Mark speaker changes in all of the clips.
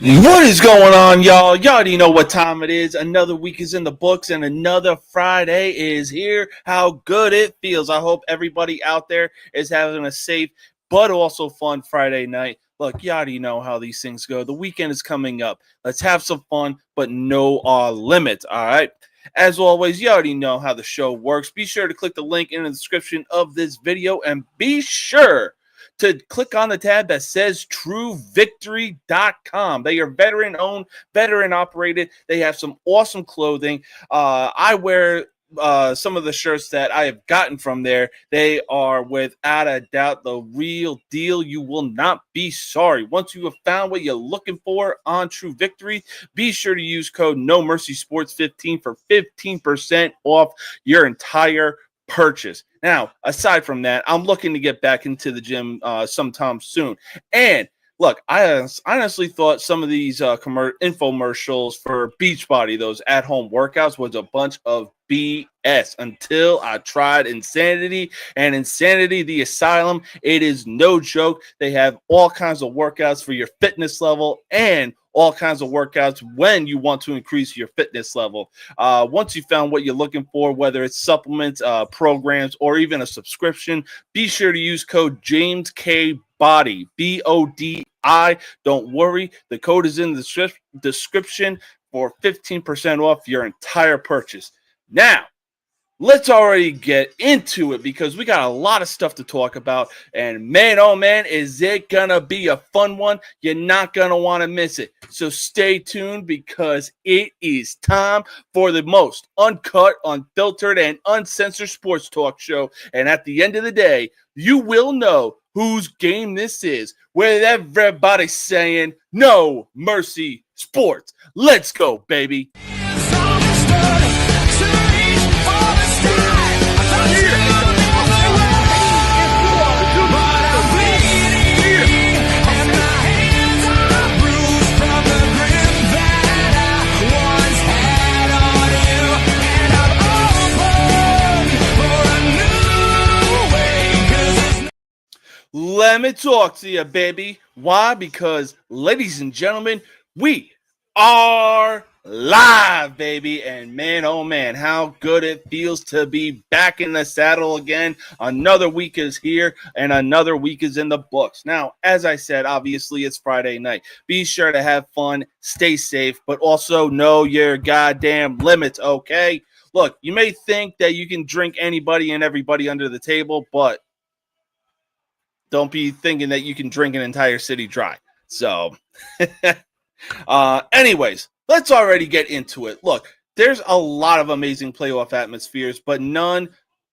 Speaker 1: What is going on, y'all? Y'all already know what time it is. Another week is in the books and another Friday is here. How good it feels. I hope everybody out there is having a safe but also fun Friday night. Look, you already know how these things go. The weekend is coming up. Let's have some fun, but no limits, all right? As always, you already know how the show works. Be sure to click the link in the description of this video and be sure to click on the tab that says TrueVictory.com. They are veteran-owned, veteran-operated. They have some awesome clothing. I wear some of the shirts that I have gotten from there. They are without a doubt the real deal. You will not be sorry. Once you have found what you're looking for on True Victory, be sure to use code NoMercySports15 for 15% off your entire purchase. Now, aside from that, I'm looking to get back into the gym sometime soon. And look, I honestly thought some of these infomercials for Beachbody, those at-home workouts, was a bunch of BS until I tried Insanity. And Insanity, the Asylum, it is no joke. They have all kinds of workouts for your fitness level and all kinds of workouts when you want to increase your fitness level. Once you found what you're looking for, whether it's supplements, programs, or even a subscription, be sure to use code JamesKBody, BODI. Don't worry, the code is in the description for 15% off your entire purchase. Now, let's already get into it because we got a lot of stuff to talk about. And man, oh man, is it going to be a fun one. You're not going to want to miss it. So stay tuned because it is time for the most uncut, unfiltered, and uncensored sports talk show. And at the end of the day, you will know whose game this is with everybody saying no mercy sports. Let's go, baby. Let me talk to you, baby. Why? Because, ladies and gentlemen, we are live, baby. And man, oh man, how good it feels to be back in the saddle again. Another week is here and another week is in the books. Now, as I said, obviously it's Friday night. Be sure to have fun, stay safe, but also know your goddamn limits, okay? Look, you may think that you can drink anybody and everybody under the table, but don't be thinking that you can drink an entire city dry. So, anyways, let's already get into it. Look, there's a lot of amazing playoff atmospheres, but none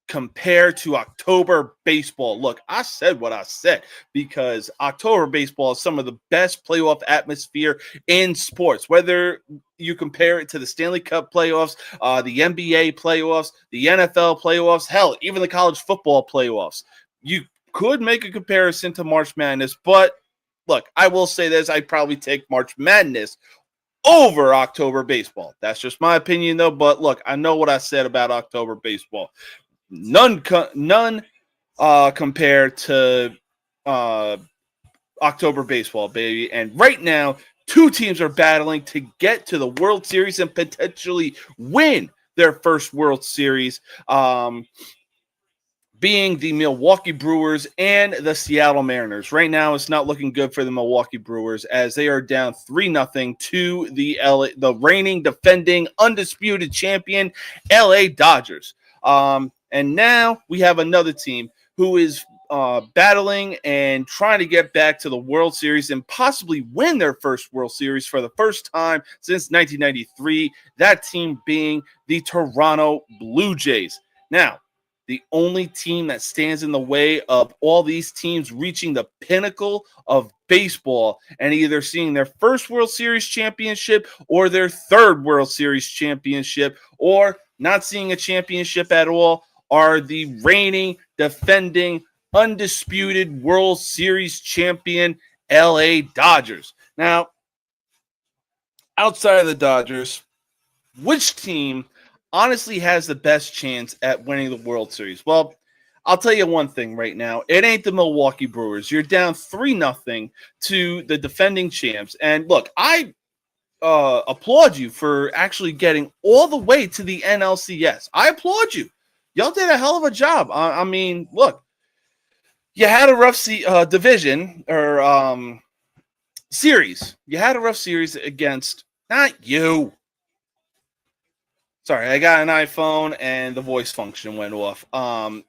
Speaker 1: compared to October baseball. Look, I said what I said because October baseball is some of the best playoff atmosphere in sports, whether you compare it to the Stanley Cup playoffs, the NBA playoffs, the NFL playoffs, hell, even the college football playoffs. You could make a comparison to March Madness, but look, I will say this, I'd probably take March Madness over October baseball. That's just my opinion, though, but look, I know what I said about October baseball. None compared to October baseball, baby, and right now, two teams are battling to get to the World Series and potentially win their first World Series, being the Milwaukee Brewers and the Seattle Mariners. Right now, it's not looking good for the Milwaukee Brewers as they are down 3-0 to the reigning, defending, undisputed champion, LA Dodgers. And now we have another team who is battling and trying to get back to the World Series and possibly win their first World Series for the first time since 1993, that team being the Toronto Blue Jays. Now, the only team that stands in the way of all these teams reaching the pinnacle of baseball and either seeing their first World Series championship or their third World Series championship or not seeing a championship at all are the reigning, defending, undisputed World Series champion LA Dodgers. Now, outside of the Dodgers, which team honestly has the best chance at winning the World Series? Well, I'll tell you one thing right now. It ain't the Milwaukee Brewers. You're down 3-0 to the defending champs. And look, I applaud you for actually getting all the way to the NLCS. I applaud you. Y'all did a hell of a job. I mean, look, you had a rough division or series. You had a rough series against, not you. Sorry, I got an iPhone and the voice function went off.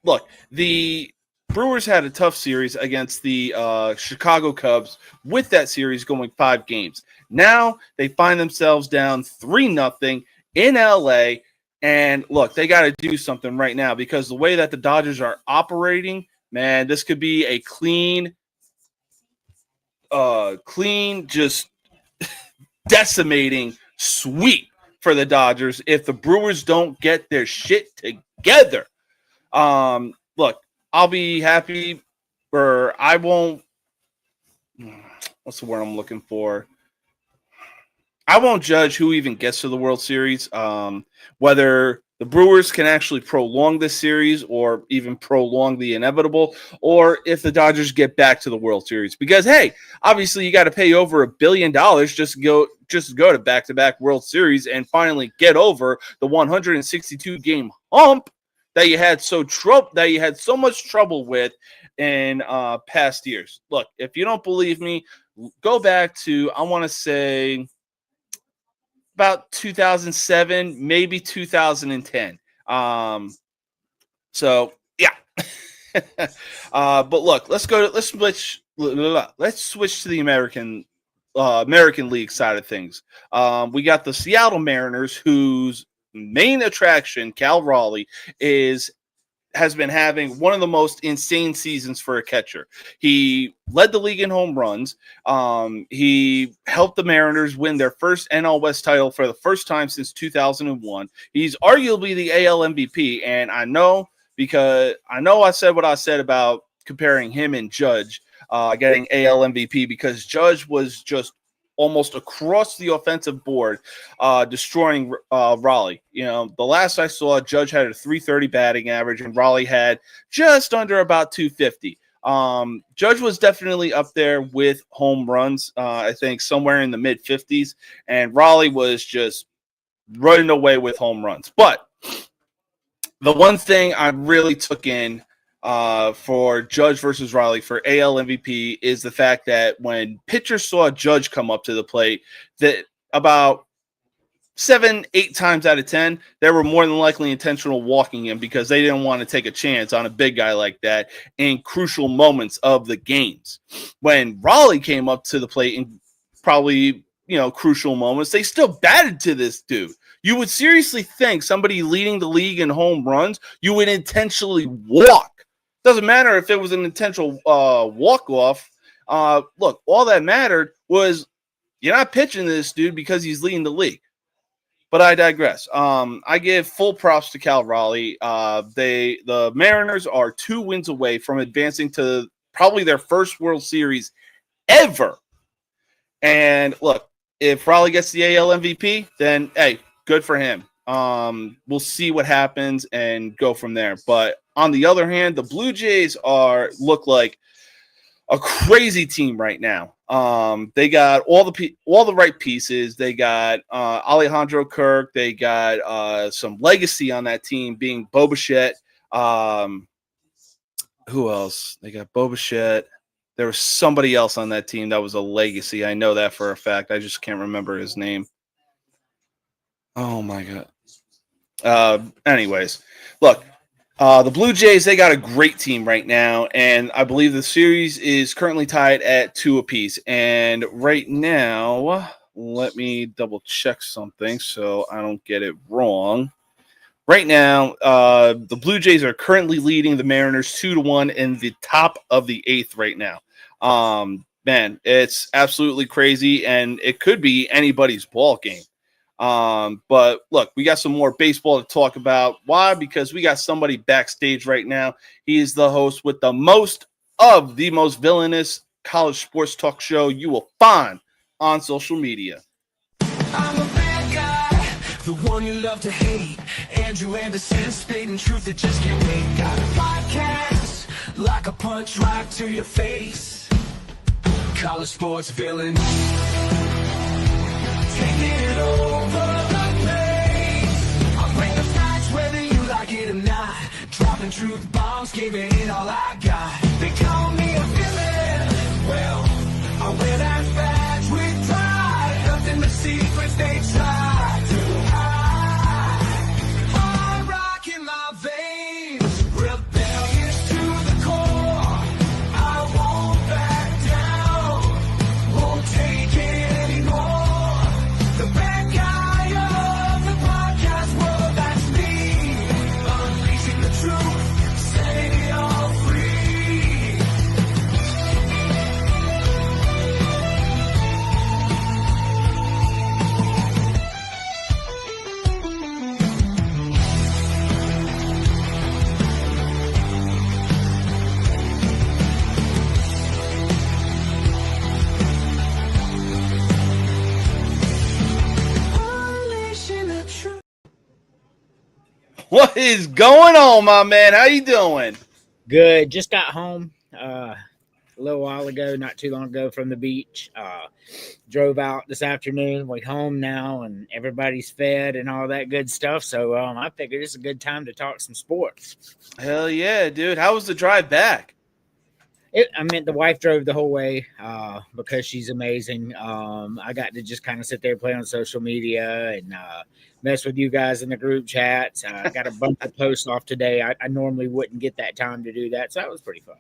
Speaker 1: Look, the Brewers had a tough series against the Chicago Cubs with that series going 5 games. Now they find themselves down 3-0 in LA. And look, they got to do something right now because the way that the Dodgers are operating, man, this could be a clean, just decimating sweep for the Dodgers if the Brewers don't get their shit together. Look, I'll be happy, or I won't. What's the word I'm looking for? I won't judge who even gets to the World Series, whether the Brewers can actually prolong this series or even prolong the inevitable, or if the Dodgers get back to the World Series. Because, hey, obviously you got to pay over $1 billion just to go to back-to-back World Series and finally get over the 162-game hump that you had so much trouble with in past years. Look, if you don't believe me, go back to, I want to say, about 2007, maybe 2010. So yeah. But look, let's switch to the American League side of things. We got the Seattle Mariners, whose main attraction, Cal Raleigh, has been having one of the most insane seasons for a catcher. He led the league in home runs. He helped the Mariners win their first NL West title for the first time since 2001. He's arguably the AL MVP, and I know because I said what I said about comparing him and Judge getting AL MVP because Judge was just almost across the offensive board, destroying Raleigh. You know, the last I saw, Judge had a .330 batting average, and Raleigh had just under about 250. Judge was definitely up there with home runs, I think somewhere in the mid-50s, and Raleigh was just running away with home runs. But the one thing I really took in for Judge versus Raleigh for AL MVP is the fact that when pitchers saw Judge come up to the plate, that about 7-8 times out of 10, they were more than likely intentional walking him because they didn't want to take a chance on a big guy like that in crucial moments of the games. When Raleigh came up to the plate in probably, crucial moments, they still batted to this dude. You would seriously think somebody leading the league in home runs, you would intentionally walk. Doesn't matter if it was an intentional walk-off. Look, all that mattered was you're not pitching this dude because he's leading the league. But I digress. I give full props to Cal Raleigh. The Mariners are 2 wins away from advancing to probably their first World Series ever. And look, if Raleigh gets the AL MVP, then, hey, good for him. We'll see what happens and go from there. But on the other hand, the Blue Jays look like a crazy team right now. They got all the right pieces. They got Alejandro Kirk. They got some legacy on that team, being Bo Bichette. Who else? They got Bo Bichette. There was somebody else on that team that was a legacy. I know that for a fact. I just can't remember his name. Oh my God. Anyways, look. The Blue Jays, they got a great team right now, and I believe the series is currently tied at 2 apiece. And right now, let me double check something so I don't get it wrong. Right now, the Blue Jays are currently leading the Mariners 2-1 in the top of the 8th right now. Man, it's absolutely crazy, and it could be anybody's ball game. But look, we got some more baseball to talk about. Why? Because we got somebody backstage right now. He is the host with the most villainous college sports talk show you will find on social media.
Speaker 2: I'm a bad guy, the one you love to hate. Andrew Anderson, spitting truth that just can't wait. Got a podcast like a punch right to your face. College sports villain, taking it over the place. I'll bring the facts whether you like it or not. Dropping truth bombs, giving it all I got. They call me a villain. Well, I wear that badge with pride. Nothing but secrets they try to hide. I rock in my veins, rebellious to the core. I won't back down, won't take it anymore. The bad guy of the podcast world, that's me. Unleashing the truth, setting it all free. Unleashing the truth.
Speaker 1: What is going on, my man? How you doing?
Speaker 3: Good. Just got home a little while ago, not too long ago from the beach. Drove out this afternoon. We're home now, and everybody's fed and all that good stuff. So I figured it's a good time to talk some sports.
Speaker 1: Hell yeah, dude. How was the drive back?
Speaker 3: The wife drove the whole way because she's amazing. I got to just kind of sit there, play on social media, and mess with you guys in the group chats. I got a bunch of posts off today. I normally wouldn't get that time to do that, so that was pretty fun.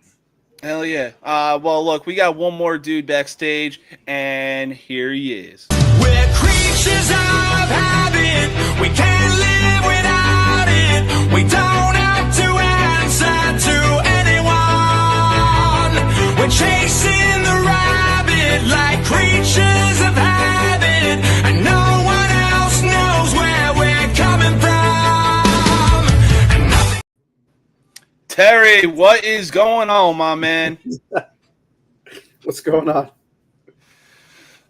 Speaker 1: Hell yeah. Well, look, we got one more dude backstage, and here he is.
Speaker 2: We're creatures of habit. We can't live without it. We don't have to answer to anyone. We're chasing the rabbit like creatures of habit, and no one else knows where we're coming from. And nothing.
Speaker 1: Terry, what is going on, my man?
Speaker 4: What's going on?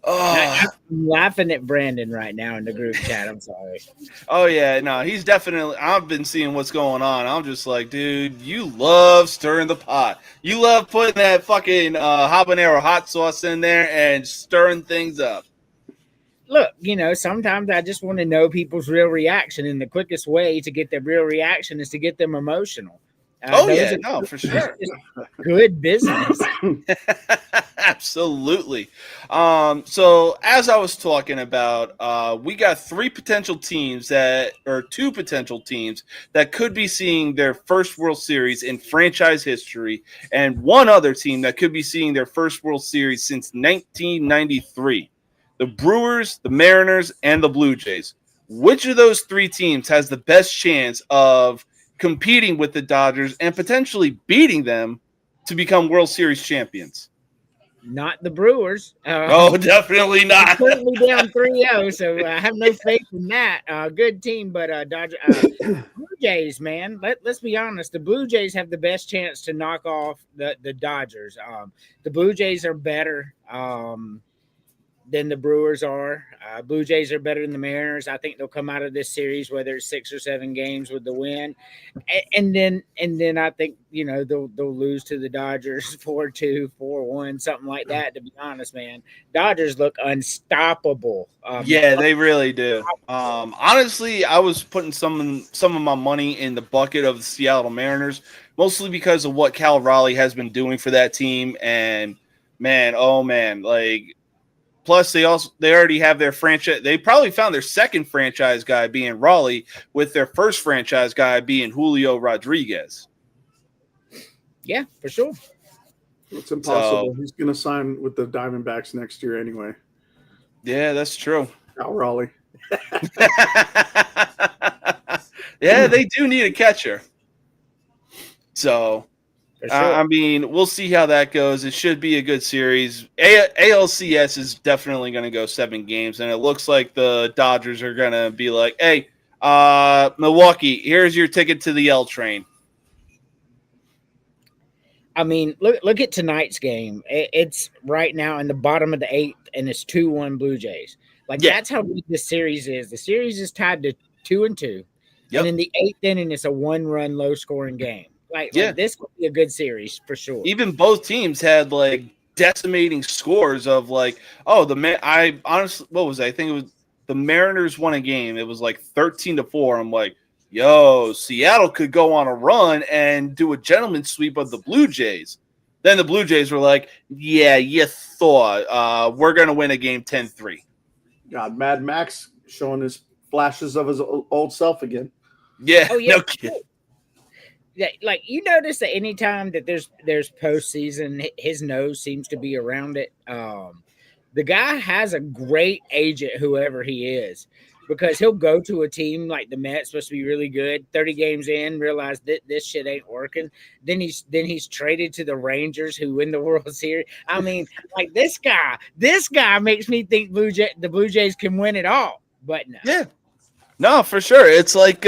Speaker 1: Oh,
Speaker 3: I'm laughing at Brandon right now in the group chat. I'm sorry.
Speaker 1: oh yeah, no, he's definitely. I've been seeing what's going on. I'm just like, dude, you love stirring the pot. You love putting that fucking habanero hot sauce in there and stirring things up.
Speaker 3: Look, sometimes I just want to know people's real reaction, and the quickest way to get their real reaction is to get them emotional.
Speaker 1: Oh
Speaker 3: Those
Speaker 1: yeah,
Speaker 3: are
Speaker 1: no, for sure.
Speaker 3: good business.
Speaker 1: Absolutely. So as I was talking about, we got two potential teams that could be seeing their first World Series in franchise history, and one other team that could be seeing their first World Series since 1993. The Brewers, the Mariners, and the Blue Jays. Which of those three teams has the best chance of competing with the Dodgers and potentially beating them to become World Series champions?
Speaker 3: Not the Brewers.
Speaker 1: Oh, definitely not.
Speaker 3: Currently down 3-0, so I have no faith in that. Good team, but Blue Jays, man. Let's be honest. The Blue Jays have the best chance to knock off the Dodgers. The Blue Jays are better than the Brewers are. Blue Jays are better than the Mariners. I think they'll come out of this series, whether it's 6 or 7 games, with the win. And then I think, they'll lose to the Dodgers 4-2, 4-1, something like that, to be honest, man. Dodgers look unstoppable.
Speaker 1: Yeah, they really do. Honestly, I was putting some of my money in the bucket of the Seattle Mariners, mostly because of what Cal Raleigh has been doing for that team. And man, like, plus, they already have their franchise. They probably found their second franchise guy being Raleigh, with their first franchise guy being Julio Rodriguez.
Speaker 3: Yeah, for sure.
Speaker 4: It's impossible. He's going to sign with the Diamondbacks next year anyway.
Speaker 1: Yeah, that's true.
Speaker 4: Al Raleigh.
Speaker 1: Yeah, they do need a catcher. So,
Speaker 3: Sure.
Speaker 1: I mean, we'll see how that goes. It should be a good series. ALCS is definitely going to go 7 games, and it looks like the Dodgers are going to be like, hey, Milwaukee, here's your ticket to the L train.
Speaker 3: I mean, look at tonight's game. It's right now in the bottom of the 8th, and it's 2-1 Blue Jays. That's how big this series is. The series is tied to 2-2. And in the 8th inning, it's a 1-run, low-scoring game. Like this would be a good series for sure.
Speaker 1: Even both teams had like decimating scores of like, I honestly, what was it? I think it was the Mariners won a game. It was like 13-4. I'm like, yo, Seattle could go on a run and do a gentleman's sweep of the Blue Jays. Then the Blue Jays were like, yeah, you thought we're going to win a game 10-3.
Speaker 4: God, Mad Max showing his flashes of his old self again.
Speaker 1: Yeah,
Speaker 3: oh, yeah.
Speaker 1: No kidding.
Speaker 3: Yeah, like you notice that anytime that there's postseason, his nose seems to be around it. The guy has a great agent, whoever he is, because he'll go to a team like the Mets, supposed to be really good. 30 games in, realize that this shit ain't working. Then he's traded to the Rangers, who win the World Series. I mean, like this guy makes me think the Blue Jays can win it all, but no.
Speaker 1: Yeah. No, for sure. It's like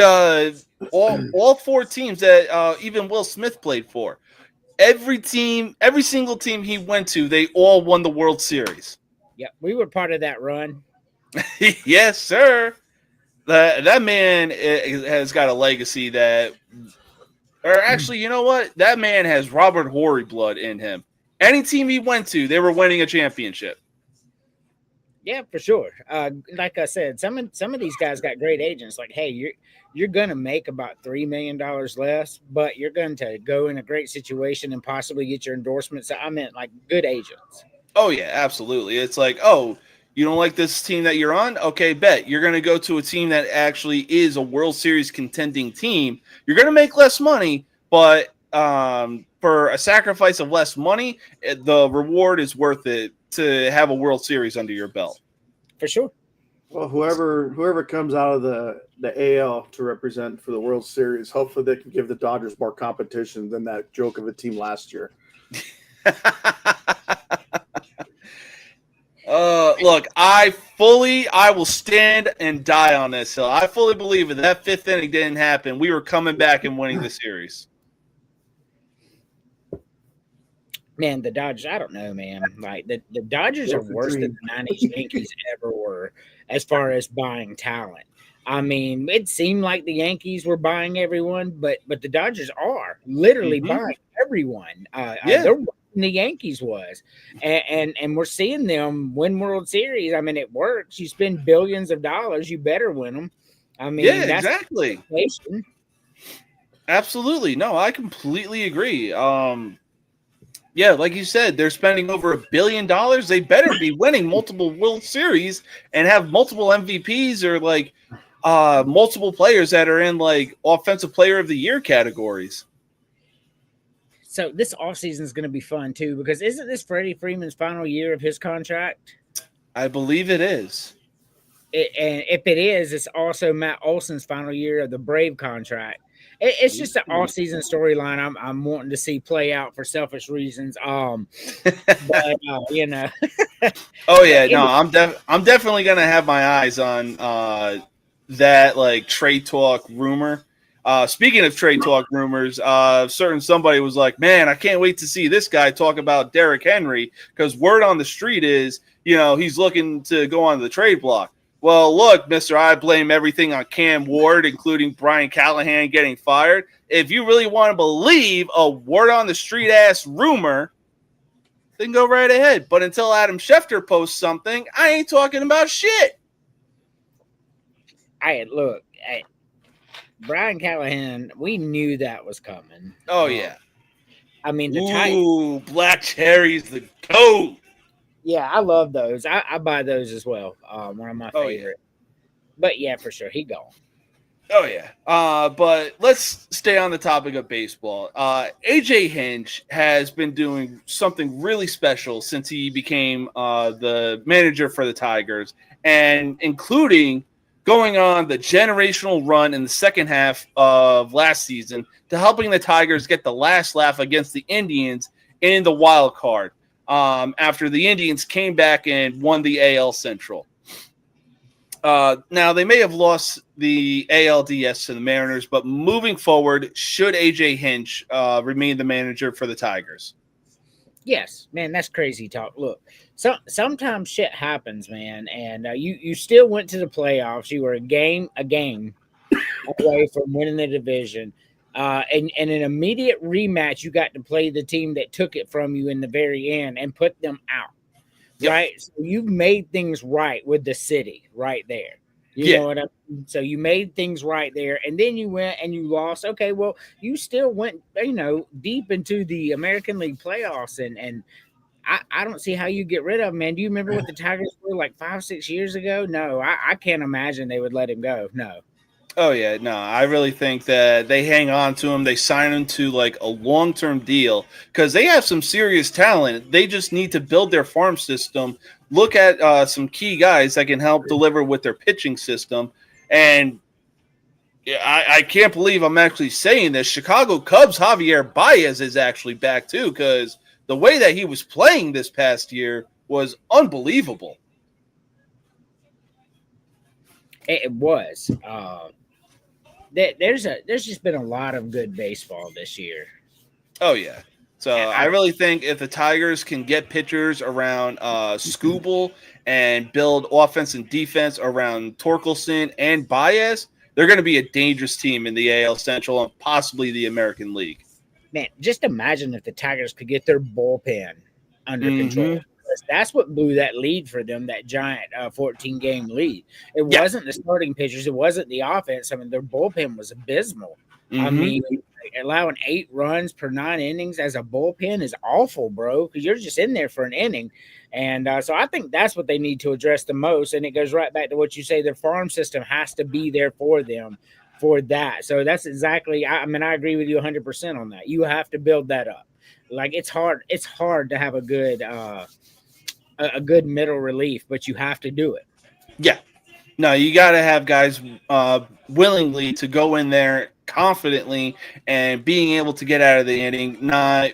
Speaker 1: all 4 teams that even Will Smith played for. Every single team he went to, they all won the World Series.
Speaker 3: Yeah, we were part of that run.
Speaker 1: Yes, sir. That man has got a legacy or actually, you know what? That man has Robert Horry blood in him. Any team he went to, they were winning a championship.
Speaker 3: Yeah, for sure. Like I said, some of these guys got great agents. Like, hey, you're going to make about $3 million less, but you're going to go in a great situation and possibly get your endorsements. I meant like good agents.
Speaker 1: Oh yeah, absolutely. It's like, oh, you don't like this team that you're on? Okay, bet you're going to go to a team that actually is a World Series contending team. You're going to make less money, but for a sacrifice of less money, the reward is worth it to have a World Series under your belt.
Speaker 3: For sure.
Speaker 4: Well, whoever comes out of the AL to represent for the World Series, hopefully they can give the Dodgers more competition than that joke of a team last year.
Speaker 1: Look, I will stand and die on this hill. I fully believe if that 5th inning didn't happen, we were coming back and winning the series.
Speaker 3: Man, the Dodgers, I don't know, man. Like the Dodgers are worse than the 90s Yankees ever were as far as buying talent. I mean, it seemed like the Yankees were buying everyone, but the Dodgers are literally buying everyone. They're worse than the Yankees was. And we're seeing them win World Series. I mean, it works. You spend billions of dollars, you better win them. I mean, that's
Speaker 1: exactly. Absolutely. No, I completely agree. Yeah, like you said, they're spending over $1 billion. They better be winning multiple World Series and have multiple MVPs or like multiple players that are in like Offensive Player of the Year categories.
Speaker 3: So this offseason is going to be fun too, because isn't this Freddie Freeman's final year of his contract?
Speaker 1: I believe it is.
Speaker 3: And if it is, it's also Matt Olson's final year of the Brave contract. It's just an off-season storyline I'm wanting to see play out for selfish reasons. But you know.
Speaker 1: Oh yeah, no, I'm definitely gonna have my eyes on that like trade talk rumor. Speaking of trade talk rumors, somebody was like, "Man, I can't wait to see this guy talk about Derrick Henry because word on the street is, he's looking to go on the trade block." Well, look, mister, I blame everything on Cam Ward, including Brian Callahan getting fired. If you really want to believe a word on the street ass rumor, then go right ahead. But until Adam Schefter posts something, I ain't talking about shit.
Speaker 3: Brian Callahan, we knew that was coming.
Speaker 1: Oh, yeah.
Speaker 3: I mean,
Speaker 1: Black Cherry's the GOAT.
Speaker 3: Yeah, I love those. I buy those as well. One of my favorite. Yeah. But yeah, for sure, he gone.
Speaker 1: Oh yeah. But let's stay on the topic of baseball. AJ Hinch has been doing something really special since he became the manager for the Tigers, and including going on the generational run in the second half of last season to helping the Tigers get the last laugh against the Indians in the wild card. After the Indians came back and won the AL Central. Now, they may have lost the ALDS to the Mariners, but moving forward, should AJ Hinch remain the manager for the Tigers?
Speaker 3: Yes, man, that's crazy talk. Look, sometimes shit happens, man, and you still went to the playoffs. You were a game away from winning the division. And an immediate rematch, you got to play the team that took it from you in the very end and put them out.
Speaker 1: Yep.
Speaker 3: Right? So you've made things right with the city right there. You know what I mean? So you made things right there, and then you went and you lost. Okay, well, you still went, deep into the American League playoffs, and I don't see how you get rid of him, man. Do you remember what the Tigers were like 5-6 years ago? No, I can't imagine they would let him go. No.
Speaker 1: Oh, yeah, no, I really think that they hang on to him. They sign him to like a long-term deal because they have some serious talent. They just need to build their farm system, look at some key guys that can help deliver with their pitching system. And I can't believe I'm actually saying this. Chicago Cubs Javier Baez is actually back too, because the way that he was playing this past year was unbelievable.
Speaker 3: It was. There's just been a lot of good baseball this year.
Speaker 1: Oh, yeah. So I really think if the Tigers can get pitchers around Skubal and build offense and defense around Torkelson and Baez, they're going to be a dangerous team in the AL Central and possibly the American League.
Speaker 3: Man, just imagine if the Tigers could get their bullpen under control. That's what blew that lead for them, that giant 14-game lead. It wasn't the starting pitchers. It wasn't the offense. I mean, their bullpen was abysmal. I mean, allowing 8 runs per 9 innings as a bullpen is awful, bro, because you're just in there for an inning. And so I think that's what they need to address the most. And it goes right back to what you say. Their farm system has to be there for them for that. So that's exactly – I mean, I agree with you 100% on that. You have to build that up. Like, it's hard to have a good middle relief, but you have to do it. Yeah.
Speaker 1: No, you got to have guys willingly to go in there confidently and being able to get out of the inning, not,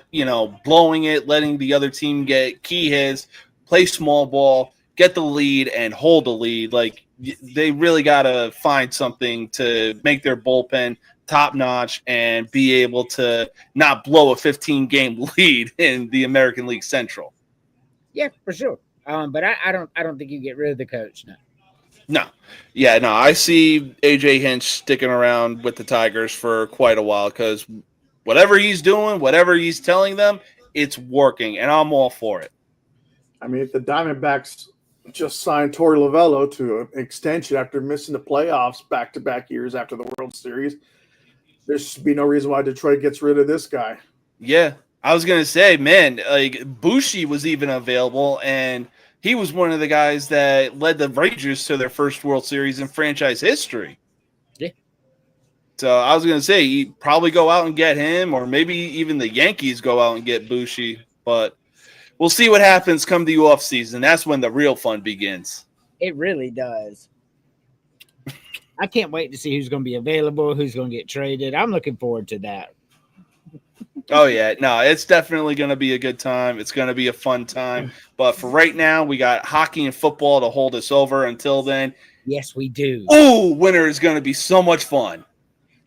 Speaker 1: blowing it, letting the other team get key hits, play small ball, get the lead, and hold the lead. Like, they really got to find something to make their bullpen top notch and be able to not blow a 15-game lead in the American League Central.
Speaker 3: Yeah, for sure. But I don't think you get rid of the coach.
Speaker 1: No. Yeah, no, I see AJ Hinch sticking around with the Tigers for quite a while because whatever he's doing, whatever he's telling them, it's working, and I'm all for it.
Speaker 4: I mean, if the Diamondbacks just signed Torey Lovello to an extension after missing the playoffs back-to-back years after the World Series, there should be no reason why Detroit gets rid of this guy.
Speaker 1: Yeah. I was going to say, man, like Bushi was even available, and he was one of the guys that led the Rangers to their first World Series in franchise history.
Speaker 3: Yeah.
Speaker 1: So I was going to say, you probably go out and get him, or maybe even the Yankees go out and get Bushi, but we'll see what happens come the offseason. That's when the real fun begins.
Speaker 3: It really does. I can't wait to see who's going to be available, who's going to get traded. I'm looking forward to that.
Speaker 1: Oh, yeah. No, it's definitely going to be a good time. It's going to be a fun time. But for right now, we got hockey and football to hold us over. Until then.
Speaker 3: Yes, we do.
Speaker 1: Oh, winter is going to be so much fun.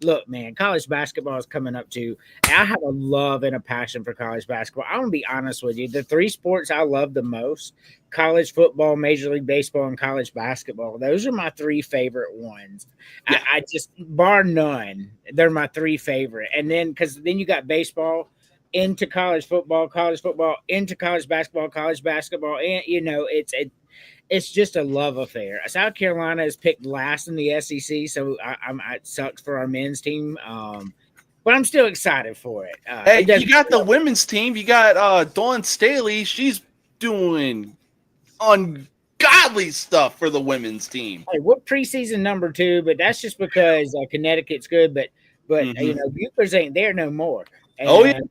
Speaker 3: Look, man, college basketball is coming up too. I have a love and a passion for college basketball. I'm going to be honest with you. The 3 sports I love the most, college football, Major League Baseball, and college basketball, those are my 3 favorite ones. Yeah. I just, bar none, they're my 3 favorite. And then, because then you got baseball into college football into college basketball, and, it's just a love affair. South Carolina is picked last in the SEC, so it sucks for our men's team. But I'm still excited for it.
Speaker 1: Hey, you got the women's team. You got Dawn Staley. She's doing ungodly stuff for the women's team.
Speaker 3: Hey, we're preseason number 2, but that's just because Connecticut's good. But Bukers ain't there no more. And,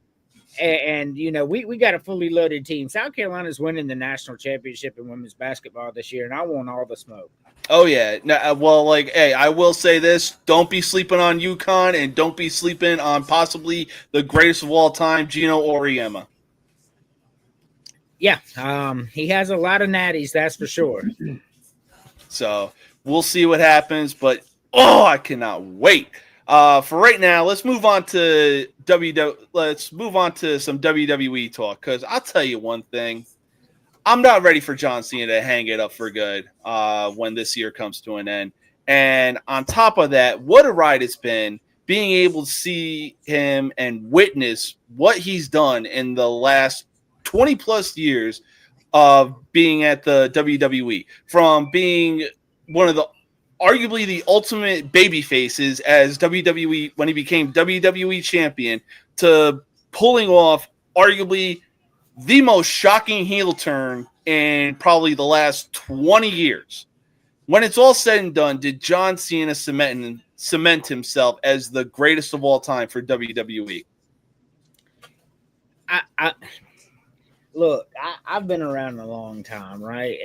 Speaker 3: And we got a fully loaded team. South Carolina's winning the national championship in women's basketball this year, and I want all the smoke.
Speaker 1: Oh yeah, hey, I will say this: don't be sleeping on UConn, and don't be sleeping on possibly the greatest of all time, Gino Auriemma.
Speaker 3: Yeah, he has a lot of natties, that's for sure.
Speaker 1: So we'll see what happens, but I cannot wait. For right now, let's move on to some WWE talk, because I'll tell you one thing. I'm not ready for John Cena to hang it up for good when this year comes to an end. And on top of that, what a ride it's been being able to see him and witness what he's done in the last 20 plus years of being at the WWE, from being one of the arguably the ultimate baby faces as WWE when he became WWE champion, to pulling off arguably the most shocking heel turn in probably the last 20 years. When it's all said and done, did John Cena cement himself as the greatest of all time for WWE?
Speaker 3: I've been around a long time, right?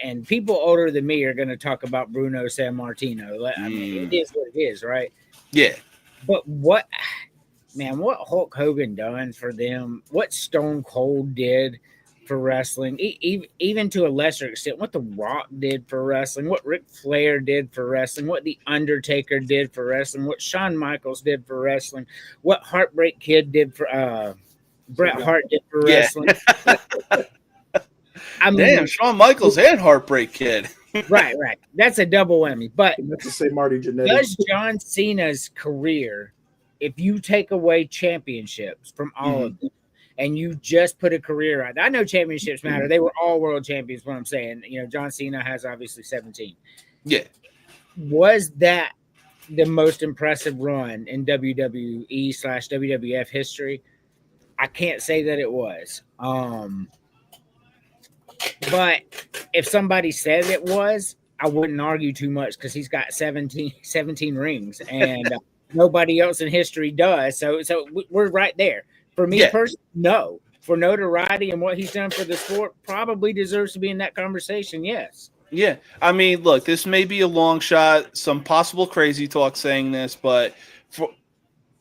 Speaker 3: And people older than me are going to talk about Bruno Sammartino. I mean, it is what it is, right?
Speaker 1: Yeah.
Speaker 3: But what Hulk Hogan done for them, what Stone Cold did for wrestling, even to a lesser extent, what The Rock did for wrestling, what Ric Flair did for wrestling, what The Undertaker did for wrestling, what Shawn Michaels did for wrestling, what Heartbreak Kid did for Bret Hart did for wrestling. I mean,
Speaker 1: damn, Shawn Michaels and Heartbreak Kid.
Speaker 3: right. That's a double whammy. But
Speaker 4: Let's just say Marty Jannetty.
Speaker 3: does John Cena's career, if you take away championships from all of them, and you just put a career out, I know championships matter. They were all world champions. What I'm saying, John Cena has obviously 17.
Speaker 1: Yeah.
Speaker 3: Was that the most impressive run in WWE/WWF history? I can't say that it was. But if somebody said it was, I wouldn't argue too much, because he's got 17 rings, and nobody else in history does. So we're right there. For me personally, no. For notoriety and what he's done for the sport, probably deserves to be in that conversation, yes.
Speaker 1: Yeah. I mean, look, this may be a long shot, some possible crazy talk saying this, but for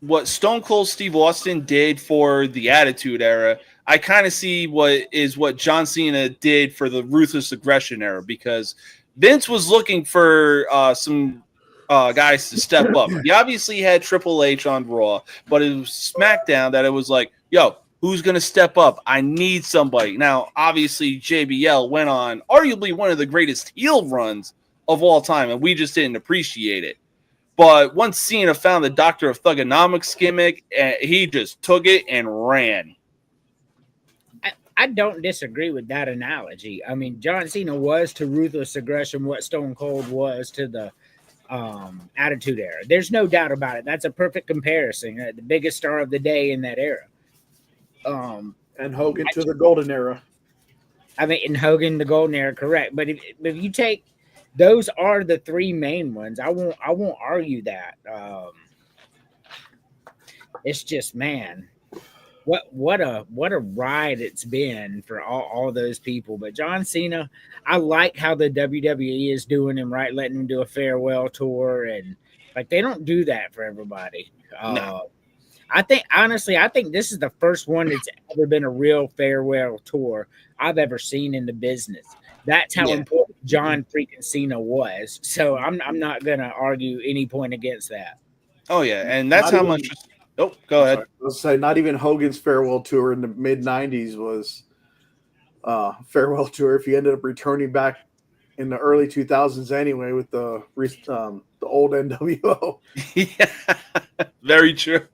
Speaker 1: what Stone Cold Steve Austin did for the Attitude Era, I kind of see what John Cena did for the Ruthless Aggression Era, because Vince was looking for some guys to step up. He obviously had Triple H on Raw, but it was SmackDown that it was like, yo, who's going to step up? I need somebody. Now, obviously, JBL went on arguably one of the greatest heel runs of all time, and we just didn't appreciate it. But once Cena found the Doctor of Thugonomics gimmick, he just took it and ran.
Speaker 3: I don't disagree with that analogy. I mean, John Cena was to Ruthless Aggression what Stone Cold was to the Attitude Era. There's no doubt about it. That's a perfect comparison. The biggest star of the day in that era.
Speaker 4: And Hogan to the Golden Era.
Speaker 3: I mean, in Hogan, the Golden Era, correct. But if you take, those are the three main ones. I won't argue that. It's just, man, what a ride it's been for all those people. But John Cena, I like how the WWE is doing him, right, letting him do a farewell tour, and like they don't do that for everybody.
Speaker 1: No.
Speaker 3: I think this is the first one that's ever been a real farewell tour I've ever seen in the business. That's how important John freaking Cena was. So I'm not gonna argue any point against that.
Speaker 1: Oh yeah, and that's how much. Oh, go ahead.
Speaker 4: Let's say not even Hogan's farewell tour in the mid '90s was farewell tour. If he ended up returning back in the early 2000s anyway with the old NWO.
Speaker 1: Yeah, very true.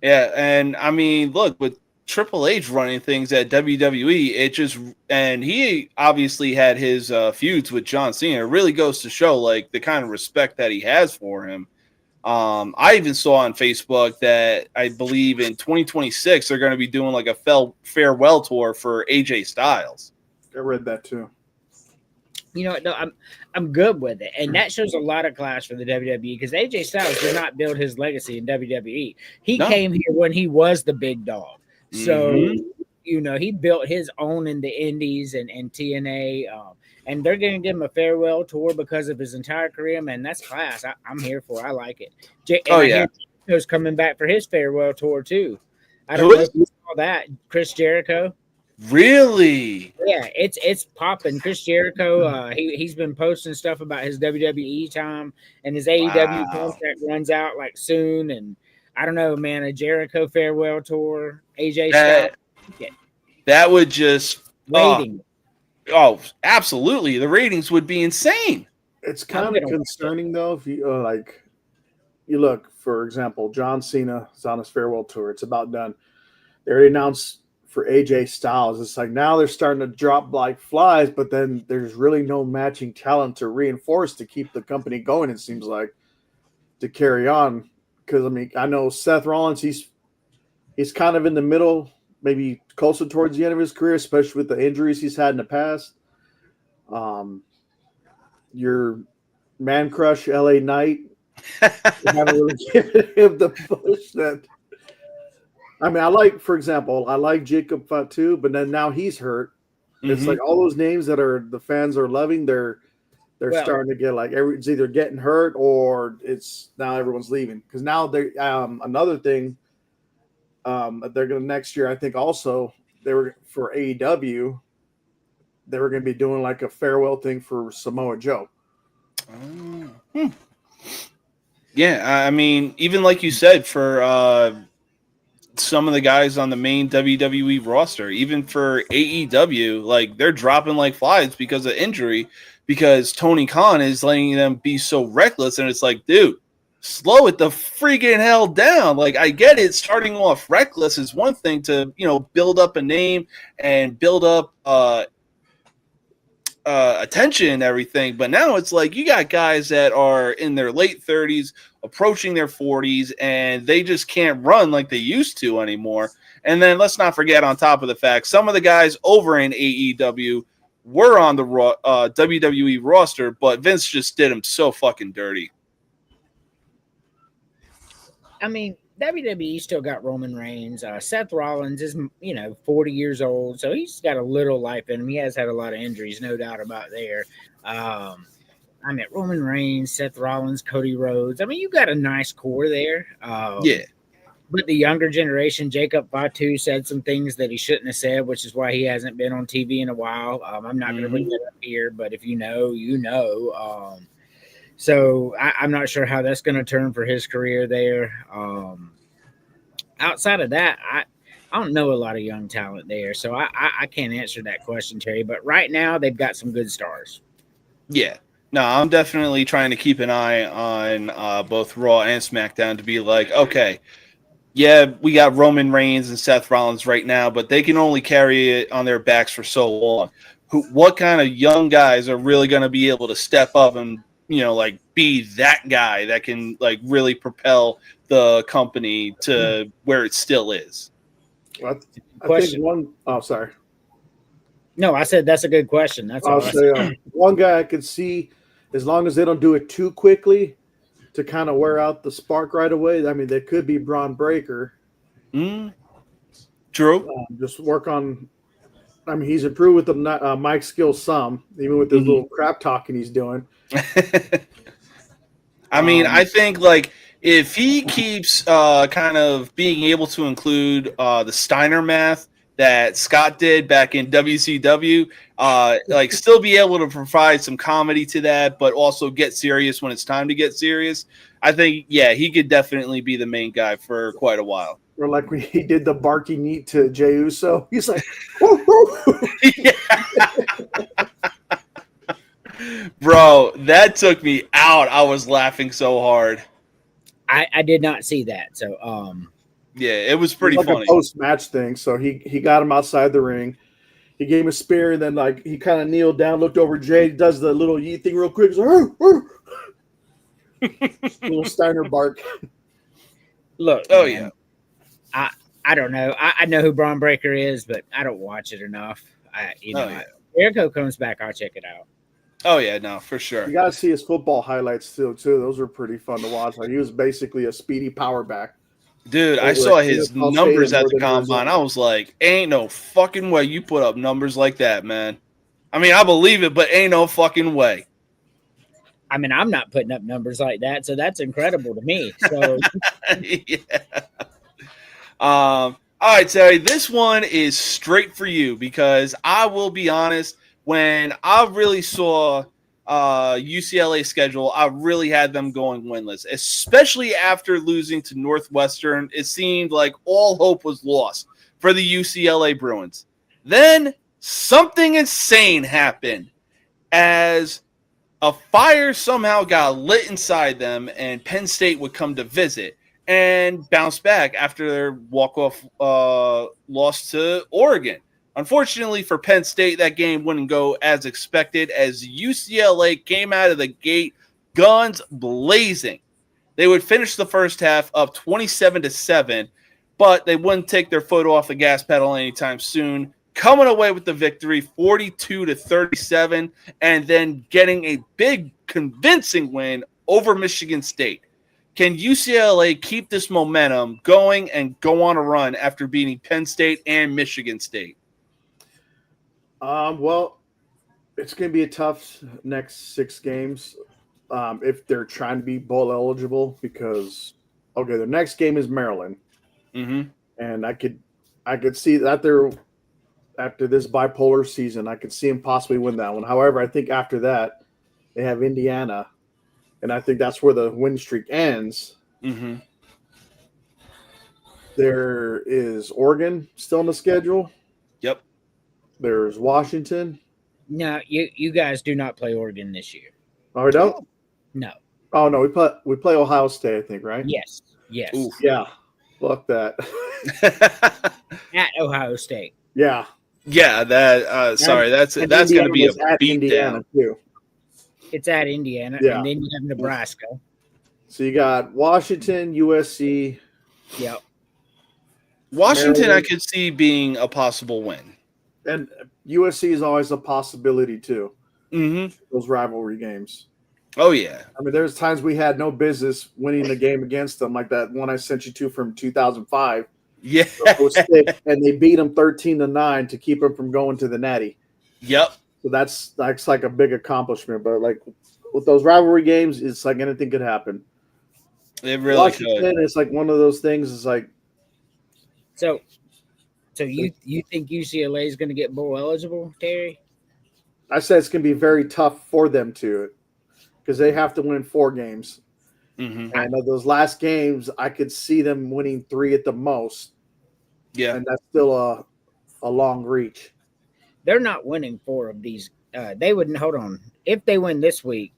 Speaker 1: Yeah, and I mean, look, with Triple H running things at WWE, and he obviously had his feuds with John Cena. It really goes to show like the kind of respect that he has for him. I even saw on Facebook that I believe in 2026 they're going to be doing like a farewell tour for AJ Styles.
Speaker 4: I read that too.
Speaker 3: You know, no, I'm good with it, and that shows a lot of class for the WWE, because AJ Styles did not build his legacy in WWE. He came here when he was the big dog, so you know he built his own in the Indies and TNA, and they're going to give him a farewell tour because of his entire career. Man, that's class. I'm here for. I like it. I hear Jericho's coming back for his farewell tour too. I don't know if you saw that, Chris Jericho.
Speaker 1: Really?
Speaker 3: Yeah, it's popping. Chris Jericho, he's been posting stuff about his WWE time, and his AEW contract runs out like soon. And I don't know, man, a Jericho farewell tour, AJ Styles.
Speaker 1: That would just
Speaker 3: rating.
Speaker 1: Oh, absolutely. The ratings would be insane.
Speaker 4: It's kind of concerning though if you like you look, for example, John Cena is on his farewell tour. It's about done. They already announced for AJ Styles. It's like now they're starting to drop like flies, but then there's really no matching talent to reinforce to keep the company going. It seems like to carry on because I mean I know Seth Rollins. He's kind of in the middle, maybe closer towards the end of his career, especially with the injuries he's had in the past. Your man crush, LA Knight, haven't really given him the push that. I mean, for example, I like Jacob Fatu, but then now he's hurt. It's like all those names that the fans are loving, they're starting to get like it's either getting hurt or it's now everyone's leaving because now they another thing they're going to next year. I think also they were for AEW. They were going to be doing like a farewell thing for Samoa Joe.
Speaker 1: Yeah, I mean, even like you said, for some of the guys on the main WWE roster, even for AEW, like they're dropping like flies because of injury, because Tony Khan is letting them be so reckless, and it's like, dude, slow it the freaking hell down. Like, I get it, starting off reckless is one thing to, build up a name and build up attention and everything, but now it's like you got guys that are in their late 30s, approaching their 40s, and they just can't run like they used to anymore. And then let's not forget, on top of the fact, some of the guys over in AEW were on the WWE roster, but Vince just did them so fucking dirty.
Speaker 3: I mean, WWE still got Roman Reigns. Seth Rollins is, 40 years old, so he's got a little life in him. He has had a lot of injuries, no doubt about there. I mean, Roman Reigns, Seth Rollins, Cody Rhodes. I mean, you got a nice core there.
Speaker 1: Yeah.
Speaker 3: But the younger generation, Jacob Fatu said some things that he shouldn't have said, which is why he hasn't been on TV in a while. I'm not going to bring that up here, but if you know, you know. So I'm not sure how that's going to turn for his career there. Outside of that, I don't know a lot of young talent there, so I can't answer that question, Terry. But right now, they've got some good stars.
Speaker 1: Yeah. No, I'm definitely trying to keep an eye on both Raw and SmackDown to be like, okay, yeah, we got Roman Reigns and Seth Rollins right now, but they can only carry it on their backs for so long. What kind of young guys are really going to be able to step up and, be that guy that can, really propel the company to where it still is?
Speaker 4: I think one. Oh, sorry.
Speaker 3: No, I said that's a good question. That's all.
Speaker 4: I'll say one guy I could see, as long as they don't do it too quickly to kind of wear out the spark right away. I mean, they could be Braun Breaker.
Speaker 1: True.
Speaker 4: Just work on. I mean, he's improved with the mic skills some, even with this little crap talking he's doing.
Speaker 1: I mean, I think if he keeps kind of being able to include the Steiner math that Scott did back in WCW, still be able to provide some comedy to that, but also get serious when it's time to get serious. I think, yeah, he could definitely be the main guy for quite a while.
Speaker 4: Or like when he did the barky neat to Jey Uso, he's like,
Speaker 1: bro, that took me out. I was laughing so hard.
Speaker 3: I did not see that. So,
Speaker 1: yeah, it was pretty funny.
Speaker 4: A post-match thing. So he got him outside the ring. He gave him a spear, and then he kind of kneeled down, looked over Jay, does the little yeet thing real quick. He's like, little Steiner bark.
Speaker 3: Look,
Speaker 1: oh
Speaker 3: man, yeah. I don't know. I know who Braun Breaker is, but I don't watch it enough. Jericho comes back, I'll check it out.
Speaker 1: Oh yeah, no, for sure.
Speaker 4: You gotta see his football highlights still too. Those were pretty fun to watch. He was basically a speedy power back.
Speaker 1: Dude, I saw his numbers at the combine. I was like, ain't no fucking way you put up numbers like that, man. I mean, I believe it, but ain't no fucking way.
Speaker 3: I mean, I'm not putting up numbers like that, so that's incredible to me. So
Speaker 1: yeah. All right, Terry, this one is straight for you because I will be honest, when I really saw UCLA schedule, I really had them going winless, especially after losing to Northwestern. It seemed like all hope was lost for the UCLA Bruins. Then something insane happened as a fire somehow got lit inside them, and Penn State would come to visit and bounce back after their walk-off loss to Oregon. Unfortunately for Penn State, that game wouldn't go as expected as UCLA came out of the gate guns blazing. They would finish the first half up 27-7, but they wouldn't take their foot off the gas pedal anytime soon, coming away with the victory 42-37, and then getting a big convincing win over Michigan State. Can UCLA keep this momentum going and go on a run after beating Penn State and Michigan State?
Speaker 4: Well, it's going to be a tough next 6 games if they're trying to be bowl eligible because, okay, their next game is Maryland.
Speaker 1: Mm-hmm.
Speaker 4: And I could see that after this bipolar season, I could see them possibly win that one. However, I think after that, they have Indiana, and I think that's where the win streak ends.
Speaker 1: Mm-hmm.
Speaker 4: There is Oregon still on the schedule.
Speaker 1: Yep.
Speaker 4: There's Washington.
Speaker 3: No, you guys do not play Oregon this year.
Speaker 4: Oh, we don't?
Speaker 3: No.
Speaker 4: Oh no, we play Ohio State, I think, right?
Speaker 3: Yes.
Speaker 1: Oof.
Speaker 4: Yeah. Fuck that.
Speaker 3: At Ohio State.
Speaker 4: Yeah.
Speaker 1: Yeah, that's going to be a beatdown
Speaker 4: too.
Speaker 3: It's at Indiana,
Speaker 4: Yeah.
Speaker 3: and then you have Nebraska.
Speaker 4: So you got Washington, USC.
Speaker 3: Yep.
Speaker 1: Washington,
Speaker 4: Maryland.
Speaker 1: I could see being a possible win.
Speaker 4: And USC is always a possibility too.
Speaker 1: Mm-hmm.
Speaker 4: Those rivalry games.
Speaker 1: Oh, yeah.
Speaker 4: I mean, there's times we had no business winning the game against them, like that one I sent you to from 2005.
Speaker 1: Yeah.
Speaker 4: And they beat them 13-9 to keep them from going to the Natty.
Speaker 1: Yep.
Speaker 4: So that's like a big accomplishment. But like with those rivalry games, it's like anything could happen.
Speaker 1: It really
Speaker 4: Washington,
Speaker 1: could.
Speaker 4: it's like one of those things. It's like
Speaker 3: So you think UCLA is going to get bowl eligible, Terry?
Speaker 4: I said, it's going to be very tough for them to, because they have to win 4 games.
Speaker 1: Mm-hmm.
Speaker 4: And of those last games, I could see them winning 3 at the most.
Speaker 1: Yeah.
Speaker 4: And that's still a long reach.
Speaker 3: They're not winning 4 of these. They wouldn't. Hold on. If they win this week,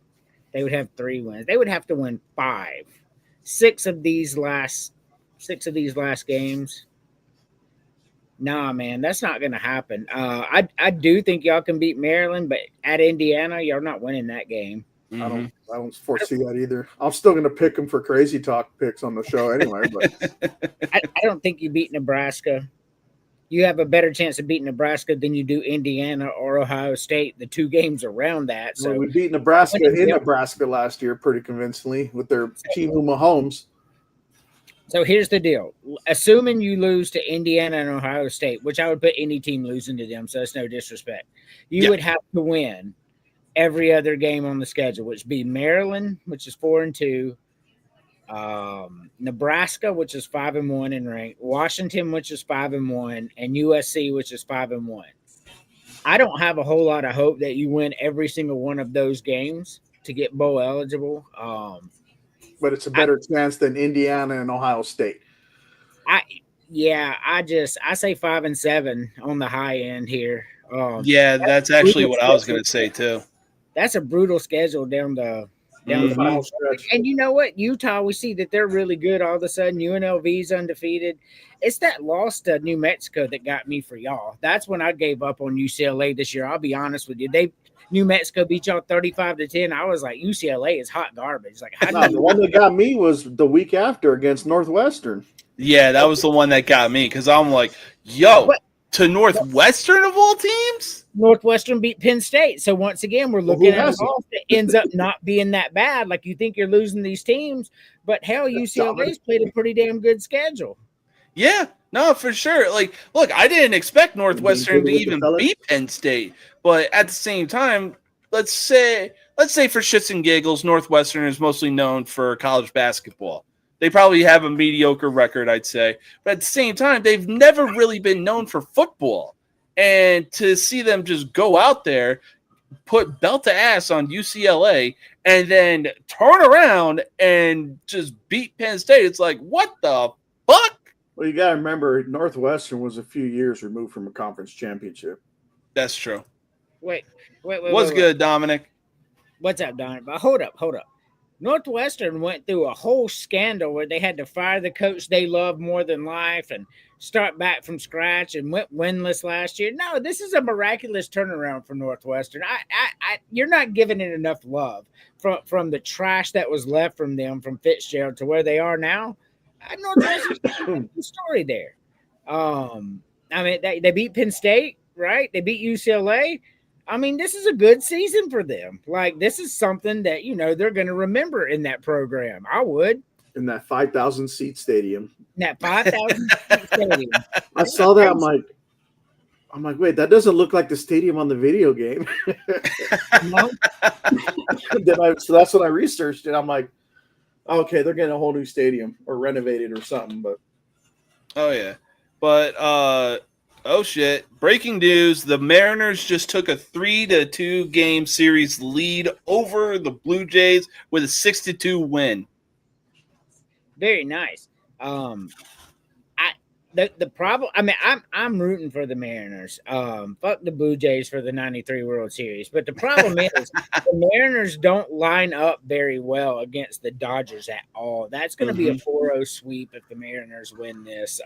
Speaker 3: they would have 3 wins. They would have to win 5, 6 of these last games. Nah, man, that's not going to happen. I do think y'all can beat Maryland, but at Indiana, y'all not winning that game.
Speaker 1: Mm-hmm.
Speaker 4: I don't foresee that either. I'm still going to pick them for crazy talk picks on the show anyway. But
Speaker 3: I don't think you beat Nebraska. You have a better chance of beating Nebraska than you do Indiana or Ohio State, the 2 games around that. So
Speaker 4: we beat Nebraska in Nebraska last year pretty convincingly with their team Mahomes.
Speaker 3: So here's the deal. Assuming you lose to Indiana and Ohio State, which I would put any team losing to them, so that's no disrespect, you would have to win every other game on the schedule, which would be Maryland, which is 4-2, Nebraska, which is 5-1 in rank, Washington, which is 5-1, and USC, which is 5-1. I don't have a whole lot of hope that you win every single one of those games to get bowl eligible.
Speaker 4: But it's a better chance than Indiana and Ohio State.
Speaker 3: I say 5-7 on the high end here.
Speaker 1: That's actually what I was going to say too.
Speaker 3: That's a brutal schedule down the final stretch. And you know what? Utah, we see that they're really good all of a sudden. UNLV's undefeated. It's that loss to New Mexico that got me for y'all. That's when I gave up on UCLA this year. I'll be honest with you. New Mexico beat y'all 35-10. I was like, UCLA is hot garbage. Like,
Speaker 4: the one that got me was the week after against Northwestern.
Speaker 1: Yeah, that was the one that got me because I'm like, to Northwestern of all teams?
Speaker 3: Northwestern beat Penn State. So once again, we're looking at a loss that ends up not being that bad. Like, you think you're losing these teams, but hell, UCLA's played a pretty damn good schedule.
Speaker 1: Yeah, no, for sure. Like, look, I didn't expect Northwestern to even beat Penn State, but at the same time, let's say for shits and giggles, Northwestern is mostly known for college basketball. They probably have a mediocre record, I'd say, but at the same time, they've never really been known for football. And to see them just go out there, put belt to ass on UCLA, and then turn around and just beat Penn State, it's like, what the fuck?
Speaker 4: Well, you got to remember, Northwestern was a few years removed from a conference championship.
Speaker 1: That's true.
Speaker 3: Wait.
Speaker 1: What's good, Dominic?
Speaker 3: What's up, Don? But hold up. Northwestern went through a whole scandal where they had to fire the coach they love more than life and start back from scratch and went winless last year. No, this is a miraculous turnaround for Northwestern. You're not giving it enough love from the trash that was left from them from Fitzgerald to where they are now. Northwestern's a story there. I mean, they beat Penn State, right? They beat UCLA. I mean, this is a good season for them. Like, this is something that, they're going to remember in that program. I would.
Speaker 4: In that 5,000 seat stadium.
Speaker 3: That 5,000 seat stadium.
Speaker 4: I saw that. I'm like, wait, that doesn't look like the stadium on the video game.
Speaker 3: No?
Speaker 4: So that's when I researched it. I'm like, okay, they're getting a whole new stadium or renovated or something. But
Speaker 1: Oh yeah, but oh shit! Breaking news: the Mariners just took a 3-2 game series lead over the Blue Jays with a 6-2 win.
Speaker 3: Very nice. The problem. I mean, I'm rooting for the Mariners. Fuck the Blue Jays for the '93 World Series. But the problem is the Mariners don't line up very well against the Dodgers at all. That's going to be a 4-0 sweep if the Mariners win this.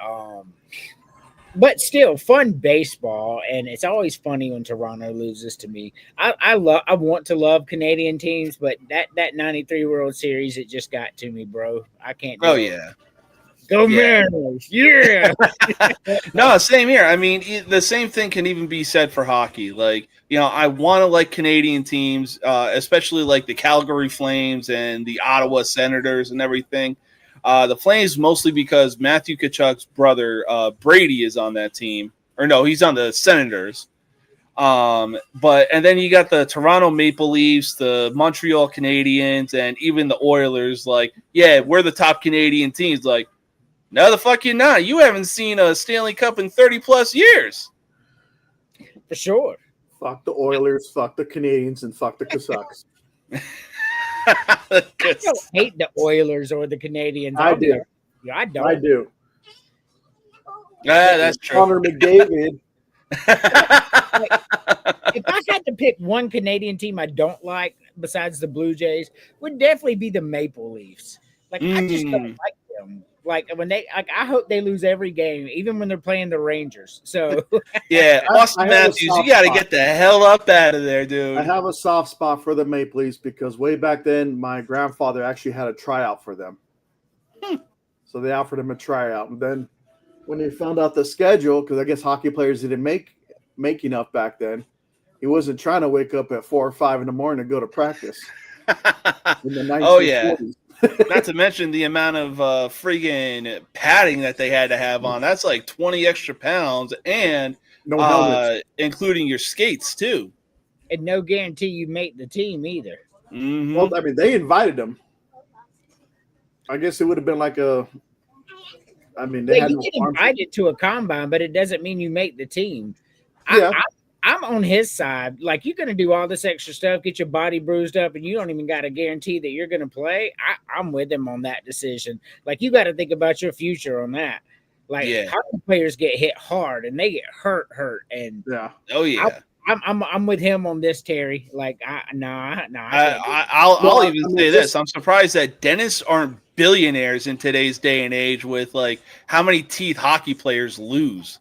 Speaker 3: But still, fun baseball, and it's always funny when Toronto loses to me. I want to love Canadian teams, but that '93 World Series, it just got to me, bro. I can't.
Speaker 1: Oh yeah,
Speaker 3: go Mariners! Yeah.
Speaker 1: No, same here. I mean, the same thing can even be said for hockey. Like, I want to like Canadian teams, especially like the Calgary Flames and the Ottawa Senators and everything. The Flames mostly because Matthew Tkachuk's brother Brady is on that team, or no, he's on the Senators. And then you got the Toronto Maple Leafs, the Montreal Canadiens, and even the Oilers. Like, yeah, we're the top Canadian teams. Like, no, the fuck you're not. You haven't seen a Stanley Cup in 30+ years.
Speaker 3: For sure.
Speaker 4: Fuck the Oilers, fuck the Canadians, and fuck the Cossacks.
Speaker 3: I don't hate the Oilers or the Canadians.
Speaker 4: I do.
Speaker 3: I don't.
Speaker 4: I do.
Speaker 1: Yeah, that's true.
Speaker 4: Connor McDavid.
Speaker 3: If I had to pick one Canadian team I don't like besides the Blue Jays, would definitely be the Maple Leafs. Like, I just don't like them. Like, I hope they lose every game, even when they're playing the Rangers. So
Speaker 1: yeah, Austin Matthews, you got to get the hell up out of there, dude.
Speaker 4: I have a soft spot for the Maple Leafs because way back then, my grandfather actually had a tryout for them. So they offered him a tryout, and then when he found out the schedule, because I guess hockey players didn't make enough back then, he wasn't trying to wake up at 4 or 5 in the morning to go to practice. In the 1940s.
Speaker 1: Oh yeah. Not to mention the amount of friggin' padding that they had to have on. That's like 20 extra pounds, and
Speaker 4: no helmets,
Speaker 1: including your skates too.
Speaker 3: And no guarantee you make the team either.
Speaker 1: Mm-hmm.
Speaker 4: Well, I mean, they invited him. I guess it would have been like a. I mean, they had
Speaker 3: you get invited to a combine, but it doesn't mean you make the team.
Speaker 4: Yeah.
Speaker 3: I'm on his side. Like, you're going to do all this extra stuff, get your body bruised up, and you don't even got a guarantee that you're going to play. I'm with him on that decision. Like, you got to think about your future on that. Like, hockey players get hit hard, and they get hurt, and
Speaker 4: yeah.
Speaker 1: Oh yeah.
Speaker 3: I'm with him on this, Terry. Like, I'll
Speaker 1: even say this. I'm surprised that dentists aren't billionaires in today's day and age with like how many teeth hockey players lose.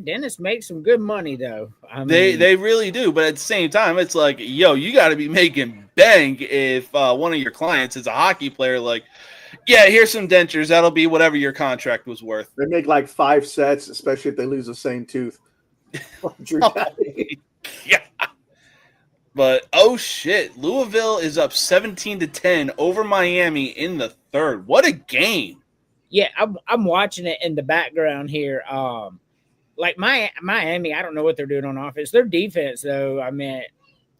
Speaker 3: Dentists make some good money though. I mean,
Speaker 1: they really do, but at the same time, it's like, yo, you got to be making bank if one of your clients is a hockey player. Like, yeah, here's some dentures. That'll be whatever your contract was worth.
Speaker 4: They make like 5 sets, especially if they lose the same tooth.
Speaker 1: Yeah. But oh shit, Louisville is up 17-10 over Miami in the third. What a game!
Speaker 3: Yeah, I'm watching it in the background here. Like Miami, I don't know what they're doing on offense. Their defense, though, I mean,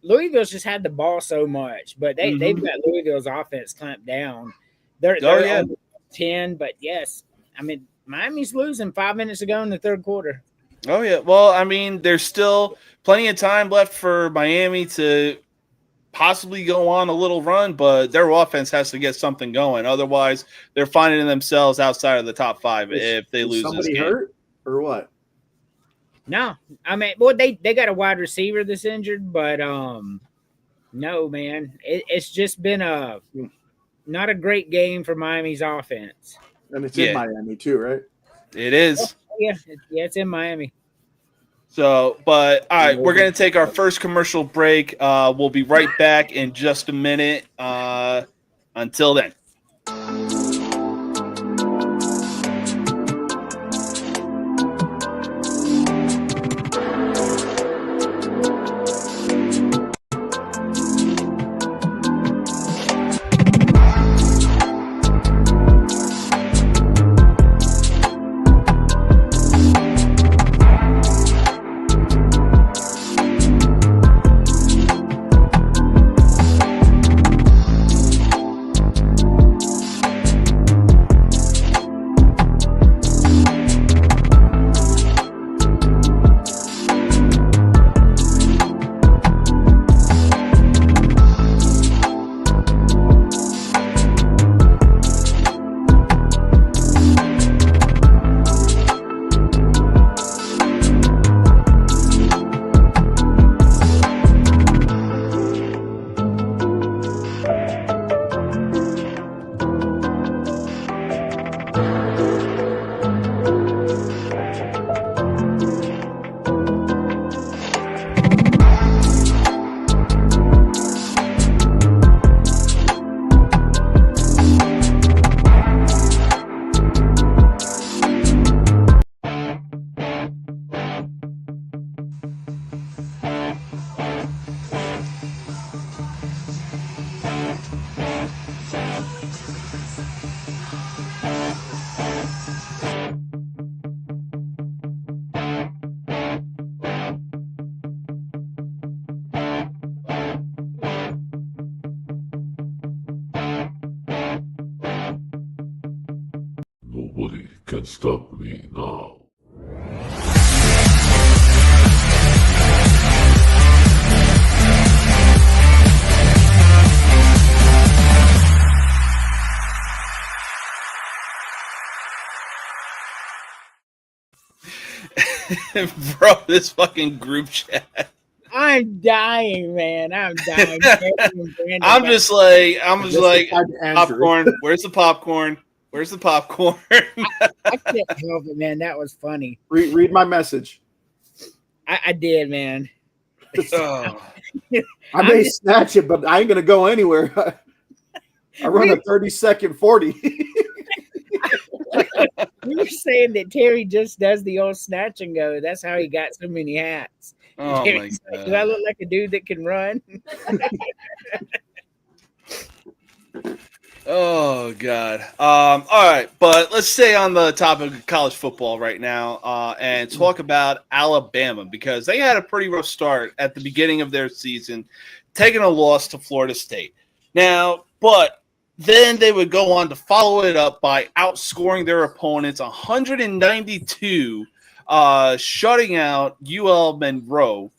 Speaker 3: Louisville's just had the ball so much, but they've got Louisville's offense clamped down. They're on 10, but yes, I mean, Miami's losing 5 minutes ago in the third quarter.
Speaker 1: Oh yeah, well, I mean, there's still plenty of time left for Miami to possibly go on a little run, but their offense has to get something going. Otherwise, they're finding themselves outside of the top 5 if they lose this game.
Speaker 4: Somebody hurt or what?
Speaker 3: No, I mean, well, they got a wide receiver that's injured, but No, man. It's just been not a great game for Miami's offense.
Speaker 4: And it's in Miami too, right?
Speaker 1: It is.
Speaker 3: Yeah, it's in Miami.
Speaker 1: So, but all right, we're going to take our first commercial break. We'll be right back in just a minute. Until then.
Speaker 5: Nobody can stop me now.
Speaker 1: Bro, this fucking group chat.
Speaker 3: I'm dying, man. I'm dying.
Speaker 1: I'm just like
Speaker 4: Andrew.
Speaker 1: popcorn. Where's the popcorn? Where's the popcorn?
Speaker 3: I can't help it, man. That was funny.
Speaker 4: Read my message.
Speaker 3: I did, man.
Speaker 1: Oh.
Speaker 4: I may snatch it, but I ain't gonna go anywhere. I run a 30-second 40.
Speaker 3: We were saying that Terry just does the old snatch and go. That's how he got so many hats.
Speaker 1: Oh
Speaker 3: Terry's
Speaker 1: my
Speaker 3: like,
Speaker 1: god!
Speaker 3: do I look like a dude that can run?
Speaker 1: Oh god. All right, but let's stay on the topic of college football right now, and talk about Alabama, because they had a pretty rough start at the beginning of their season, taking a loss to Florida State. Now, but then they would go on to follow it up by outscoring their opponents 192, shutting out UL Monroe.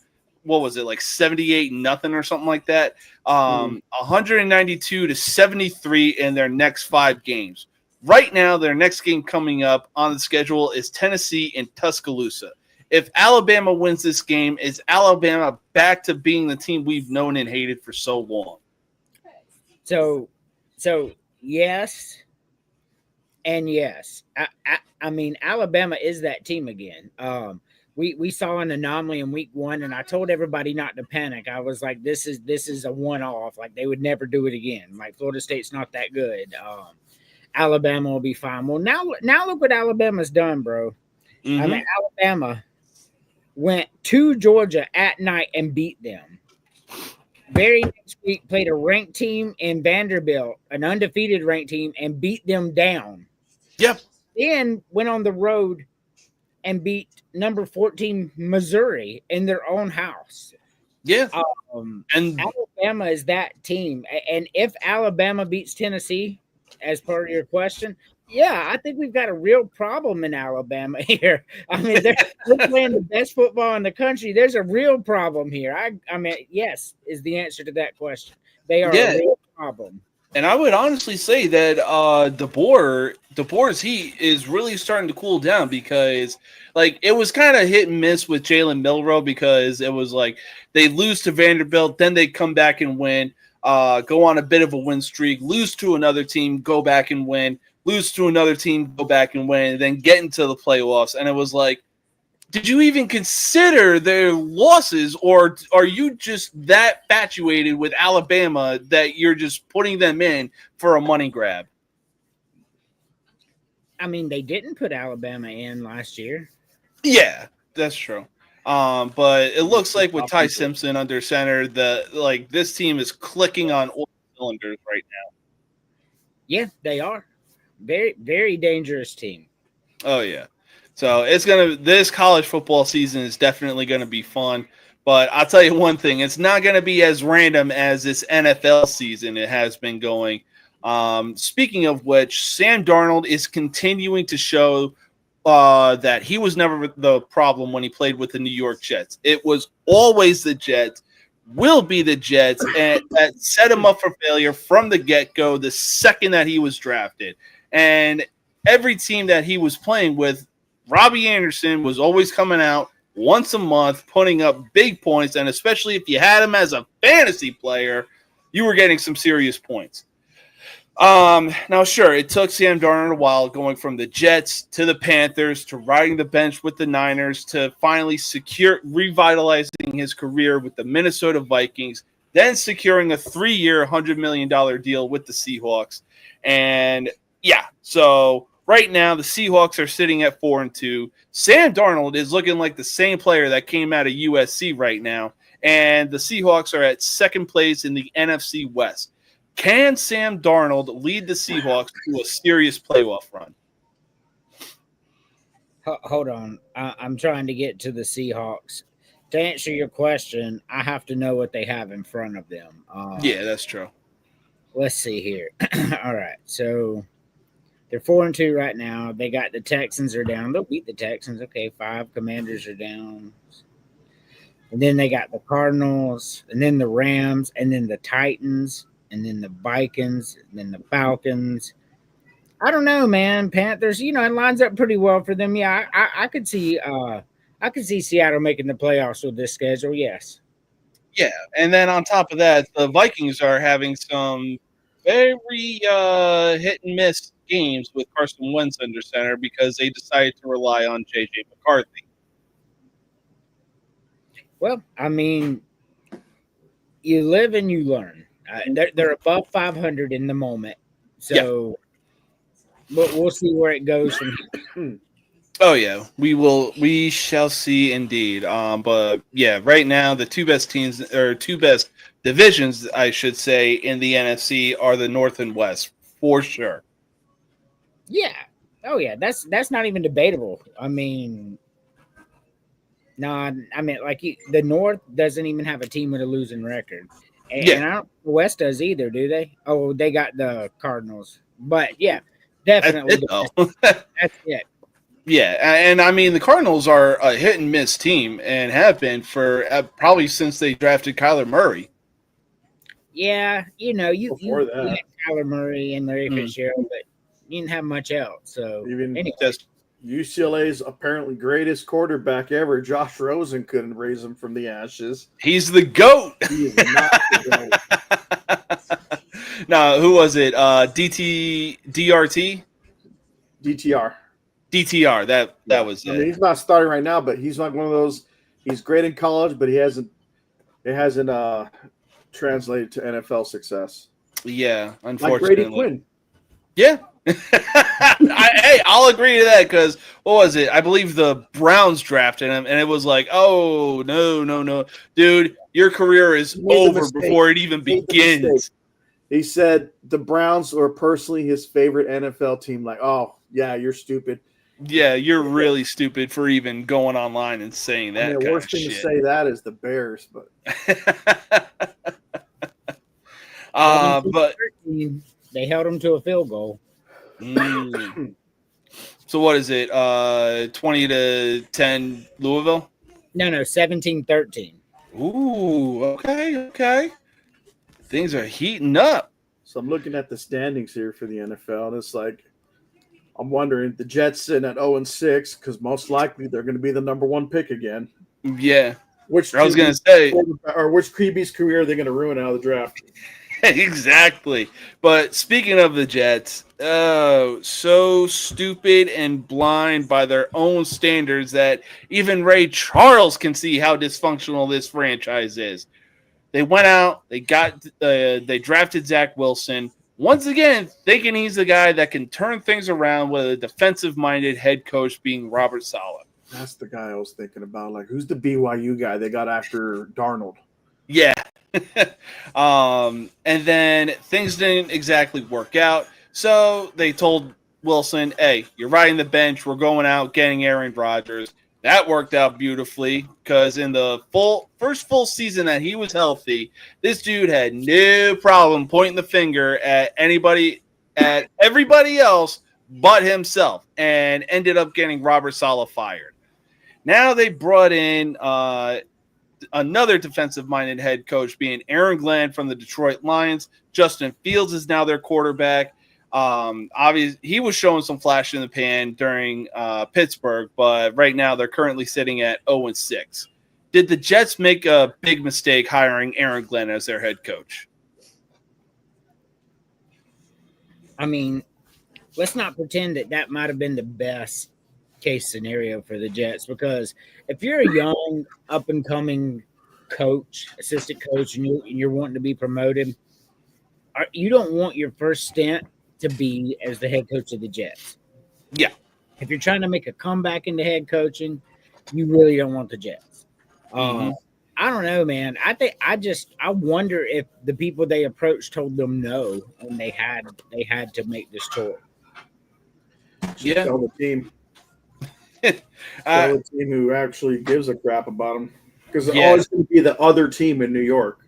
Speaker 1: What was it, like 78-0 or something like that? 192 to 73 in their next 5 games. Right now, their next game coming up on the schedule is Tennessee in Tuscaloosa. If Alabama wins this game, is Alabama back to being the team we've known and hated for so long?
Speaker 3: So yes, and yes. I mean, Alabama is that team again. We saw an anomaly in week 1, and I told everybody not to panic. I was like, this is a one-off. Like, they would never do it again. Like, Florida State's not that good. Alabama will be fine. Well, now look what Alabama's done, bro.
Speaker 1: Mm-hmm.
Speaker 3: I mean, Alabama went to Georgia at night and beat them. Very next week, played a ranked team in Vanderbilt, an undefeated ranked team, and beat them down.
Speaker 1: Yep.
Speaker 3: Then went on the road and beat number 14 Missouri in their own house.
Speaker 1: Yeah.
Speaker 3: And Alabama is that team. And if Alabama beats Tennessee, as part of your question, yeah, I think we've got a real problem in Alabama here. I mean, they're playing the best football in the country. There's a real problem here. I mean, yes, is the answer to that question. They are a real problem.
Speaker 1: And I would honestly say that DeBoer DeBoer's heat is really starting to cool down because, like, it was kind of hit and miss with Jalen Milroe because it was like they lose to Vanderbilt, then they come back and win, go on a bit of a win streak, lose to another team, go back and win, lose to another team, go back and win, and then get into the playoffs. And it was like, did you even consider their losses, or are you just that infatuated with Alabama that you're just putting them in for a money grab?
Speaker 3: I mean, they didn't put Alabama in last year.
Speaker 1: Yeah, that's true. But it looks like with Ty Simpson under center, this team is clicking on all cylinders right now.
Speaker 3: Yeah, they are. Very, very dangerous team.
Speaker 1: Oh yeah. So this college football season is definitely gonna be fun. But I'll tell you one thing, it's not gonna be as random as this NFL season it has been going. Speaking of which, Sam Darnold is continuing to show that he was never the problem when he played with the New York Jets. It was always the Jets, will be the Jets, and that set him up for failure from the get-go the second that he was drafted. And every team that he was playing with, Robbie Anderson was always coming out once a month, putting up big points, and especially if you had him as a fantasy player, you were getting some serious points. Now, sure, it took Sam Darnold a while going from the Jets to the Panthers to riding the bench with the Niners to finally revitalizing his career with the Minnesota Vikings, then securing a 3-year, $100 million deal with the Seahawks. And yeah, so right now the Seahawks are sitting at 4-2. Sam Darnold is looking like the same player that came out of USC right now, and the Seahawks are at second place in the NFC West. Can Sam Darnold lead the Seahawks to a serious playoff run?
Speaker 3: Hold on. I'm trying to get to the Seahawks. To answer your question, I have to know what they have in front of them.
Speaker 1: Yeah, that's true.
Speaker 3: Let's see here. All right. So they're 4-2 right now. They got the Texans are down. They'll beat the Texans. Okay, 5 Commanders are down. And then they got the Cardinals, and then the Rams, and then the Titans, and then the Vikings, and then the Falcons. I don't know, man. Panthers, it lines up pretty well for them. Yeah, I could see Seattle making the playoffs with this schedule. Yes.
Speaker 1: Yeah, and then on top of that, the Vikings are having some very hit and miss games with Carson Wentz under center because they decided to rely on JJ McCarthy.
Speaker 3: Well, I mean, you live and you learn. They're above 500 in the moment, so we'll see where it goes from here.
Speaker 1: Oh yeah, we shall see indeed. But yeah, right now the two best divisions, I should say, in the NFC are the North and West for sure.
Speaker 3: Yeah. Oh yeah, that's not even debatable. I mean, the North doesn't even have a team with a losing record. And I don't the West does either, do they? Oh, they got the Cardinals. But yeah, definitely. That's it.
Speaker 1: Yeah, and I mean the Cardinals are a hit and miss team and have been for probably since they drafted Kyler Murray.
Speaker 3: Yeah, you had Kyler Murray and Larry Fitzgerald, but you didn't have much else. So
Speaker 4: even UCLA's apparently greatest quarterback ever, Josh Rosen, couldn't raise him from the ashes.
Speaker 1: He's the GOAT.
Speaker 4: He is not the GOAT.
Speaker 1: No, who was it? DRT? DTR. That was it.
Speaker 4: I mean, he's not starting right now, but he's like one of those. He's great in college, but it hasn't translated to NFL success.
Speaker 1: Yeah, unfortunately.
Speaker 4: Like Brady Quinn.
Speaker 1: Yeah. I'll agree to that because what was it? I believe the Browns drafted him, and it was like, oh no, dude, your career is over before it even begins.
Speaker 4: He said the Browns were personally his favorite NFL team. Like, oh yeah, you're stupid.
Speaker 1: Yeah, you're really stupid for even going online and saying that.
Speaker 4: I mean, the worst thing to say that is the Bears, but
Speaker 3: but they held him to a field goal.
Speaker 1: So what is it? 20-10 Louisville?
Speaker 3: No, 17-13.
Speaker 1: Ooh, okay. Things are heating up.
Speaker 4: So I'm looking at the standings here for the NFL, and it's like I'm wondering the Jets sitting at 0-6 because most likely they're going to be the number 1 pick again.
Speaker 1: Yeah.
Speaker 4: Which
Speaker 1: I was going to say,
Speaker 4: or which QB's career are they going to ruin out of the draft?
Speaker 1: exactly. But speaking of the Jets, so stupid and blind by their own standards that even Ray Charles can see how dysfunctional this franchise is. They went out, they drafted Zach Wilson, once again thinking he's the guy that can turn things around with a defensive-minded head coach being Robert Saleh.
Speaker 4: That's the guy I was thinking about. Like, who's the BYU guy they got after Darnold?
Speaker 1: Yeah. And then things didn't exactly work out. So they told Wilson, hey, you're riding the bench. We're going out getting Aaron Rodgers. That worked out beautifully because in the first full season that he was healthy, this dude had no problem pointing the finger at everybody else but himself and ended up getting Robert Saleh fired. Now they brought in another defensive-minded head coach, being Aaron Glenn from the Detroit Lions. Justin Fields is now their quarterback. Obviously, he was showing some flash in the pan during Pittsburgh, but right now they're currently sitting at 0-6. Did the Jets make a big mistake hiring Aaron Glenn as their head coach?
Speaker 3: I mean, let's not pretend that might have been the best case scenario for the Jets, because if you're a young, up-and-coming coach, assistant coach, and you're wanting to be promoted, you don't want your first stint to be as the head coach of the Jets.
Speaker 1: Yeah.
Speaker 3: If you're trying to make a comeback into head coaching, you really don't want the Jets. I don't know, man. I wonder if the people they approached told them no when they had to make this choice.
Speaker 1: Yeah.
Speaker 4: Tell the team. Tell the team who actually gives a crap about them, because it's always going to be the other team in New York.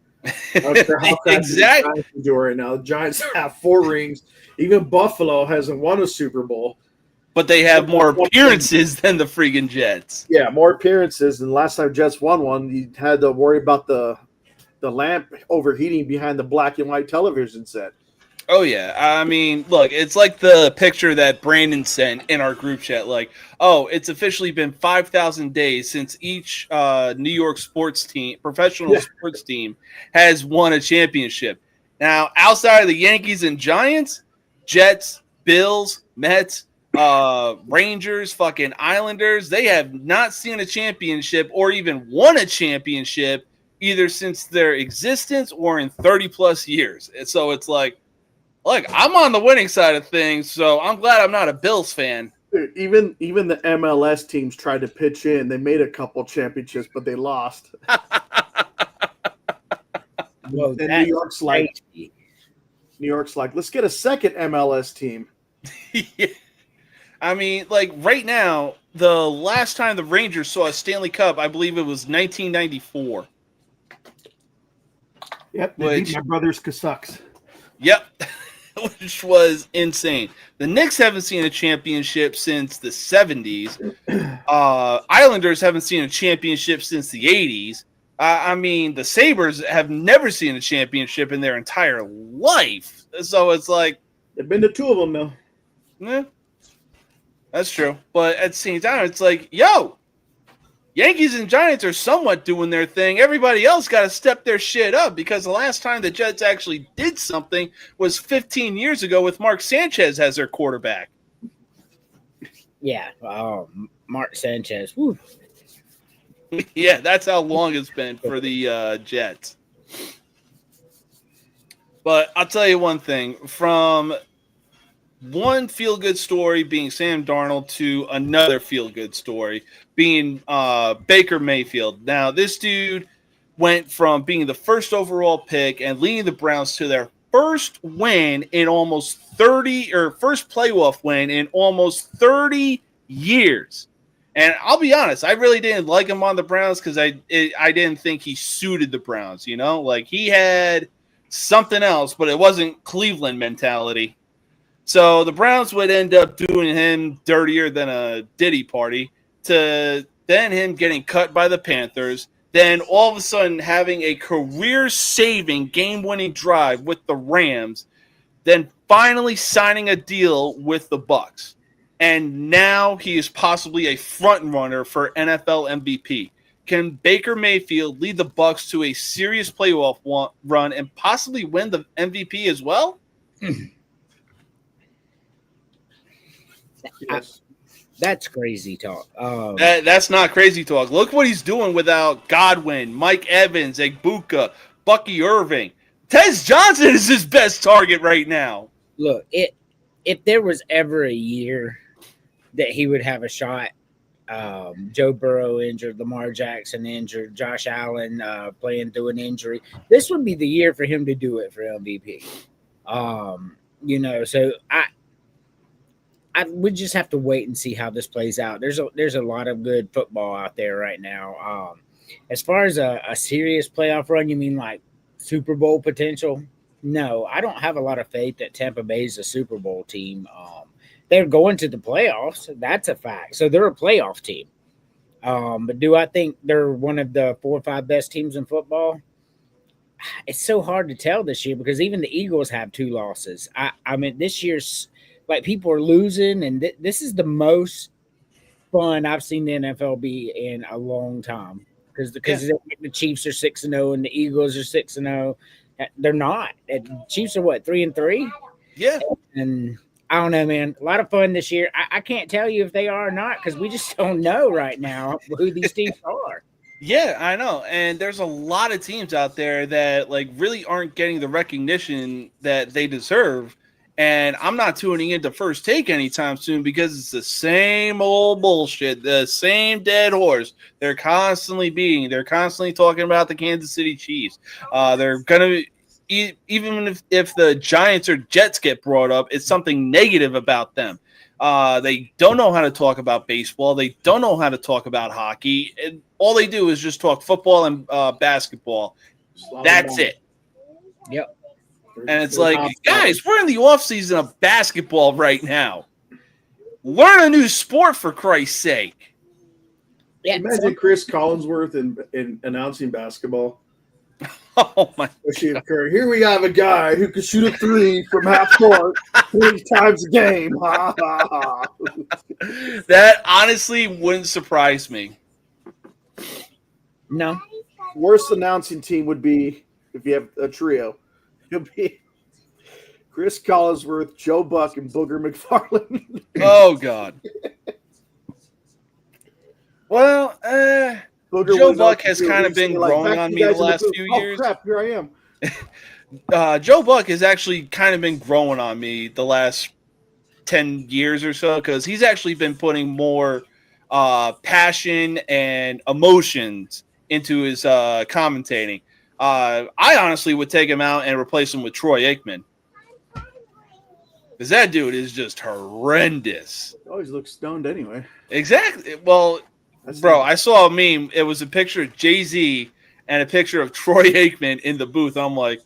Speaker 1: Exactly.
Speaker 4: Do right now. The Giants have 4 rings. Even Buffalo hasn't won a Super Bowl,
Speaker 1: but they have more appearances than the freaking Jets.
Speaker 4: Yeah, more appearances. And last time Jets won one, you had to worry about the lamp overheating behind the black and white television set.
Speaker 1: Oh, yeah. I mean, look, it's like the picture that Brandon sent in our group chat. Like, oh, it's officially been 5,000 days since each New York sports team, professional sports team, has won a championship. Now, outside of the Yankees and Giants, Jets, Bills, Mets, Rangers, fucking Islanders, they have not seen a championship or even won a championship either since their existence or in 30-plus years. And so it's like, look, I'm on the winning side of things, so I'm glad I'm not a Bills fan.
Speaker 4: Dude, even the MLS teams tried to pitch in. They made a couple championships, but they lost.
Speaker 3: Well,
Speaker 4: and New York's like, let's get a second MLS team.
Speaker 1: Yeah. I mean, like right now, the last time the Rangers saw a Stanley Cup, I believe it was 1994.
Speaker 4: Yep, they beat my brother's Canucks.
Speaker 1: Yep. Which was insane. The Knicks haven't seen a championship since the 70s. Islanders haven't seen a championship since the 80s. I mean, the Sabres have never seen a championship in their entire life. So it's like...
Speaker 4: They've been to 2 of them, though.
Speaker 1: Yeah, that's true. But at the same time, it's like, yo, Yankees and Giants are somewhat doing their thing. Everybody else got to step their shit up, because the last time the Jets actually did something was 15 years ago with Mark Sanchez as their quarterback.
Speaker 3: Yeah. Oh, Mark Sanchez. Woo.
Speaker 1: Yeah, that's how long it's been for the Jets. But I'll tell you one thing. From one feel-good story being Sam Darnold to another feel-good story being Baker Mayfield. Now, this dude went from being the first overall pick and leading the Browns to their first win in almost 30 – or first playoff win in almost 30 years. And I'll be honest, I really didn't like him on the Browns because I didn't think he suited the Browns, you know? Like, he had something else, but it wasn't Cleveland mentality. So the Browns would end up doing him dirtier than a Diddy party, to then him getting cut by the Panthers, then all of a sudden having a career-saving, game-winning drive with the Rams, then finally signing a deal with the Bucs. and now he is possibly a front runner for NFL MVP. Can Baker Mayfield lead the Bucs to a serious playoff run and possibly win the MVP as well?
Speaker 4: Yes.
Speaker 3: That's crazy talk.
Speaker 1: That's not crazy talk. Look what he's doing without Godwin, Mike Evans, Egbuka, Bucky Irving. Tez Johnson is his best target right now.
Speaker 3: Look, if there was ever a year that he would have a shot, Joe Burrow injured, Lamar Jackson injured, Josh Allen playing through an injury, this would be the year for him to do it for MVP. So I would just have to wait and see how this plays out. There's a lot of good football out there right now. As far as a serious playoff run, you mean like Super Bowl potential? No, I don't have a lot of faith that Tampa Bay is a Super Bowl team. They're going to the playoffs. That's a fact. So they're a playoff team. But do I think they're one of the 4 or 5 best teams in football? It's so hard to tell this year because even the Eagles have 2 losses. I mean, this year's like people are losing, and this is the most fun I've seen the NFL be in a long time because the Chiefs are 6-0 and the Eagles are 6-0. They're not. The Chiefs are what, 3-3?
Speaker 1: Yeah.
Speaker 3: And I don't know, man. A lot of fun this year. I can't tell you if they are or not because we just don't know right now who these teams are.
Speaker 1: Yeah, I know. And there's a lot of teams out there that like really aren't getting the recognition that they deserve. And I'm not tuning into First Take anytime soon because it's the same old bullshit, the same dead horse. They're constantly talking about the Kansas City Chiefs. They're going to, even if the Giants or Jets get brought up, it's something negative about them. They don't know how to talk about baseball. They don't know how to talk about hockey. And all they do is just talk football and basketball. That's it.
Speaker 3: Yep.
Speaker 1: And it's like, guys, we're in the offseason of basketball right now. Learn a new sport, for Christ's sake.
Speaker 3: Yeah,
Speaker 4: Imagine Chris Collinsworth in announcing basketball.
Speaker 1: Oh, my
Speaker 4: God. Here we have a guy who can shoot a 3 from half court 3 times a game.
Speaker 1: That honestly wouldn't surprise me.
Speaker 3: No.
Speaker 4: Worst announcing team would be, if you have a trio, it'll be Chris Collinsworth, Joe Buck, and Booger McFarland.
Speaker 1: Oh, God. Well, Joe Buck has kind of been growing on me the last few years.
Speaker 4: Oh, crap, here I am.
Speaker 1: Joe Buck has actually kind of been growing on me the last 10 years or so because he's actually been putting more passion and emotions into his commentating. I honestly would take him out and replace him with Troy Aikman. Because that dude is just horrendous.
Speaker 4: Always looks stoned anyway.
Speaker 1: Exactly. Well, bro, I saw a meme. It was a picture of Jay-Z and a picture of Troy Aikman in the booth. I'm like,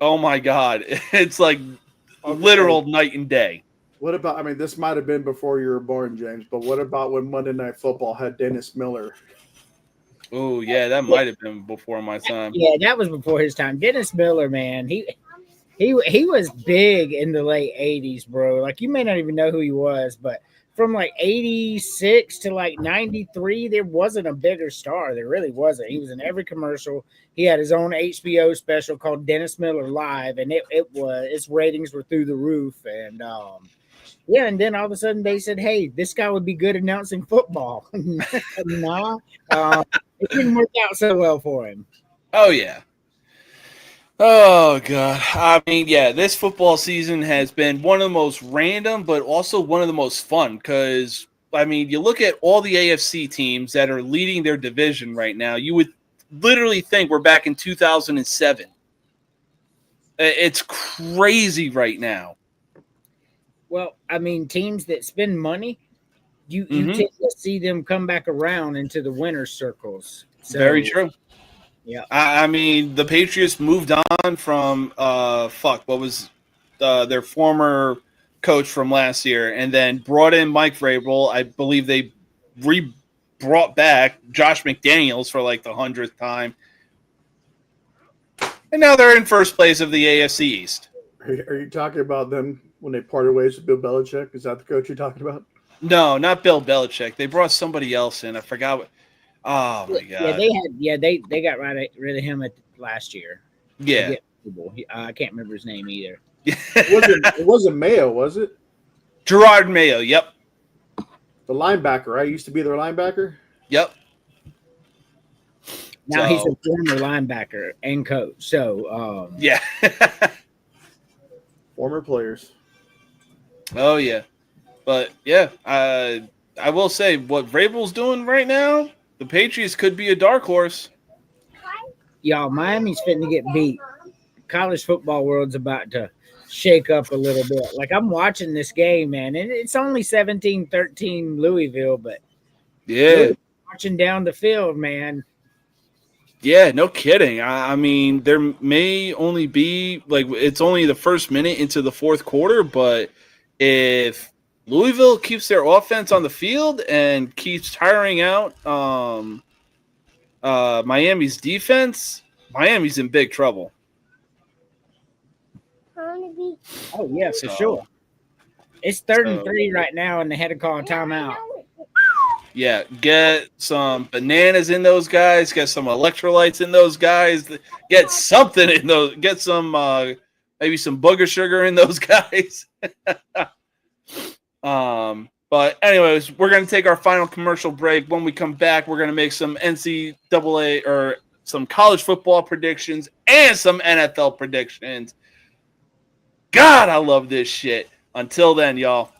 Speaker 1: oh my God. It's like literal night and day.
Speaker 4: What about, I mean, this might have been before you were born, James, but what about when Monday Night Football had Dennis Miller?
Speaker 1: Oh, yeah, that might have been before my time.
Speaker 3: Yeah, that was before his time. Dennis Miller, man, he was big in the late 80s, bro. Like, you may not even know who he was, but from like 86 to like 93, there wasn't a bigger star. There really wasn't. He was in every commercial. He had his own HBO special called Dennis Miller Live, and its ratings were through the roof. And yeah, and then all of a sudden they said, "Hey, this guy would be good announcing football." Nah, it didn't work out so well for him.
Speaker 1: Oh yeah. Oh God. I mean, yeah, this football season has been one of the most random, but also one of the most fun. Because I mean, you look at all the AFC teams that are leading their division right now. You would literally think we're back in 2007. It's crazy right now.
Speaker 3: Well, I mean, teams that spend money, you tend to see them come back around into the winner's circles. So,
Speaker 1: very true.
Speaker 3: Yeah.
Speaker 1: I mean, the Patriots moved on from what was their former coach from last year, and then brought in Mike Vrabel. I believe they brought back Josh McDaniels for like the 100th time, and now they're in first place of the AFC East.
Speaker 4: Are you talking about them when they parted ways with Bill Belichick? Is that the coach you're talking about?
Speaker 1: No, not Bill Belichick. They brought somebody else in. I forgot what. Oh my god.
Speaker 3: They got rid of him last year.
Speaker 1: Yeah.
Speaker 3: I can't remember his name either.
Speaker 4: It wasn't Mayo, was it?
Speaker 1: Gerard Mayo. Yep.
Speaker 4: The linebacker, right? Used to be their linebacker.
Speaker 1: Yep.
Speaker 3: Now he's a former linebacker and coach. So
Speaker 1: yeah.
Speaker 4: Former players.
Speaker 1: Oh yeah. But yeah, I will say what Vrabel's doing right now, the Patriots could be a dark horse.
Speaker 3: Y'all, Miami's fitting to get beat. College football world's about to shake up a little bit. Like, I'm watching this game, man, and it's only 17-13 Louisville, but
Speaker 1: yeah,
Speaker 3: marching down the field, man.
Speaker 1: Yeah, no kidding. I mean, there may only be like it's only the first minute into the fourth quarter, but if Louisville keeps their offense on the field and keeps tiring out Miami's defense, Miami's in big trouble.
Speaker 3: Oh, yeah, for sure. It's 3rd and 3 right now, and they had to call a timeout.
Speaker 1: Yeah, get some bananas in those guys, get some electrolytes in those guys, get something in those, get some maybe some booger sugar in those guys. But anyways, we're going to take our final commercial break. When we come back, we're going to make some NCAA or some college football predictions and some NFL predictions. God, I love this shit. Until then, y'all.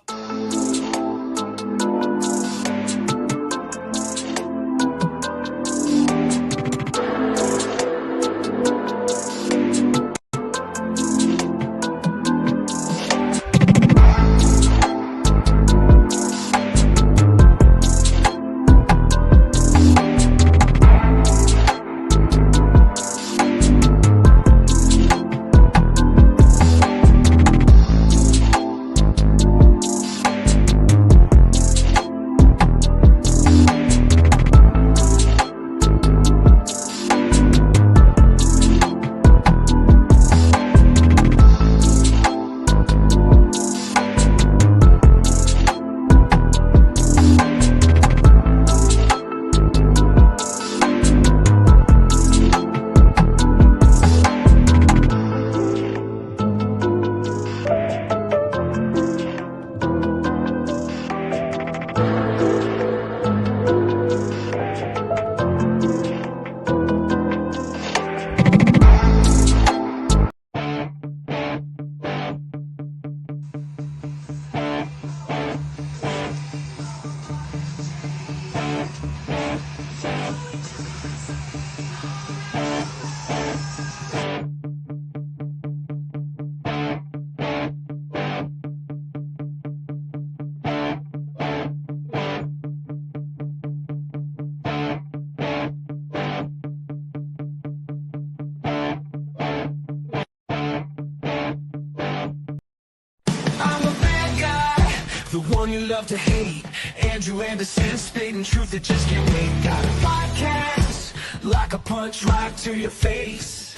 Speaker 2: You love to hate Andrew Anderson, spitting truth that just can't wait. Got a podcast like a punch right to your face.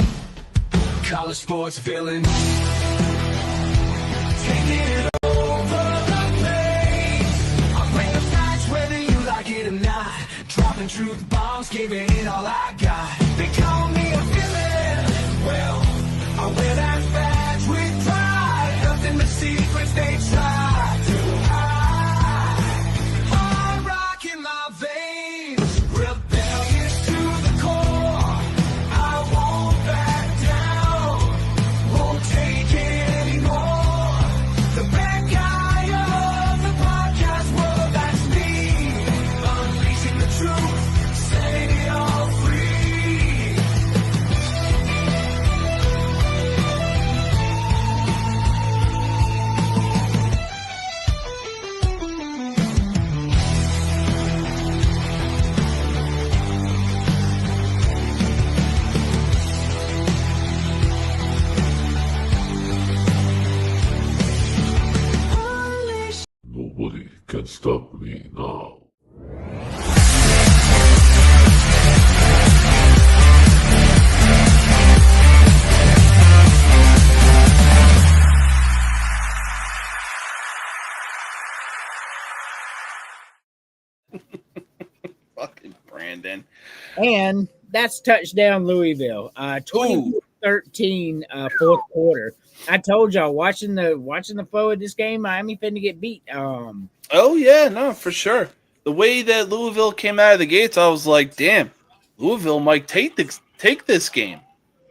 Speaker 2: College sports villain, taking it over the place. I bring the facts whether you like it or not. Dropping truth bombs, giving it all I got. They call me a villain. Well, I wear that badge with pride. Nothing but secrets they try to hide.
Speaker 5: Nobody can stop me now.
Speaker 1: Brandon.
Speaker 3: And that's touchdown Louisville. 2013 fourth quarter. I told y'all watching the flow of this game, Miami finna get beat.
Speaker 1: Oh yeah, no, for sure. The way that Louisville came out of the gates, I was like, damn, Louisville might take this game.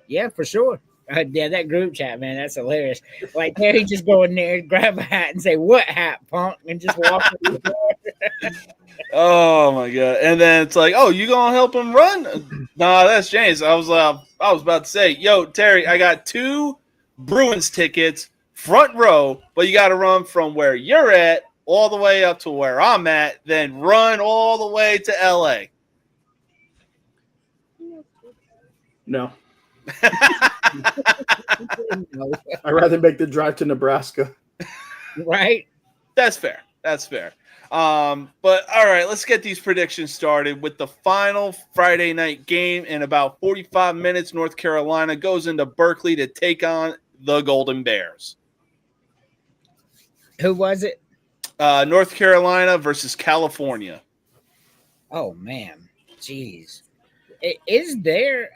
Speaker 3: Yeah, for sure. Yeah, that group chat, man, that's hilarious. Like Terry just go in there, grab a hat, and say, "What hat, punk?" and just walk.
Speaker 1: Oh my god! And then it's like, "Oh, you gonna help him run?" Nah, that's James. I was about to say, "Yo, Terry, I got 2 Bruins tickets, front row, but you got to run from where you're at all the way up to where I'm at, then run all the way to LA."
Speaker 4: No. I'd rather make the drive to Nebraska.
Speaker 3: Right?
Speaker 1: That's fair. That's fair. But all right, let's get these predictions started with the final Friday night game. In about 45 minutes, North Carolina goes into Berkeley to take on the Golden Bears.
Speaker 3: Who was it?
Speaker 1: North Carolina versus California.
Speaker 3: Oh man, jeez. Is there?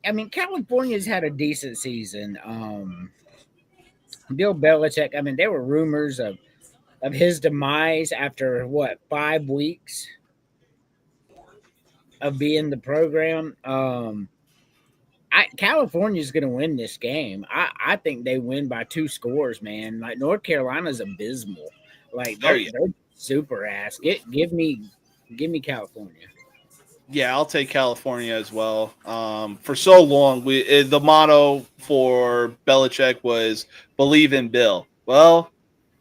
Speaker 3: I mean, California's had a decent season. Bill Belichick. I mean, there were rumors of his demise after 5 weeks of being the program. California's going to win this game. I think they win by 2 scores, man. Like North Carolina's abysmal. Like they're super ass. Give me California.
Speaker 1: Yeah, I'll take California as well. For so long, the motto for Belichick was "Believe in Bill." Well,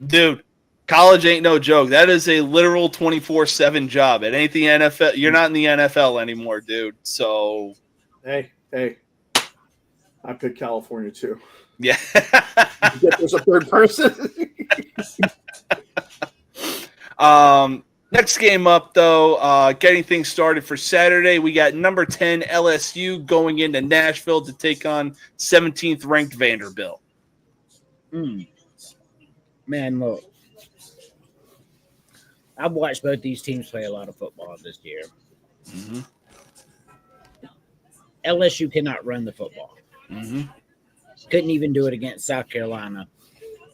Speaker 1: dude, college ain't no joke. That is a literal 24/7 job. It ain't the NFL. You're not in the NFL anymore, dude. So,
Speaker 4: hey, I picked California too.
Speaker 1: yeah.
Speaker 4: There's a third person.
Speaker 1: Next game up, though, getting things started for Saturday, we got number 10 LSU going into Nashville to take on 17th ranked Vanderbilt.
Speaker 3: Man, look, I've watched both these teams play a lot of football this year.
Speaker 1: Mm-hmm.
Speaker 3: LSU cannot run the football.
Speaker 1: Mm-hmm.
Speaker 3: Couldn't even do it against South Carolina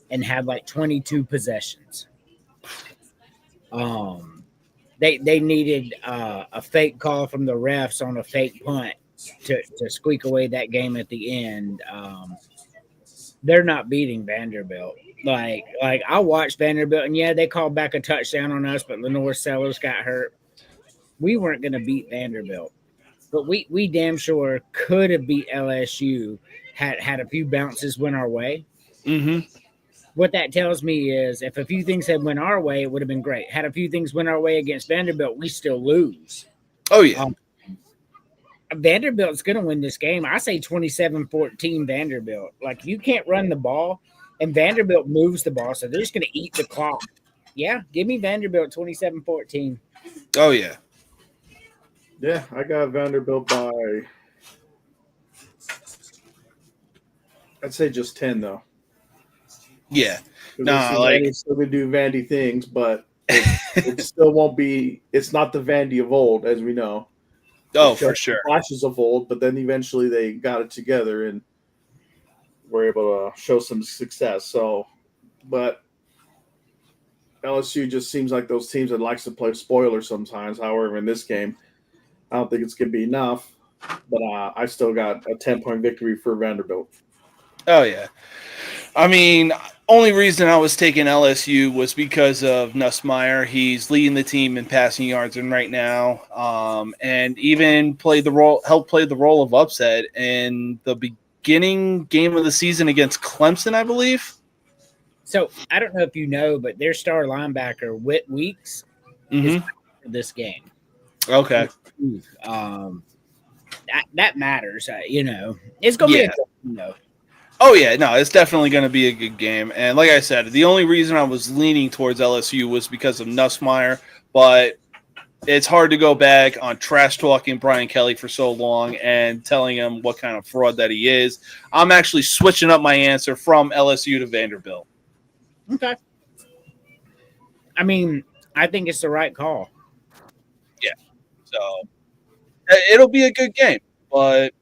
Speaker 3: and had like 22 possessions. They needed a fake call from the refs on a fake punt to squeak away that game at the end. They're not beating Vanderbilt. Like I watched Vanderbilt, and yeah, they called back a touchdown on us, but Lenore Sellers got hurt. We weren't going to beat Vanderbilt, but we damn sure could have beat LSU had a few bounces went our way.
Speaker 1: Mm-hmm.
Speaker 3: What that tells me is if a few things had went our way, it would have been great. Had a few things went our way against Vanderbilt, we still lose.
Speaker 1: Oh, yeah.
Speaker 3: Vanderbilt's going to win this game. I say 27-14 Vanderbilt. Like, you can't run the ball, and Vanderbilt moves the ball, so they're just going to eat the clock. Yeah, give me Vanderbilt 27-14.
Speaker 1: Oh, yeah.
Speaker 4: Yeah, I got Vanderbilt by, I'd say just 10, though.
Speaker 1: Yeah.
Speaker 4: It's still going to do Vandy things, but it still won't be – it's not the Vandy of old, as we know.
Speaker 1: Oh, for sure.
Speaker 4: Flashes of old, but then eventually they got it together and were able to show some success. So, but LSU just seems like those teams that likes to play spoiler sometimes. However, in this game, I don't think it's going to be enough. But I still got a 10-point victory for Vanderbilt.
Speaker 1: Oh, yeah. I mean, only reason I was taking LSU was because of Nussmeier. He's leading the team in passing yards right now, and even helped play the role of upset in the beginning game of the season against Clemson, I believe.
Speaker 3: So I don't know if you know, but their star linebacker Whit Weeks is for this game.
Speaker 1: Okay,
Speaker 3: that matters. It's gonna be a
Speaker 1: Oh, yeah, no, it's definitely going to be a good game. And like I said, the only reason I was leaning towards LSU was because of Nussmeier, but it's hard to go back on trash-talking Brian Kelly for so long and telling him what kind of fraud that he is. I'm actually switching up my answer from LSU to Vanderbilt.
Speaker 3: Okay. I mean, I think it's the right call.
Speaker 1: Yeah. So, It'll be a good game. But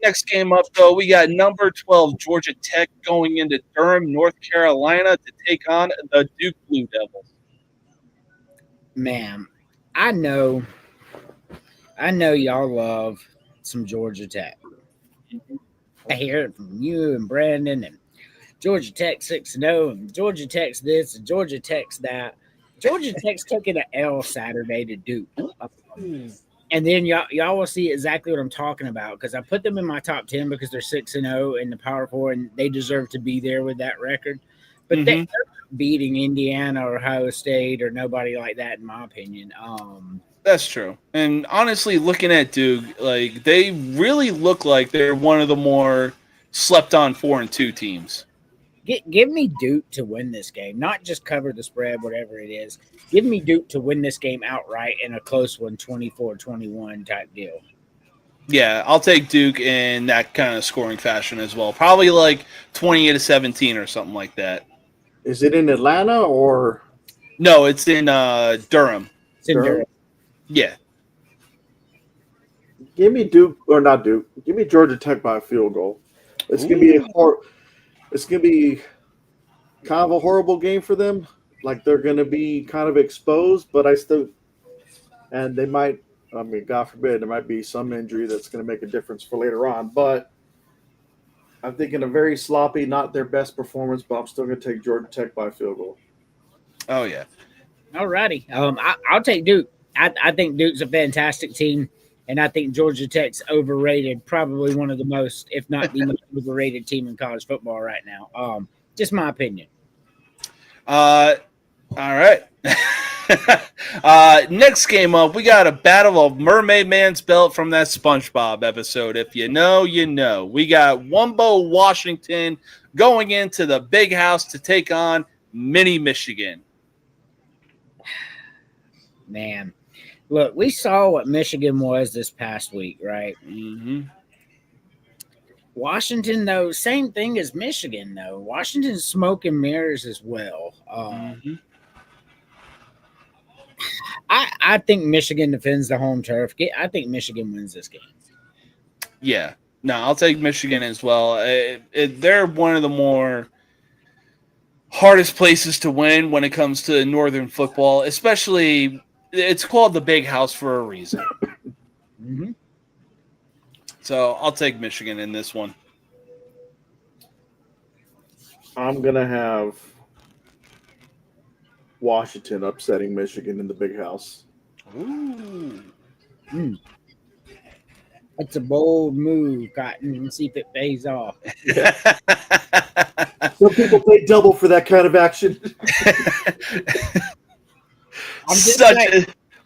Speaker 1: next game up, though, we got number 12 Georgia Tech going into Durham, North Carolina to take on the Duke Blue Devils.
Speaker 3: Man, I know y'all love some Georgia Tech. I hear it from you and Brandon, and Georgia Tech 6-0, and Georgia Tech's this, and Georgia Tech's that. Georgia Tech's taking an L Saturday to Duke. And then y'all will see exactly what I'm talking about, because I put them in my top 10 because they're 6-0 in the Power 4, and they deserve to be there with that record. But they're not beating Indiana or Ohio State or nobody like that, in my opinion.
Speaker 1: That's true. And honestly, looking at Duke, like, they really look like they're one of the more slept-on 4-2 teams.
Speaker 3: Give me Duke to win this game, not just cover the spread, whatever it is. Give me Duke to win this game outright in a close one, 24-21 type deal.
Speaker 1: Yeah, I'll take Duke in that kind of scoring fashion as well. Probably like 28-17 or something like that.
Speaker 4: Is it in Atlanta or?
Speaker 1: No, it's in Durham.
Speaker 3: It's in Durham.
Speaker 1: Yeah.
Speaker 4: Give me Duke, or not Duke. Give me Georgia Tech by a field goal. It's gonna be it's gonna be kind of a horrible game for them. Like, they're gonna be kind of exposed, but and they might. I mean, God forbid, there might be some injury that's gonna make a difference for later on. But I'm thinking a very sloppy, not their best performance. But I'm still gonna take Georgia Tech by a field goal.
Speaker 1: Oh yeah.
Speaker 3: All righty. I'll take Duke. I think Duke's a fantastic team. And I think Georgia Tech's overrated, probably one of the most, if not the most overrated team in college football right now. Just my opinion.
Speaker 1: All right. Next game up, we got a battle of Mermaid Man's Belt from that SpongeBob episode. If you know, you know. We got Wumbo, Washington going into the Big House to take on Mini Michigan.
Speaker 3: Man. Look, we saw what Michigan was this past week, right?
Speaker 1: Mm-hmm.
Speaker 3: Washington, though, same thing as Michigan, though. Washington's smoke and mirrors as well. I think Michigan defends the home turf. I think Michigan wins this game.
Speaker 1: Yeah. No, I'll take Michigan as well. They're one of the more hardest places to win when it comes to Northern football, especially – it's called the Big House for a reason.
Speaker 3: Mm-hmm.
Speaker 1: So I'll take Michigan in this one.
Speaker 4: I'm going to have Washington upsetting Michigan in the Big House.
Speaker 1: Ooh.
Speaker 3: That's a bold move, Cotton, and see if it pays off.
Speaker 4: Some people pay double for that kind of action.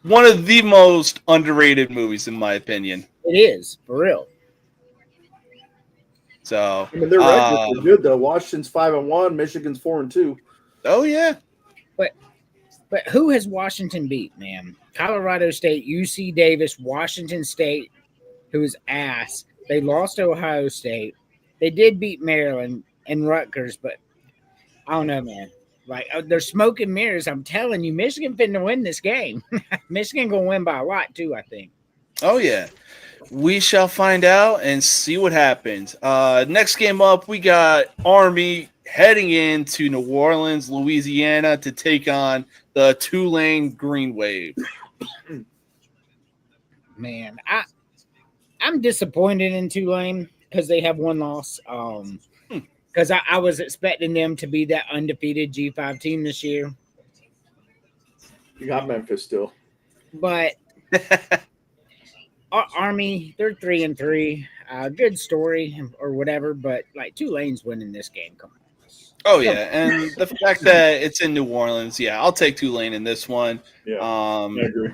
Speaker 1: One of the most underrated movies, in my opinion.
Speaker 3: It is, for real.
Speaker 1: So,
Speaker 4: I mean, their records are good though. Washington's 5-1, Michigan's 4-2.
Speaker 1: Oh yeah,
Speaker 3: but who has Washington beat, man? Colorado State, UC Davis, Washington State, who is ass. They lost to Ohio State. They did beat Maryland and Rutgers, but I don't know, man. Like, they're smoke and mirrors. I'm telling you, Michigan finna win this game. Michigan gonna win by a lot too, I think.
Speaker 1: Oh yeah. We shall find out and see what happens. Next game up, we got Army heading into New Orleans, Louisiana to take on the Tulane Green Wave.
Speaker 3: Man, I'm disappointed in Tulane because they have one loss. Because I was expecting them to be that undefeated G5 team this year.
Speaker 4: You got Memphis still.
Speaker 3: But Army, they're 3-3. Good story or whatever, but like Tulane's winning this game. Come on.
Speaker 1: Oh, yeah. And the fact that it's in New Orleans, yeah, I'll take Tulane in this one.
Speaker 4: Yeah, I agree.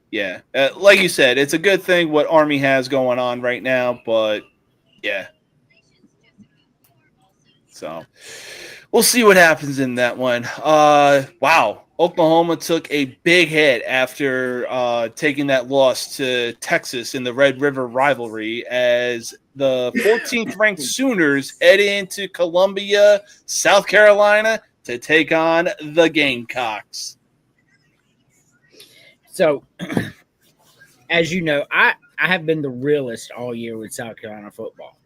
Speaker 1: Yeah. Like you said, it's a good thing what Army has going on right now, but yeah. So we'll see what happens in that one. Wow. Oklahoma took a big hit after taking that loss to Texas in the Red River rivalry as the 14th ranked Sooners head into Columbia, South Carolina to take on the Gamecocks.
Speaker 3: So as you know, I have been the realist all year with South Carolina football.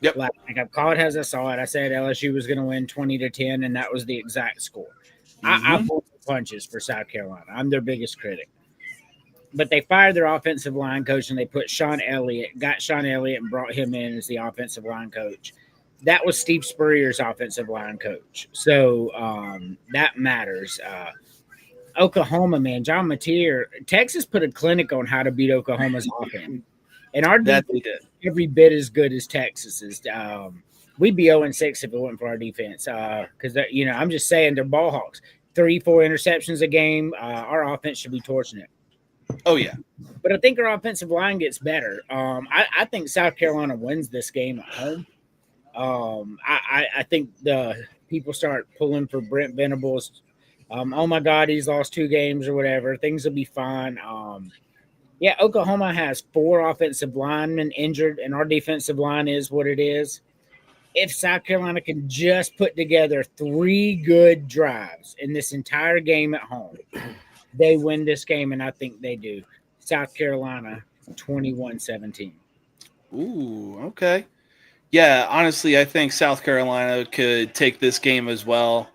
Speaker 1: Yep.
Speaker 3: Like I've called as I saw it. I said LSU was going to win 20-10, and that was the exact score. I
Speaker 1: Mhm.
Speaker 3: pulled the punches for South Carolina. I'm their biggest critic. But they fired their offensive line coach, and they got Sean Elliott, and brought him in as the offensive line coach. That was Steve Spurrier's offensive line coach. So that matters. Oklahoma, man, John Mateer, Texas put a clinic on how to beat Oklahoma's offense. And our
Speaker 1: That
Speaker 3: defense
Speaker 1: they did.
Speaker 3: every bit as good as Texas's. We'd be 0-6 if it wasn't for our defense. Because I'm just saying they're ball hawks. 3-4 interceptions a game. Our offense should be torching it.
Speaker 1: Oh yeah.
Speaker 3: But I think our offensive line gets better. I think South Carolina wins this game at home. I think the people start pulling for Brent Venables. Oh my God, he's lost 2 games or whatever. Things will be fine. Yeah, Oklahoma has 4 offensive linemen injured, and our defensive line is what it is. If South Carolina can just put together 3 good drives in this entire game at home, they win this game, and I think they do. South Carolina 21-17.
Speaker 1: Ooh, okay. Yeah, honestly, I think South Carolina could take this game as well.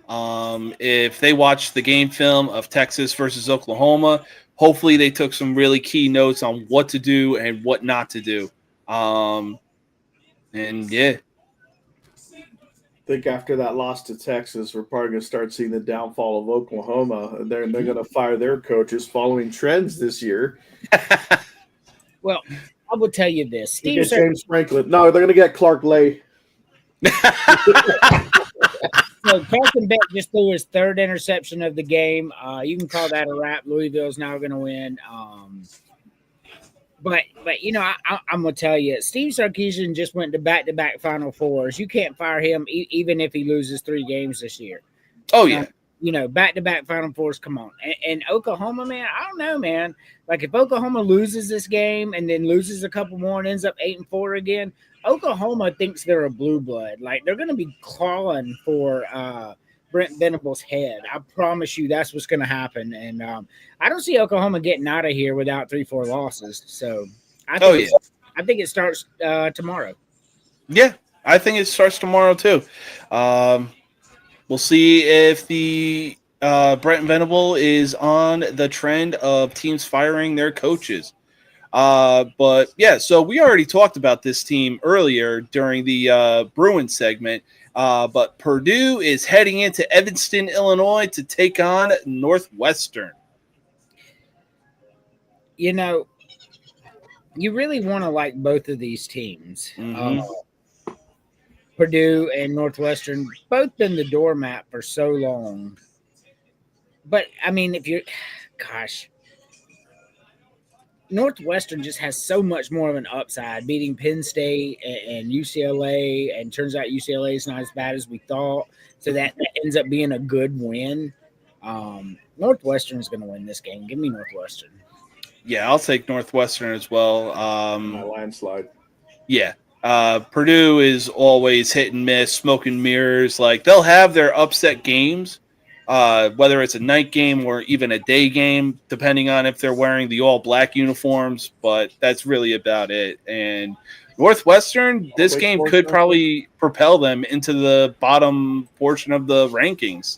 Speaker 1: If they watch the game film of Texas versus Oklahoma, hopefully they took some really key notes on what to do and what not to do. And yeah,
Speaker 4: I think after that loss to Texas, we're probably going to start seeing the downfall of Oklahoma. They're going to fire their coaches following trends this year.
Speaker 3: Well, I will tell you this.
Speaker 4: You get James Franklin. No, they're going to get Clark Lay.
Speaker 3: So Carson Beck just threw his 3rd interception of the game. You can call that a wrap. Louisville's now going to win. But I'm going to tell you, Steve Sarkisian just went to back-to-back Final Fours. You can't fire him even if he loses 3 games this year.
Speaker 1: oh yeah,
Speaker 3: Back-to-back Final Fours, come on. And Oklahoma, man, I don't know, man. Like, if Oklahoma loses this game and then loses a couple more and ends up 8-4 again, Oklahoma thinks they're a blue blood. Like, they're going to be clawing for Brent Venables' head. I promise you that's what's going to happen. And I don't see Oklahoma getting out of here without 3-4 losses. So I think it starts tomorrow.
Speaker 1: yeah. I think it starts tomorrow too. We'll see if the Brent Venable is on the trend of teams firing their coaches. But yeah, so we already talked about this team earlier during the Bruins segment. But Purdue is heading into Evanston, Illinois to take on Northwestern.
Speaker 3: You really want to like both of these teams.
Speaker 1: Mhm.
Speaker 3: Purdue and Northwestern both been the doormat for so long. But, I mean, Northwestern just has so much more of an upside, beating Penn State and UCLA, and turns out UCLA is not as bad as we thought. So that ends up being a good win. Northwestern is going to win this game. Give me Northwestern.
Speaker 1: Yeah, I'll take Northwestern as well.
Speaker 4: My landslide.
Speaker 1: Yeah. Purdue is always hit and miss, smoke and mirrors. Like, they'll have their upset games, whether it's a night game or even a day game, depending on if they're wearing the all-black uniforms. But that's really about it. And Northwestern, this game could probably propel them into the bottom portion of the rankings.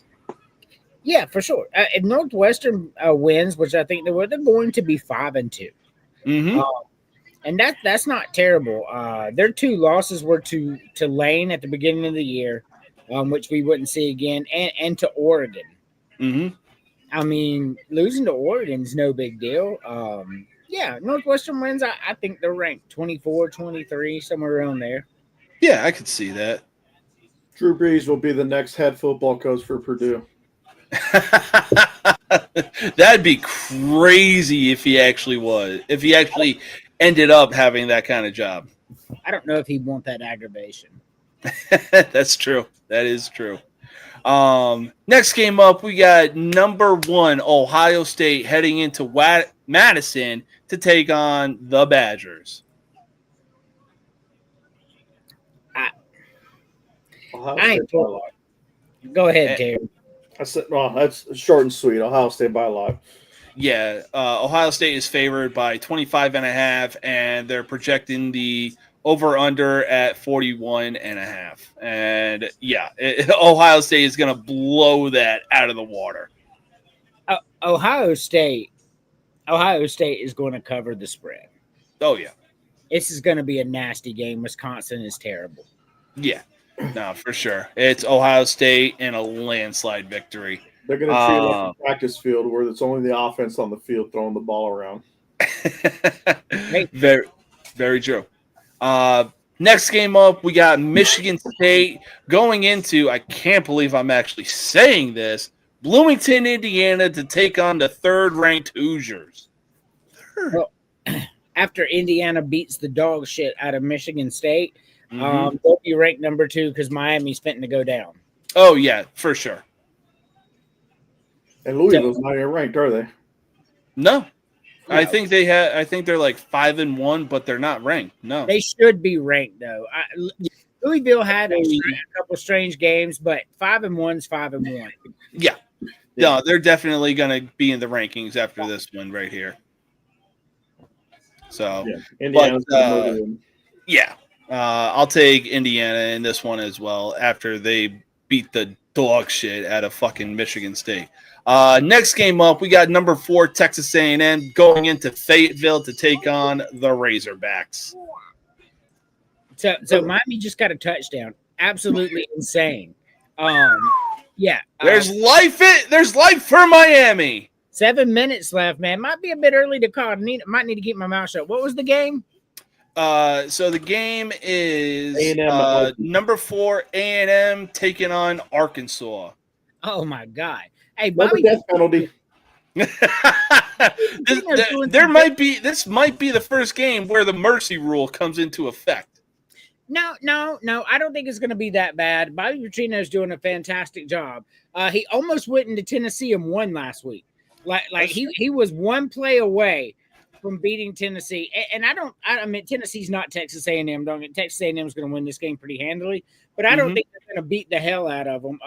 Speaker 3: Yeah, for sure. If Northwestern wins, which I think they will, they're going to be 5-2.
Speaker 1: Mm-hmm.
Speaker 3: And that's not terrible. Their 2 losses were to Lane at the beginning of the year, which we wouldn't see again, and to Oregon.
Speaker 1: Mm-hmm.
Speaker 3: I mean, losing to Oregon is no big deal. Yeah, Northwestern wins. I think they're ranked 24, 23, somewhere around there.
Speaker 1: Yeah, I could see that.
Speaker 4: Drew Brees will be the next head football coach for Purdue.
Speaker 1: That'd be crazy if he actually ended up having that kind of job.
Speaker 3: I don't know if he'd want that aggravation.
Speaker 1: That's true. That is true. Next game up, we got number 1 Ohio State heading into Madison to take on the Badgers.
Speaker 3: I ain't for a lot. Go ahead, Terry.
Speaker 4: I said, well, that's short and sweet. Ohio State by a lot.
Speaker 1: Yeah, Ohio State is favored by 25.5, and they're projecting the over-under at 41.5. And yeah, Ohio State is going to blow that out of the water.
Speaker 3: Ohio State is going to cover the spread.
Speaker 1: Oh, yeah.
Speaker 3: This is going to be a nasty game. Wisconsin is terrible.
Speaker 1: Yeah, no, for sure. It's Ohio State and a landslide victory.
Speaker 4: They're going to treat it like a practice field where it's only the offense on the field throwing the ball around.
Speaker 1: Very, very true. Next game up, we got Michigan State going into, I can't believe I'm actually saying this, Bloomington, Indiana to take on the third-ranked Hoosiers.
Speaker 3: Well, after Indiana beats the dog shit out of Michigan State, they'll be ranked number 2 because Miami's fitting to go down.
Speaker 1: Oh, yeah, for sure.
Speaker 4: And Louisville's not even ranked, are they?
Speaker 1: No. I think they're like 5-1, but they're not ranked. No.
Speaker 3: They should be ranked though. Louisville had a couple strange games, but 5-1's 5-1.
Speaker 1: Yeah. No, they're definitely going to be in the rankings after this one right here. So,
Speaker 4: Indiana's
Speaker 1: I'll take Indiana in this one as well after they beat the dog shit out of fucking Michigan State. Next game up, we got number 4 Texas A&M going into Fayetteville to take on the Razorbacks.
Speaker 3: So Miami just got a touchdown. Absolutely insane.
Speaker 1: There's life for Miami.
Speaker 3: 7 minutes left, man. Might be a bit early to call. Might need to keep my mouth shut. What was the game?
Speaker 1: So the game is number 4 A&M taking on Arkansas.
Speaker 3: Oh my God! Hey,
Speaker 4: Bobby, death penalty.
Speaker 1: This might be the first game where the mercy rule comes into effect.
Speaker 3: No. I don't think it's going to be that bad. Bobby Petrino's doing a fantastic job. He almost went into Tennessee and won last week. Like he was one play away from beating Tennessee. And I mean, Tennessee's not Texas A&M. Texas A&M is going to win this game pretty handily, but I don't think they're going to beat the hell out of them.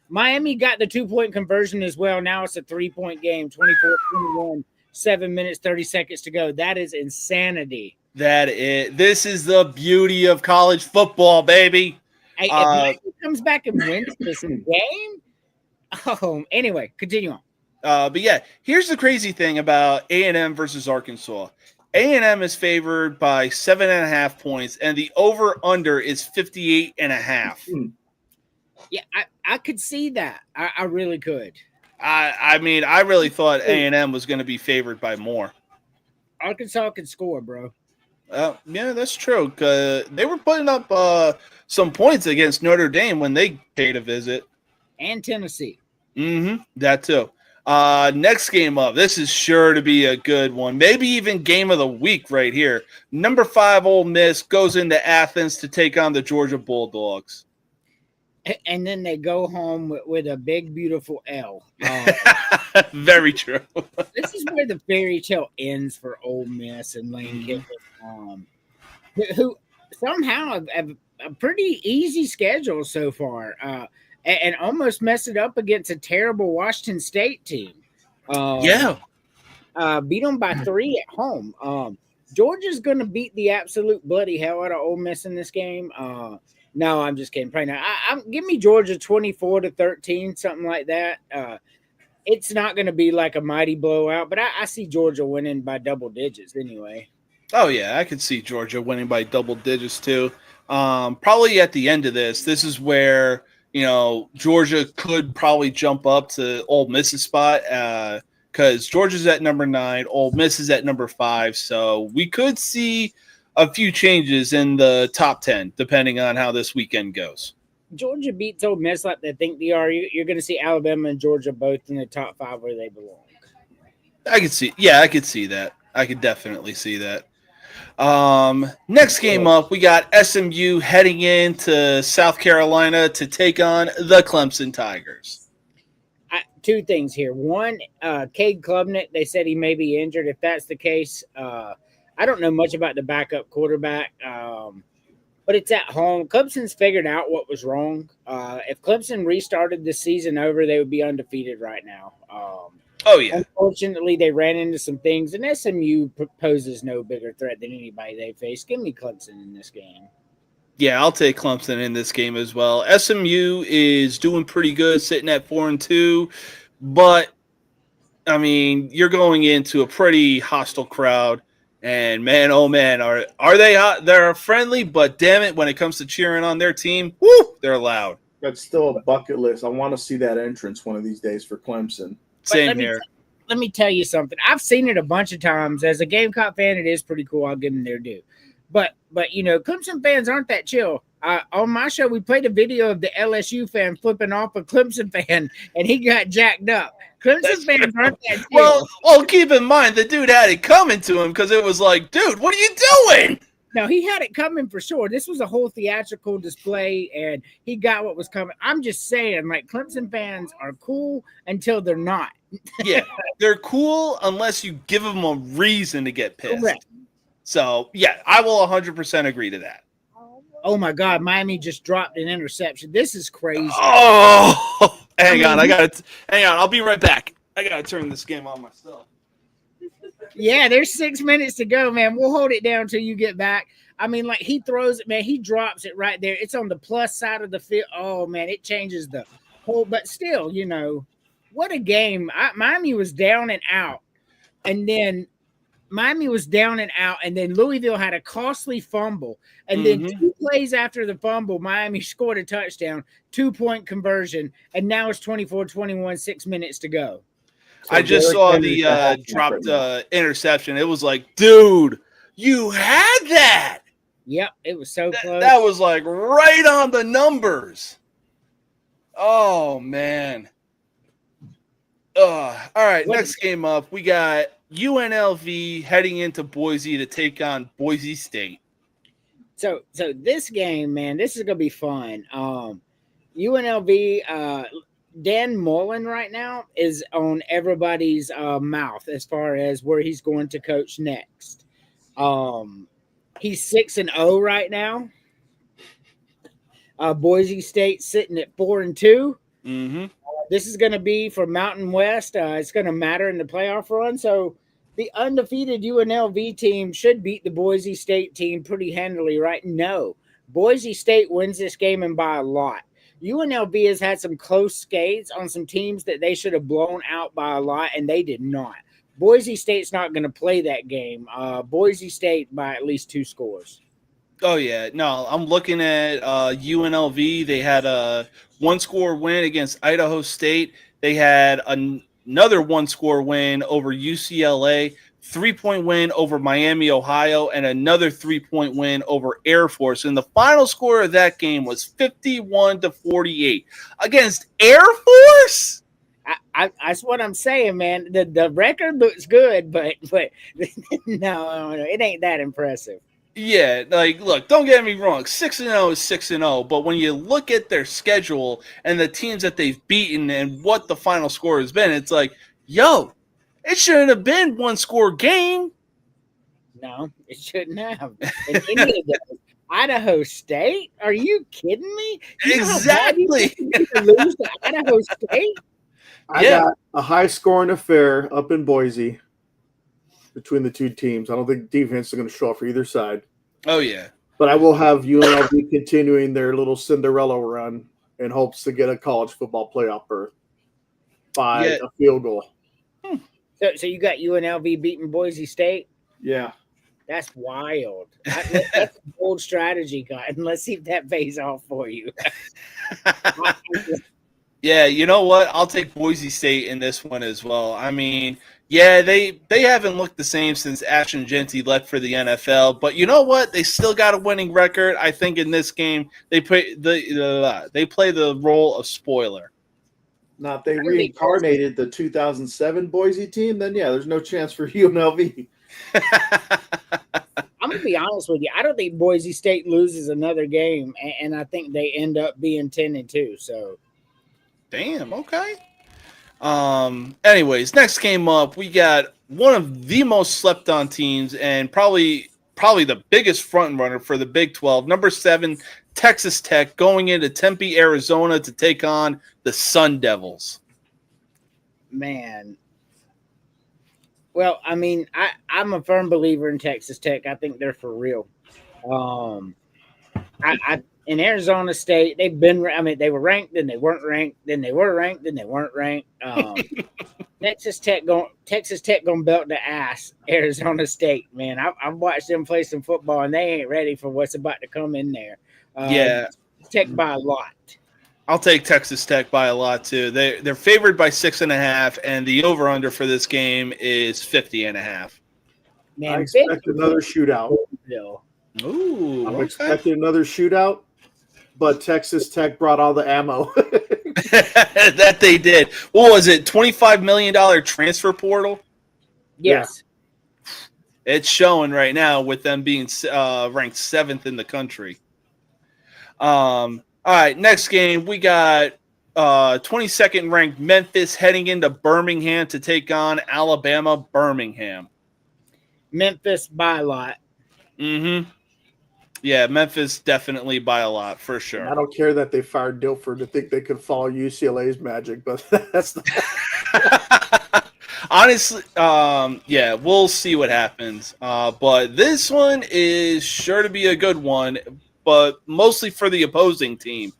Speaker 3: Miami got the 2-point conversion as well. Now it's a 3-point game, 24-21, 7 minutes, 30 seconds to go. That is insanity.
Speaker 1: This is the beauty of college football, baby.
Speaker 3: Hey, if Miami comes back and wins this game, anyway, continue on.
Speaker 1: But yeah, here's the crazy thing about A&M versus Arkansas. A&M is favored by 7.5 points, and the over/under is 58.5.
Speaker 3: Yeah, I could see that. I really could.
Speaker 1: I mean, I really thought A&M was going to be favored by more.
Speaker 3: Arkansas can score, bro.
Speaker 1: Yeah, that's true. They were putting up some points against Notre Dame when they paid a visit.
Speaker 3: And Tennessee.
Speaker 1: That too. Next game up. This is sure to be a good one. Maybe even game of the week right here. Number 5 Ole Miss goes into Athens to take on the Georgia Bulldogs.
Speaker 3: And then they go home with a big, beautiful L.
Speaker 1: Very true.
Speaker 3: This is where the fairy tale ends for Ole Miss and Lane Kiffin, who somehow have a pretty easy schedule so far, and almost messed it up against a terrible Washington State team. Beat them by 3 at home. Georgia's going to beat the absolute bloody hell out of Ole Miss in this game. No, I'm just kidding. Probably not. Give me Georgia 24-13, something like that. It's not going to be like a mighty blowout, but I see Georgia winning by double digits anyway.
Speaker 1: Oh, yeah, I could see Georgia winning by double digits too. Probably at the end of this is where, Georgia could probably jump up to Ole Miss's spot because Georgia's at number 9, Ole Miss is at number 5. So we could see a few changes in the top 10, depending on how this weekend goes.
Speaker 3: Georgia beats Ole Miss like they think they are. You're going to see Alabama and Georgia both in the top 5 where they belong.
Speaker 1: I could see that. I could definitely see that. Next game up, we got SMU heading into South Carolina to take on the Clemson Tigers.
Speaker 3: 2 things here. One, Cade Klubnik, they said he may be injured. If that's the case, I don't know much about the backup quarterback, but it's at home. Clemson's figured out what was wrong. If Clemson restarted the season over, they would be undefeated right now.
Speaker 1: Oh yeah.
Speaker 3: Unfortunately, they ran into some things, and SMU poses no bigger threat than anybody they face. Give me Clemson in this game.
Speaker 1: Yeah, I'll take Clemson in this game as well. SMU is doing pretty good, sitting at 4-2, but I mean, you're going into a pretty hostile crowd, and man, oh man, are they hot? They're friendly, but damn it, when it comes to cheering on their team, whoo, they're loud.
Speaker 4: That's still a bucket list. I want to see that entrance one of these days for Clemson.
Speaker 1: Same here.
Speaker 3: Let me tell you something. I've seen it a bunch of times. As a Gamecock fan, it is pretty cool. I'll give them their due. But you know, Clemson fans aren't that chill. On my show, we played a video of the LSU fan flipping off a Clemson fan, and he got jacked up. Clemson fans aren't that chill.
Speaker 1: Well, keep in mind the dude had it coming to him because it was like, dude, what are you doing?
Speaker 3: No, he had it coming for sure. This was a whole theatrical display, and he got what was coming. I'm just saying, like, Clemson fans are cool until they're not.
Speaker 1: Yeah, they're cool unless you give them a reason to get pissed.
Speaker 3: Correct.
Speaker 1: So, yeah, I will 100% agree to that.
Speaker 3: Oh, my God. Miami just dropped an interception. This is crazy.
Speaker 1: Oh, hang on. I'll be right back. I got to turn this game on myself.
Speaker 3: Yeah, there's 6 minutes to go, man. We'll hold it down till you get back. I mean, like, he throws it, man. He drops it right there. It's on the plus side of the field. Oh, man, it changes the whole. But still, you know, what a game. Miami was down and out. And then Louisville had a costly fumble. And then 2 plays after the fumble, Miami scored a touchdown, 2-point conversion. And now it's 24-21, 6 minutes to go.
Speaker 1: So I just saw the dropped interception. It was like, dude, you had that.
Speaker 3: Yep, it was so close.
Speaker 1: That was like right on the numbers. Oh, man. All right, next game up, we got UNLV heading into Boise to take on Boise State.
Speaker 3: So this game, man, this is going to be fun. UNLV, Dan Mullen right now is on everybody's mouth as far as where he's going to coach next. He's 6-0 right now. Boise State sitting at 4-2. This is going to be for Mountain West. It's going to matter in the playoff run. So the undefeated UNLV team should beat the Boise State team pretty handily, right? No. Boise State wins this game and by a lot. UNLV has had some close skates on some teams that they should have blown out by a lot, and they did not. Boise State's not going to play that game. Boise State by at least 2 scores.
Speaker 1: Oh, yeah. No, I'm looking at UNLV. They had a 1-score win against Idaho State. They had another 1-score win over UCLA, 3-point win over Miami, Ohio, and another 3-point win over Air Force. And the final score of that game was 51-48 against Air Force.
Speaker 3: That's what I'm saying, man. The record looks good, but no, it ain't that impressive.
Speaker 1: Yeah, like, look, don't get me wrong. 6-0 is 6-0, but when you look at their schedule and the teams that they've beaten and what the final score has been, it's like, yo, it shouldn't have been 1-score game.
Speaker 3: No, it shouldn't have. And any of those. Idaho State? Are you kidding me?
Speaker 1: Exactly.
Speaker 3: To lose to Idaho State?
Speaker 4: I got a high-scoring affair up in Boise between the two teams. I don't think defense is going to show up for either side.
Speaker 1: Oh, yeah.
Speaker 4: But I will have UNLV continuing their little Cinderella run in hopes to get a college football playoff berth by a field goal.
Speaker 3: So you got UNLV beating Boise State?
Speaker 4: Yeah.
Speaker 3: That's wild. That's a bold strategy, guy. And let's see if that pays off for you.
Speaker 1: Yeah, you know what? I'll take Boise State in this one as well. I mean, yeah, they haven't looked the same since Ashton Jeanty left for the NFL, but you know what? They still got a winning record. I think in this game they play the role of spoiler.
Speaker 4: Now, if they reincarnated the 2007 Boise team, then yeah, there's no chance for UNLV.
Speaker 3: I'm going to be honest with you. I don't think Boise State loses another game, and I think they end up being 10-2. So,
Speaker 1: damn. Okay. Anyways, next game up, we got one of the most slept on teams and probably the biggest front runner for the Big 12, number 7 Texas Tech, going into Tempe, Arizona to take on the Sun Devils.
Speaker 3: Man, Well, I mean, I'm a firm believer in Texas Tech. I think they're for real. Um, I in Arizona State, they've been. I mean, they were ranked, then they weren't ranked, then they were ranked, then they weren't ranked. Texas Tech gonna belt the ass Arizona State, man. I've watched them play some football, and they ain't ready for what's about to come in there.
Speaker 1: Yeah.
Speaker 3: Tech by a lot.
Speaker 1: I'll take Texas Tech by a lot too. They're favored by 6.5, and the over under for this game is 50.5.
Speaker 3: Man,
Speaker 4: I expect another shootout.
Speaker 1: Ooh,
Speaker 4: I'm expecting another shootout, but Texas Tech brought all the ammo.
Speaker 1: That they did. What was it? $25 million transfer portal.
Speaker 3: Yes.
Speaker 1: It's showing right now with them being ranked 7th in the country. All right, next game, we got 22nd ranked Memphis heading into Birmingham to take on Alabama Birmingham.
Speaker 3: Memphis by a lot.
Speaker 1: Mm-hmm. Yeah, Memphis definitely by a lot, for sure.
Speaker 4: I don't care that they fired Dilfer to think they could follow UCLA's magic, but that's the
Speaker 1: Honestly, yeah, we'll see what happens. But this one is sure to be a good one, but mostly for the opposing team,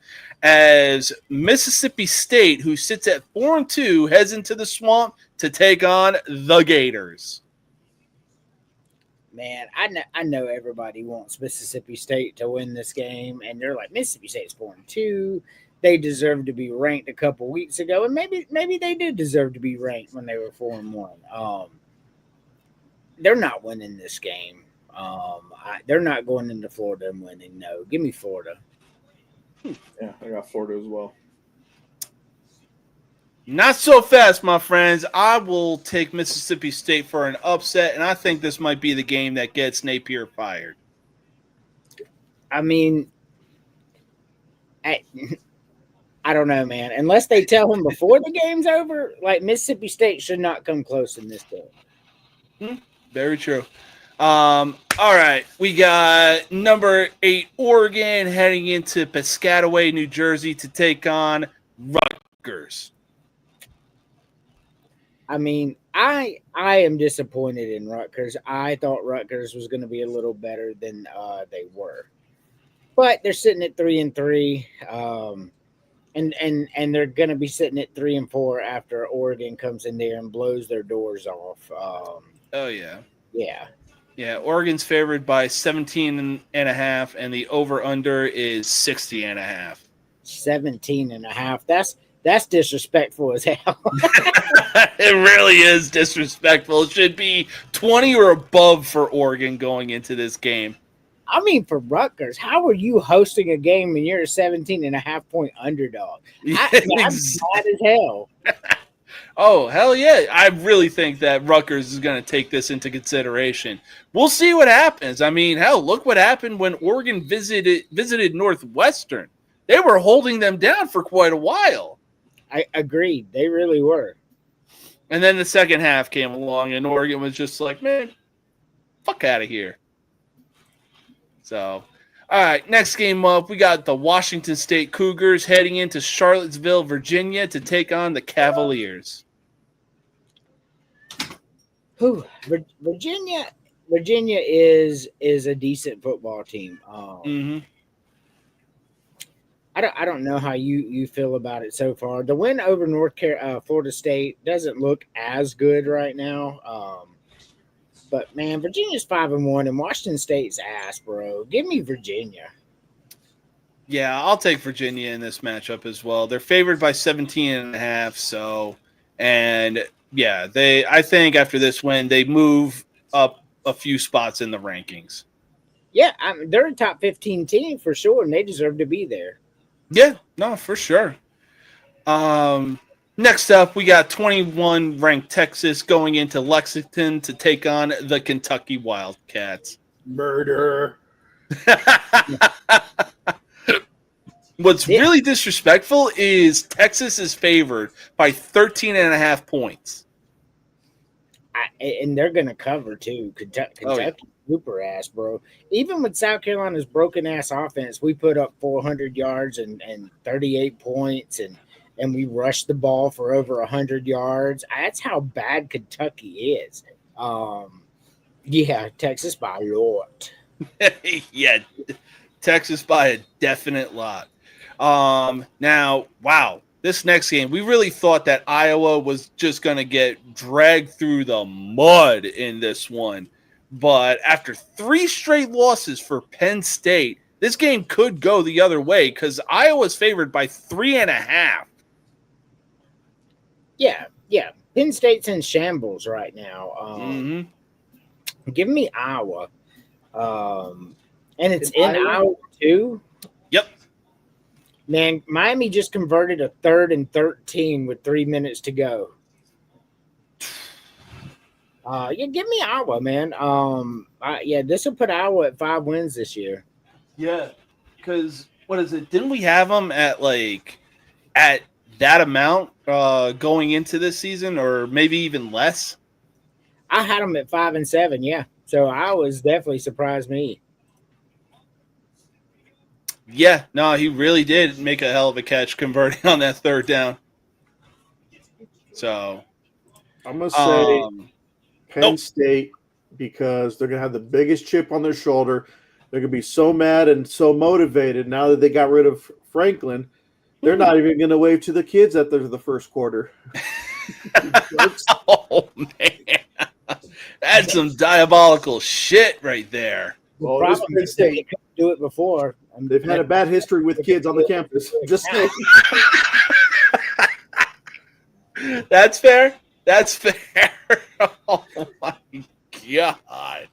Speaker 1: as Mississippi State, who sits at 4-2, heads into the swamp to take on the Gators.
Speaker 3: Man, I know everybody wants Mississippi State to win this game, and they're like, Mississippi State's 4-2. They deserve to be ranked a couple weeks ago, and maybe they did deserve to be ranked when they were 4-1. They're not winning this game. They're not going into Florida and winning. No, give me Florida.
Speaker 4: Yeah, I got Florida as well.
Speaker 1: Not so fast, my friends. I will take Mississippi State for an upset, and I think this might be the game that gets Napier fired.
Speaker 3: I mean, I don't know, man. Unless they tell him before the game's over, like Mississippi State should not come close in this game.
Speaker 1: Very true. All right, we got number 8 Oregon heading into Piscataway, New Jersey to take on Rutgers.
Speaker 3: I mean, I am disappointed in Rutgers. I thought Rutgers was going to be a little better than they were, but they're sitting at 3-3, and they're going to be sitting at 3-4 after Oregon comes in there and blows their doors off.
Speaker 1: Oh yeah.
Speaker 3: Yeah,
Speaker 1: Oregon's favored by 17.5, and the over/under is 60.5.
Speaker 3: 17.5. That's disrespectful as hell.
Speaker 1: It really is disrespectful. It should be 20 or above for Oregon going into this game.
Speaker 3: I mean, for Rutgers, how are you hosting a game when you're a 17.5 point underdog? I'm mad as hell.
Speaker 1: Oh, hell yeah. I really think that Rutgers is going to take this into consideration. We'll see what happens. I mean, hell, look what happened when Oregon visited Northwestern. They were holding them down for quite a while.
Speaker 3: I agreed. They really were.
Speaker 1: And then the second half came along, and Oregon was just like, man, fuck out of here. So, all right, next game up, we got the Washington State Cougars heading into Charlottesville, Virginia to take on the Cavaliers.
Speaker 3: Virginia is a decent football team. I don't know how you feel about it so far. The win over Florida State doesn't look as good right now. But man, Virginia's 5-1 and Washington State's ass, bro. Give me Virginia.
Speaker 1: Yeah, I'll take Virginia in this matchup as well. They're favored by 17.5. So, and yeah, I think after this win, they move up a few spots in the rankings.
Speaker 3: Yeah, they're a top 15 team for sure, and they deserve to be there.
Speaker 1: Yeah, no, for sure. Next up, we got 21 ranked Texas going into Lexington to take on the Kentucky Wildcats.
Speaker 4: Murder.
Speaker 1: What's really disrespectful is Texas is favored by 13.5 points.
Speaker 3: And they're going to cover, too. Kentucky super ass, bro. Even with South Carolina's broken-ass offense, we put up 400 yards and 38 points, and we rushed the ball for over 100 yards. That's how bad Kentucky is. Yeah, Texas by a lot.
Speaker 1: Yeah, Texas by a definite lot. Now, wow, this next game, we really thought that Iowa was just going to get dragged through the mud in this one. But after 3 straight losses for Penn State, this game could go the other way because Iowa's favored by 3.5.
Speaker 3: Yeah. Penn State's in shambles right now. Give me Iowa. And it's in Iowa too.
Speaker 1: Yep.
Speaker 3: Man, Miami just converted a 3rd and 13 with 3 minutes to go. Yeah, give me Iowa, man. This will put Iowa at 5 wins this year.
Speaker 1: Yeah, because what is it? Didn't we have them at that amount going into this season, or maybe even less?
Speaker 3: I had them at 5 and 7. Yeah, so Iowa's definitely surprised me.
Speaker 1: Yeah, no, he really did make a hell of a catch converting on that 3rd down. So
Speaker 4: I'm gonna say Penn State because they're gonna have the biggest chip on their shoulder. They're gonna be so mad and so motivated now that they got rid of Franklin. They're not even gonna wave to the kids at the first quarter.
Speaker 1: Oh man, that's some diabolical shit right there.
Speaker 4: Well, this Penn State
Speaker 3: they couldn't do it before.
Speaker 4: They've had a bad history with kids on the campus. Just saying.
Speaker 1: That's fair. That's fair. Oh my god.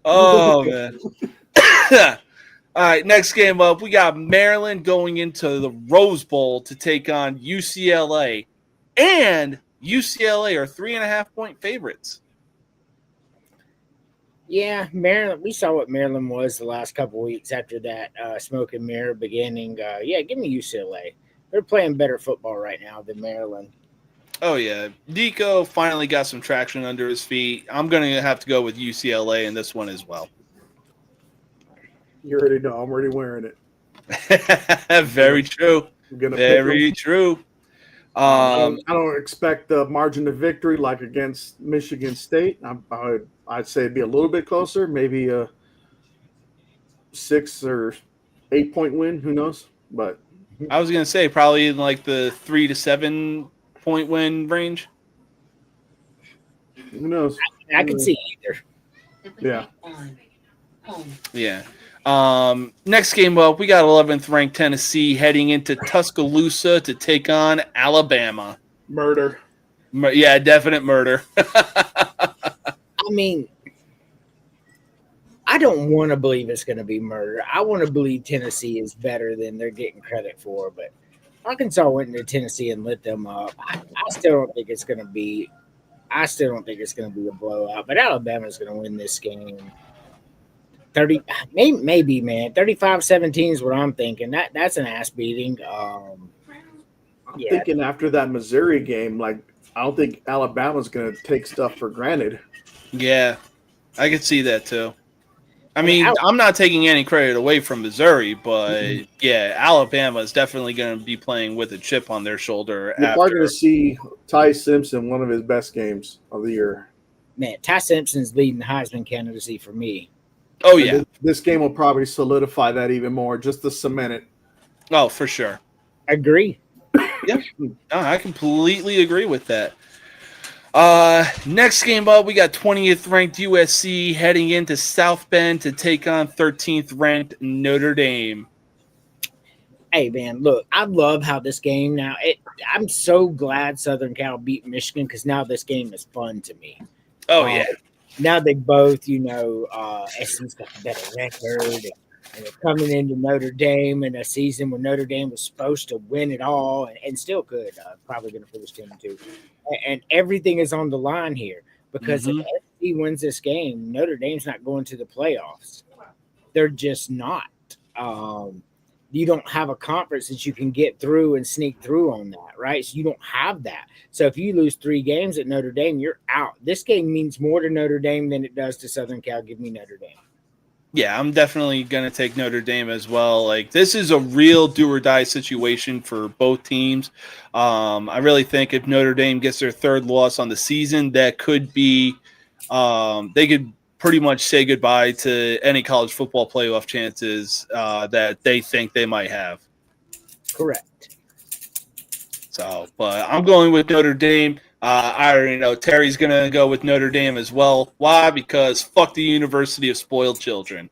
Speaker 1: Oh man. All right, next game up, we got Maryland going into the Rose Bowl to take on UCLA, and UCLA are 3.5-point favorites.
Speaker 3: Yeah, Maryland. We saw what Maryland was the last couple weeks after that smoke and mirror beginning. Give me UCLA. They're playing better football right now than Maryland.
Speaker 1: Oh, yeah. Nico finally got some traction under his feet. I'm going to have to go with UCLA in this one as well.
Speaker 4: You already know. I'm already wearing it.
Speaker 1: Very true. Very true.
Speaker 4: I don't expect the margin of victory like against Michigan State. I'd say it'd be a little bit closer, maybe a 6 or 8 point win. Who knows? But
Speaker 1: I was going to say probably in like the 3 to 7 point win range.
Speaker 4: Who knows?
Speaker 3: I can see either.
Speaker 4: Yeah.
Speaker 1: Yeah. Next game up, we got 11th ranked Tennessee heading into Tuscaloosa to take on Alabama.
Speaker 4: Murder.
Speaker 1: Yeah, definite murder.
Speaker 3: I mean, I don't want to believe it's going to be murder. I want to believe Tennessee is better than they're getting credit for, but Arkansas went into Tennessee and lit them up. I still don't think it's going to be. I still don't think it's going to be a blowout. But Alabama's going to win this game. 30, maybe, man. 35-17 is what I'm thinking. That's an ass beating.
Speaker 4: I'm thinking after that Missouri game, like I don't think Alabama's going to take stuff for granted.
Speaker 1: Yeah, I could see that too. I mean, I'm not taking any credit away from Missouri, but yeah, Alabama is definitely going to be playing with a chip on their shoulder.
Speaker 4: You're probably going to see Ty Simpson, one of his best games of the year.
Speaker 3: Man, Ty Simpson's leading the Heisman candidacy for me.
Speaker 1: Oh, yeah.
Speaker 4: This game will probably solidify that even more, just to cement it.
Speaker 1: Oh, for sure.
Speaker 3: Agree.
Speaker 1: Yeah, no, I completely agree with that. Next game up, we got 20th ranked USC heading into South Bend to take on 13th ranked Notre Dame.
Speaker 3: Hey, man, look, I love how this game now. I'm so glad Southern Cal beat Michigan because now this game is fun to me.
Speaker 1: Oh, yeah.
Speaker 3: Now they both, SC's got a better record. And they're coming into Notre Dame in a season where Notre Dame was supposed to win it all and still could. Probably going to finish 10-2. And everything is on the line here because if SC wins this game, Notre Dame's not going to the playoffs. They're just not. You don't have a conference that you can get through and sneak through on that, right? So you don't have that. So if you lose 3 games at Notre Dame, you're out. This game means more to Notre Dame than it does to Southern Cal. Give me Notre Dame.
Speaker 1: Yeah, I'm definitely going to take Notre Dame as well. Like, this is a real do-or-die situation for both teams. I really think if Notre Dame gets their 3rd loss on the season, that could be they could pretty much say goodbye to any college football playoff chances that they think they might have.
Speaker 3: Correct.
Speaker 1: So, but I'm going with Notre Dame. I already know Terry's going to go with Notre Dame as well. Why? Because fuck the University of Spoiled Children.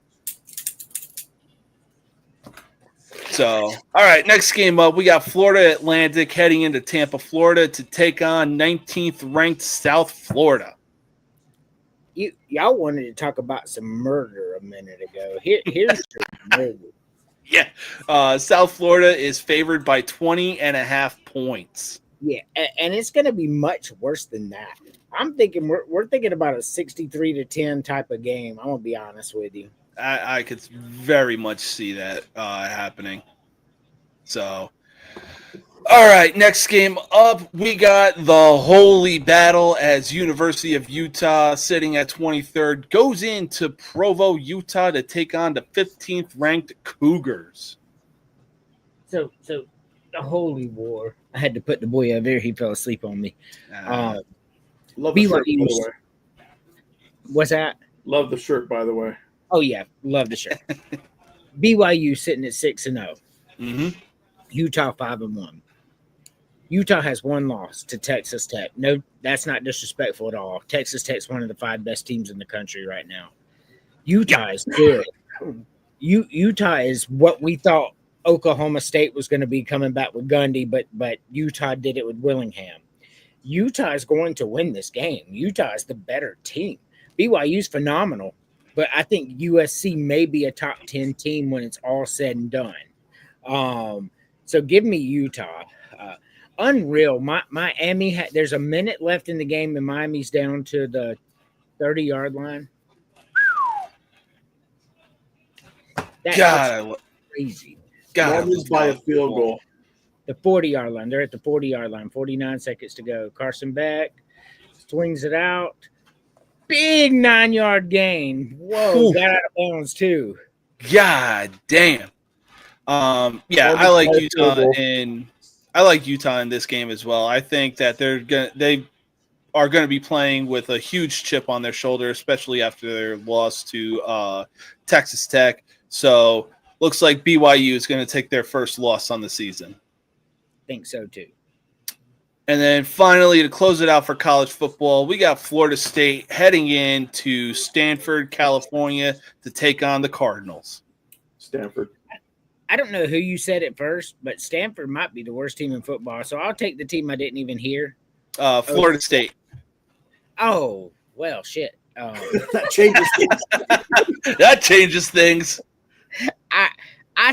Speaker 1: So, all right, next game up, we got Florida Atlantic heading into Tampa, Florida to take on 19th ranked South Florida.
Speaker 3: Y'all wanted to talk about some murder a minute ago. Here's your murder.
Speaker 1: Yeah. South Florida is favored by 20.5 points.
Speaker 3: Yeah, and it's going to be much worse than that. I'm thinking we're thinking about a 63-10 type of game. I'm going to be honest with you.
Speaker 1: I could very much see that happening. So, all right, next game up, we got the holy battle as University of Utah sitting at 23rd goes into Provo, Utah to take on the 15th ranked Cougars.
Speaker 3: So the holy war. I had to put the boy over there. He fell asleep on me.
Speaker 4: Love the shirt, by
Speaker 3: BYU.
Speaker 4: the way.
Speaker 3: What's that?
Speaker 4: Love the shirt, by the way.
Speaker 3: Oh yeah, love the shirt. BYU sitting at 6-0.
Speaker 1: Mm-hmm.
Speaker 3: Utah 5-1. Utah has one loss to Texas Tech. No, that's not disrespectful at all. Texas Tech's one of the 5 best teams in the country right now. Utah is good. Utah is what we thought Oklahoma State was going to be coming back with Gundy, but Utah did it with Willingham. Utah is going to win this game. Utah is the better team. BYU's phenomenal, but I think USC may be a top 10 team when it's all said and done. So give me Utah. Unreal. Miami, there's a minute left in the game, and Miami's down to the 30-yard line. That's crazy.
Speaker 4: Miami's by a field goal.
Speaker 3: The 40-yard line. They're at the 40-yard line. 49 seconds to go. Carson Beck swings it out. Big 9-yard gain. Whoa, got out of bounds too.
Speaker 1: God damn. Yeah, I like Utah in this game as well. I think that they are gonna be playing with a huge chip on their shoulder, especially after their loss to Texas Tech. So looks like BYU is going to take their first loss on the season.
Speaker 3: Think so too.
Speaker 1: And then finally, to close it out for college football, we got Florida State heading into Stanford, California to take on the Cardinals.
Speaker 4: Stanford.
Speaker 3: I don't know who you said it first, but Stanford might be the worst team in football. So I'll take the team I didn't even hear.
Speaker 1: Florida State.
Speaker 3: Oh, well, shit.
Speaker 4: That changes things.
Speaker 1: That changes things.
Speaker 3: I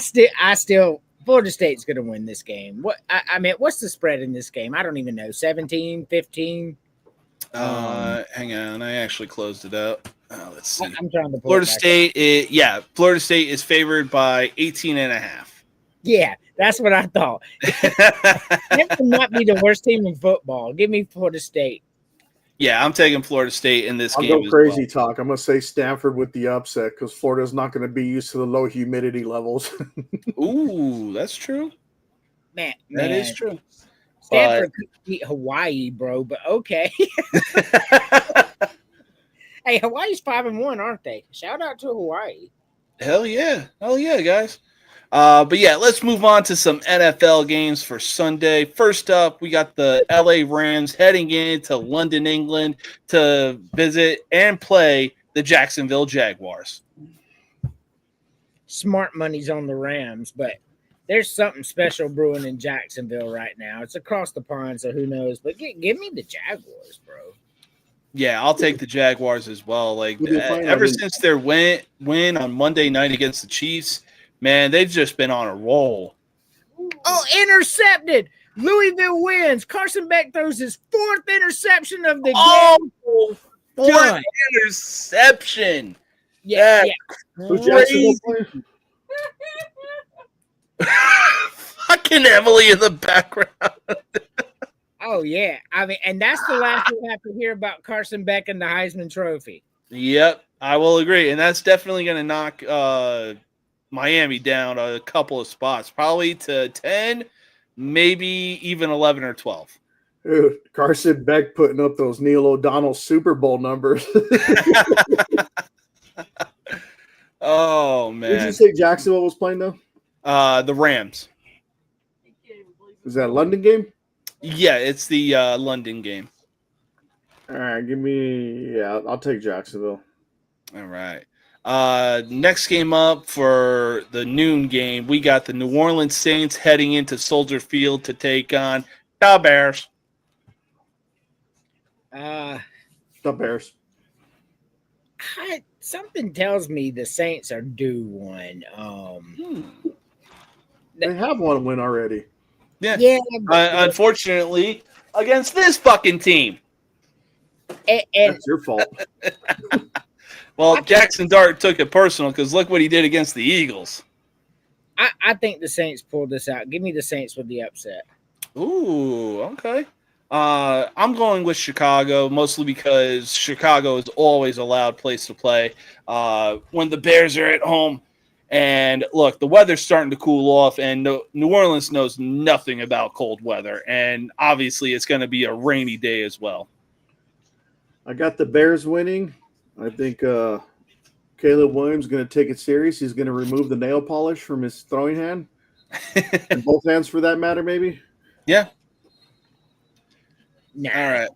Speaker 3: still Florida State's going to win this game. I mean, what's the spread in this game? I don't even know. 17, 15?
Speaker 1: Hang on. I actually closed it up. Let's see.
Speaker 3: I'm trying to
Speaker 1: Florida State is favored by 18.5.
Speaker 3: Yeah, that's what I thought. Stanford might be the worst team in football. Give me Florida State.
Speaker 1: Yeah, I'm taking Florida State in this game.
Speaker 4: I'll go crazy talk. I'm going to say Stanford with the upset because Florida's not going to be used to the low humidity levels.
Speaker 1: Ooh, that's true.
Speaker 3: Man,
Speaker 1: that is true.
Speaker 3: Stanford could beat Hawaii, bro, but okay. Hey, Hawaii's 5-1, aren't they? Shout out to Hawaii.
Speaker 1: Hell yeah, guys. But yeah, let's move on to some NFL games for Sunday. First up, we got the LA Rams heading into London, England to visit and play the Jacksonville Jaguars.
Speaker 3: Smart money's on the Rams, but there's something special brewing in Jacksonville right now. It's across the pond, so who knows? But give me the Jaguars, bro.
Speaker 1: Yeah, I'll take the Jaguars as well. Like ever since their win on Monday night against the Chiefs, man, they've just been on a roll.
Speaker 3: Oh, intercepted. Louisville wins. Carson Beck throws his 4th interception of the game.
Speaker 1: Fourth interception.
Speaker 3: Yeah.
Speaker 1: Crazy. Fucking Emily in the background.
Speaker 3: Oh, yeah. I mean, and that's the last we'll have to hear about Carson Beck and the Heisman Trophy.
Speaker 1: Yep, I will agree. And that's definitely going to knock Miami down a couple of spots, probably to 10, maybe even 11 or 12.
Speaker 4: Dude, Carson Beck putting up those Neil O'Donnell Super Bowl numbers.
Speaker 1: Oh
Speaker 4: Who did you
Speaker 1: man.
Speaker 4: say Jacksonville was playing though?
Speaker 1: The Rams.
Speaker 4: Is that a London game?
Speaker 1: Yeah, it's the London game.
Speaker 4: All right, I'll take Jacksonville.
Speaker 1: All right. Next game up for the noon game, we got the New Orleans Saints heading into Soldier Field to take on the Bears.
Speaker 4: The Bears.
Speaker 3: Something tells me the Saints are due one.
Speaker 4: They have one win already.
Speaker 1: Yeah. Unfortunately, against this fucking team.
Speaker 3: And
Speaker 4: That's your fault.
Speaker 1: Well, Jackson Dart took it personal because look what he did against the Eagles.
Speaker 3: I think the Saints pulled this out. Give me the Saints with the upset.
Speaker 1: Ooh, okay. I'm going with Chicago, mostly because Chicago is always a loud place to play when the Bears are at home. And look, the weather's starting to cool off, and New Orleans knows nothing about cold weather. And obviously, it's going to be a rainy day as well.
Speaker 4: I got the Bears winning. I think Caleb Williams is going to take it serious. He's going to remove the nail polish from his throwing hand. And both hands for that matter, maybe.
Speaker 1: Yeah.
Speaker 3: Nah.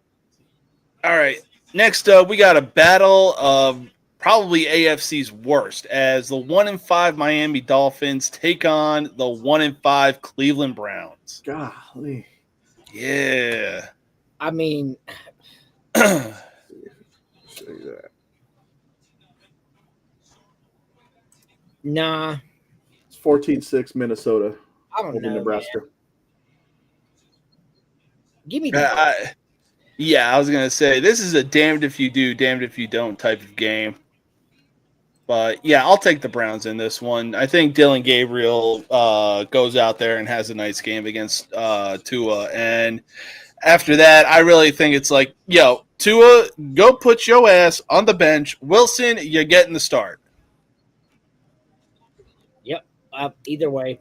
Speaker 1: All right. Next up, we got a battle of probably AFC's worst as the 1-5 Miami Dolphins take on the 1-5 Cleveland Browns.
Speaker 4: Golly.
Speaker 1: Yeah.
Speaker 3: I mean,
Speaker 4: Say that.
Speaker 3: nah.
Speaker 4: It's 14-6 Minnesota
Speaker 3: I don't
Speaker 4: over
Speaker 3: know.
Speaker 4: Nebraska.
Speaker 3: Man. Give me the
Speaker 1: I was going to say, this is a damned if you do, damned if you don't type of game. But, yeah, I'll take the Browns in this one. I think Dylan Gabriel goes out there and has a nice game against Tua. And after that, I really think it's like, yo, Tua, go put your ass on the bench. Wilson, you're getting the start.
Speaker 3: Yep. Either way.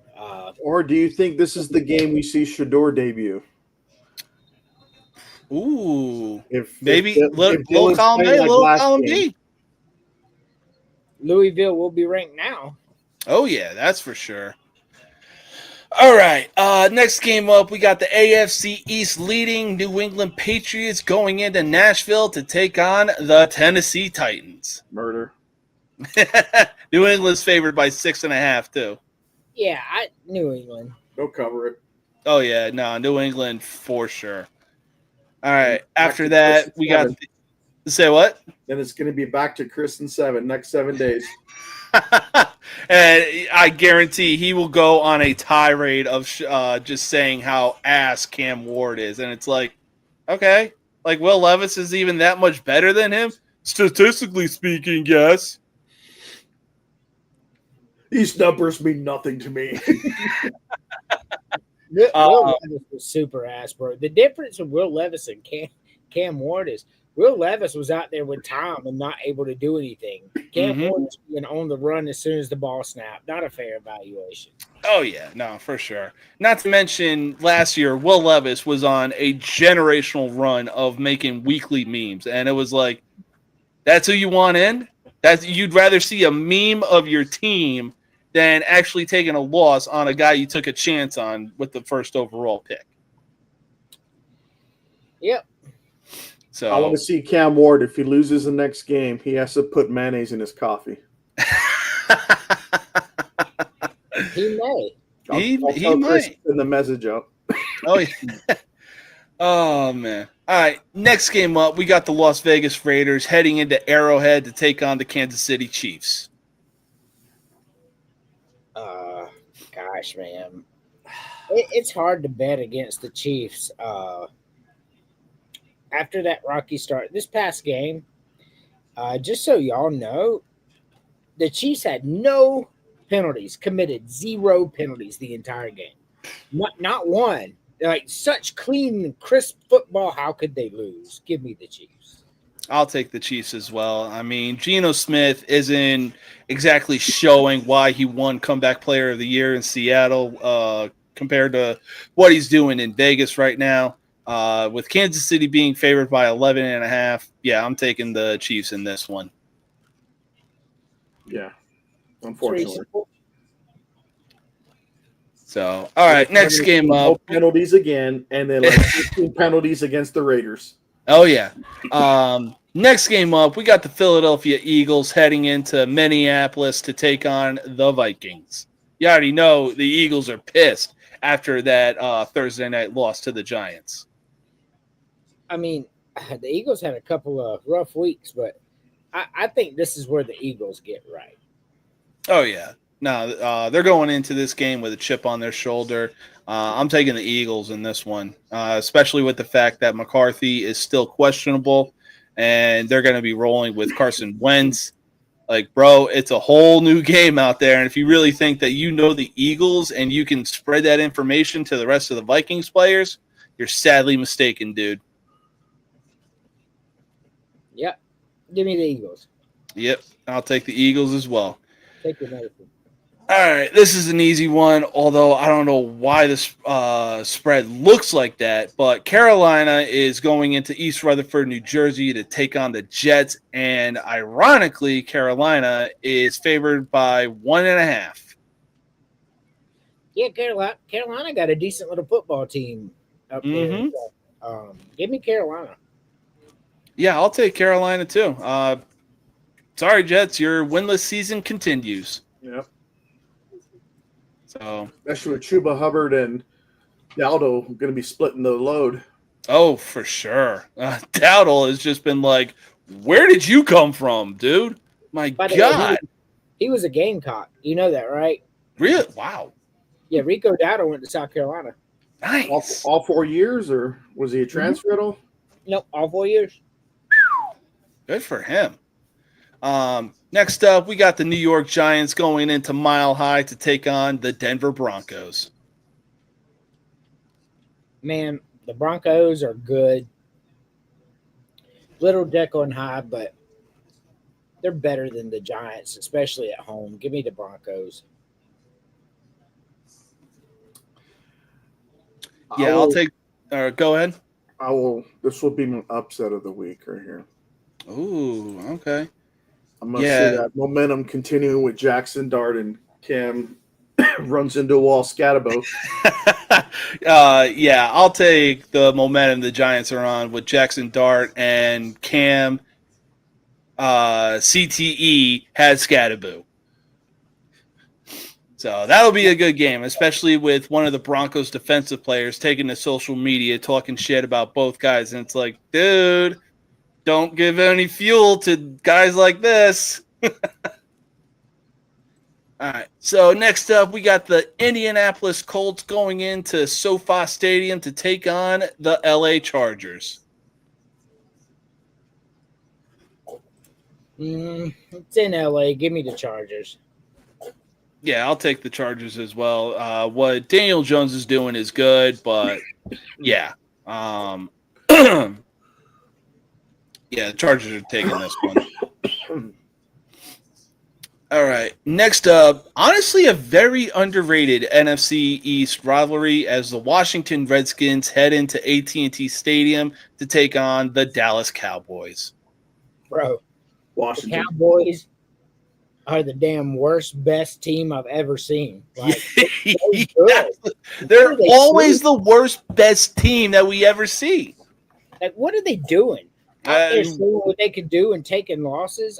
Speaker 4: Or do you think this is the game we see Shador debut?
Speaker 1: Ooh.
Speaker 4: If
Speaker 1: Maybe little
Speaker 4: Dylan's
Speaker 1: column
Speaker 4: playing
Speaker 1: A,
Speaker 4: like
Speaker 1: little
Speaker 4: last
Speaker 1: column
Speaker 4: game.
Speaker 1: B.
Speaker 3: Louisville will be ranked now.
Speaker 1: Oh, yeah, that's for sure. All right, next game up, we got the AFC East leading New England Patriots going into Nashville to take on the Tennessee Titans.
Speaker 4: Murder.
Speaker 1: New England's favored by 6.5, too.
Speaker 3: Yeah, New England.
Speaker 4: Don't cover it.
Speaker 1: Oh, yeah, no, New England for sure. All right,
Speaker 4: Back
Speaker 1: after
Speaker 4: to
Speaker 1: that,
Speaker 4: Chris
Speaker 1: we
Speaker 4: and
Speaker 1: got say what?
Speaker 4: Then it's going to be back to Chris and 7 next 7 days.
Speaker 1: And I guarantee he will go on a tirade of just saying how ass Cam Ward is. And it's like, okay, like Will Levis is even that much better than him? Statistically speaking, yes.
Speaker 4: These numbers mean nothing to me.
Speaker 3: Will Levis was super ass, bro. The difference with Will Levis and Cam Ward is Will Levis was out there with Tom and not able to do anything. Cam Ward was being on the run as soon as the ball snapped. Not a fair evaluation.
Speaker 1: Oh, yeah, no, for sure. Not to mention last year, Will Levis was on a generational run of making weekly memes. And it was like, that's who you want in? You'd rather see a meme of your team than actually taking a loss on a guy you took a chance on with the first overall pick.
Speaker 3: Yep.
Speaker 1: So
Speaker 4: I want to see Cam Ward. If he loses the next game, he has to put mayonnaise in his coffee.
Speaker 3: He may.
Speaker 1: He
Speaker 4: Chris
Speaker 1: might.
Speaker 4: send the message up.
Speaker 1: Oh, yeah. Oh, man. All right, next game up, we got the Las Vegas Raiders heading into Arrowhead to take on the Kansas City Chiefs.
Speaker 3: Gosh, man. It's hard to bet against the Chiefs. After that rocky start, this past game, just so y'all know, the Chiefs had no penalties, committed 0 penalties the entire game. Not one. Like such clean, crisp football. How could they lose? Give me the Chiefs.
Speaker 1: I'll take the Chiefs as well. I mean, Geno Smith isn't exactly showing why he won Comeback Player of the Year in Seattle compared to what he's doing in Vegas right now. With Kansas City being favored by 11.5, yeah, I'm taking the Chiefs in this one.
Speaker 4: Yeah, unfortunately.
Speaker 1: So, all right, next game
Speaker 4: No
Speaker 1: up.
Speaker 4: penalties again, and then like 15 penalties against the Raiders.
Speaker 1: Oh, yeah. Next game up, we got the Philadelphia Eagles heading into Minneapolis to take on the Vikings. You already know the Eagles are pissed after that Thursday night loss to the Giants.
Speaker 3: I mean, the Eagles had a couple of rough weeks, but I think this is where the Eagles get right.
Speaker 1: Oh, yeah. No, they're going into this game with a chip on their shoulder. I'm taking the Eagles in this one, especially with the fact that McCarthy is still questionable, and they're going to be rolling with Carson Wentz. Like, bro, it's a whole new game out there, and if you really think that you know the Eagles and you can spread that information to the rest of the Vikings players, you're sadly mistaken, dude.
Speaker 3: Yep. Give me the Eagles.
Speaker 1: Yep, I'll take the Eagles as well.
Speaker 3: Take the medicine.
Speaker 1: All right, this is an easy one, although I don't know why this spread looks like that, but Carolina is going into East Rutherford, New Jersey to take on the Jets, and ironically, Carolina is favored by 1.5.
Speaker 3: Yeah, Carolina got a decent little football team up there. So, give me Carolina.
Speaker 1: Yeah, I'll take Carolina too. Sorry, Jets, your winless season continues.
Speaker 4: Yep.
Speaker 1: So,
Speaker 4: especially with Chuba Hubbard and Daldo going to be splitting the load.
Speaker 1: Oh, for sure. Dowdle has just been like, where did you come from, dude? My God.
Speaker 3: He was a Gamecock. You know that, right?
Speaker 1: Really? Wow.
Speaker 3: Yeah, Rico Dowdle went to South Carolina.
Speaker 1: Nice.
Speaker 4: All 4 years, or was he a transfer at all?
Speaker 3: Nope, all 4 years.
Speaker 1: Good for him. Next up, we got the New York Giants going into Mile High to take on the Denver Broncos.
Speaker 3: Man, the Broncos are good. Little Jekyll and Hyde, but they're better than the Giants, especially at home. Give me the Broncos.
Speaker 1: Yeah, I'll take. Go ahead.
Speaker 4: I will. This will be my upset of the week right here.
Speaker 1: Ooh, okay.
Speaker 4: I'm going to see that momentum continuing with Jackson Dart and Cam runs into a wall Scatabo.
Speaker 1: Yeah, I'll take the momentum the Giants are on with Jackson Dart and Cam. CTE has Scatabo. So that'll be a good game, especially with one of the Broncos defensive players taking to social media talking shit about both guys. And it's like, dude, don't give any fuel to guys like this. All right. So next up, we got the Indianapolis Colts going into SoFi Stadium to take on the LA Chargers.
Speaker 3: It's in LA. Give me the Chargers.
Speaker 1: Yeah, I'll take the Chargers as well. What Daniel Jones is doing is good, but yeah. Yeah, the Chargers are taking this one. All right. Next up, honestly, a very underrated NFC East rivalry as the Washington Redskins head into AT&T Stadium to take on the Dallas Cowboys.
Speaker 3: Bro,
Speaker 4: Washington.
Speaker 3: the Cowboys are the damn worst, best team I've ever seen. Like,
Speaker 1: they're always the worst, best team that we ever see.
Speaker 3: Like, what are they doing? Out there seeing what they could do and taking losses.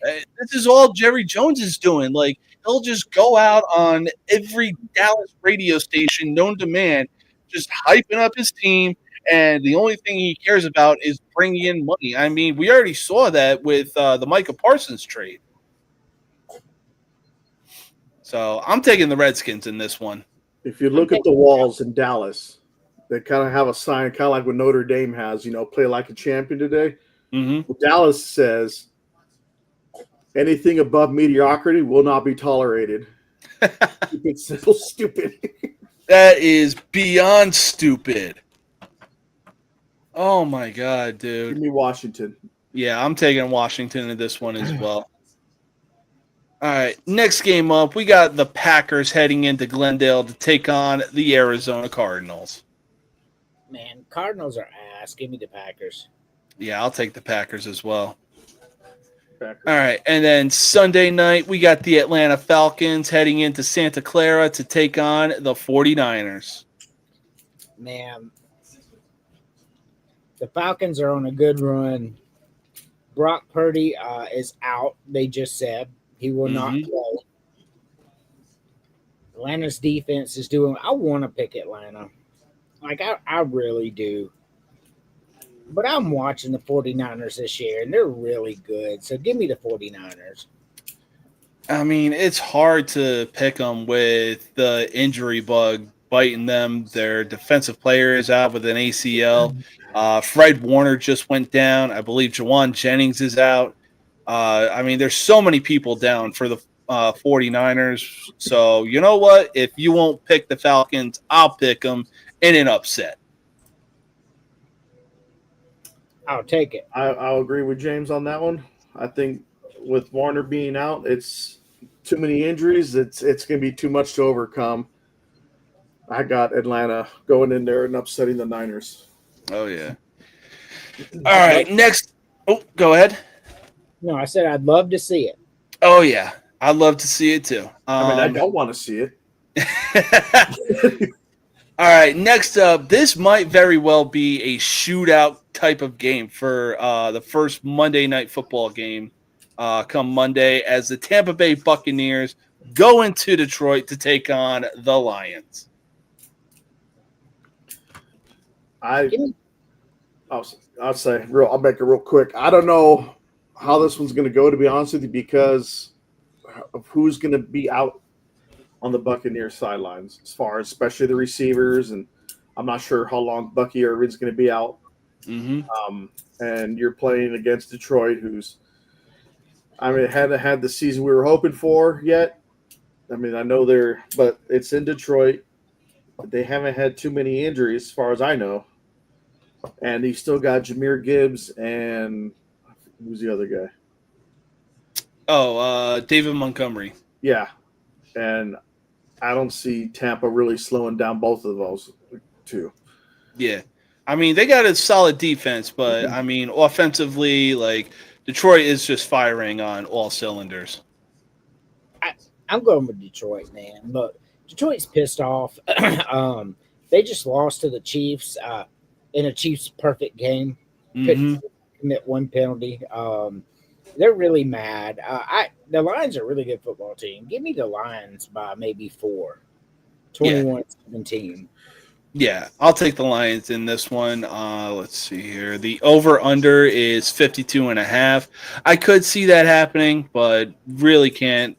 Speaker 1: This is all Jerry Jones is doing. Like, he'll just go out on every Dallas radio station known to man, just hyping up his team, and the only thing he cares about is bringing in money. I mean, we already saw that with the Micah Parsons trade. So I'm taking the Redskins in this one.
Speaker 4: If you look at the walls in Dallas, they kind of have a sign, kind of like what Notre Dame has, play like a champion today.
Speaker 1: Mm-hmm.
Speaker 4: Well, Dallas says anything above mediocrity will not be tolerated. It's so stupid.
Speaker 1: That is beyond stupid. Oh, my God, dude.
Speaker 4: Give me Washington.
Speaker 1: Yeah, I'm taking Washington in this one as well. All right, next game up, we got the Packers heading into Glendale to take on the Arizona Cardinals.
Speaker 3: Man, Cardinals are ass. Give me the Packers.
Speaker 1: Yeah, I'll take the Packers as well.
Speaker 4: Packers.
Speaker 1: All right, and then Sunday night, we got the Atlanta Falcons heading into Santa Clara to take on the 49ers.
Speaker 3: Man, the Falcons are on a good run. Brock Purdy is out. They just said he will not play. Atlanta's defense is doing. I want to pick Atlanta. Like, I really do. But I'm watching the 49ers this year, and they're really good. So give me the 49ers.
Speaker 1: I mean, it's hard to pick them with the injury bug biting them. Their defensive player is out with an ACL. Fred Warner just went down. I believe Jawan Jennings is out. I mean, there's so many people down for the 49ers. So, you know what? If you won't pick the Falcons, I'll pick them in an upset.
Speaker 3: I'll take it.
Speaker 4: I'll agree with James on that one. I think with Warner being out, it's too many injuries. It's going to be too much to overcome. I got Atlanta going in there and upsetting the Niners.
Speaker 1: Oh, yeah. All right, next. Oh, go ahead.
Speaker 3: No, I said I'd love to see it.
Speaker 1: Oh, yeah. I'd love to see it, too.
Speaker 4: I don't want to see it.
Speaker 1: All right, next up, this might very well be a shootout type of game for the first Monday Night Football game come Monday as the Tampa Bay Buccaneers go into Detroit to take on the Lions.
Speaker 4: I'll say I'll make it real quick. I don't know how this one's going to go, to be honest with you, because of who's going to be out on the Buccaneers sidelines, as far as especially the receivers, and I'm not sure how long Bucky Irvin's going to be out. And you're playing against Detroit, who's, I mean, hadn't had the season we were hoping for yet. I mean, I know but it's in Detroit. They haven't had too many injuries, as far as I know. And you still got Jahmyr Gibbs and who's the other guy?
Speaker 1: Oh, David Montgomery.
Speaker 4: Yeah. And I don't see Tampa really slowing down both of those two.
Speaker 1: Yeah. I mean, they got a solid defense, but, I mean, offensively, like, Detroit is just firing on all cylinders.
Speaker 3: I'm going with Detroit, man. Look, Detroit's pissed off. They just lost to the Chiefs in a Chiefs perfect game. Couldn't commit one penalty. They're really mad. The Lions are a really good football team. Give me the Lions by maybe 4. 21-17.
Speaker 1: Yeah, I'll take the Lions in this one. Let's see here. The over-under is 52.5. I could see that happening, but really can't.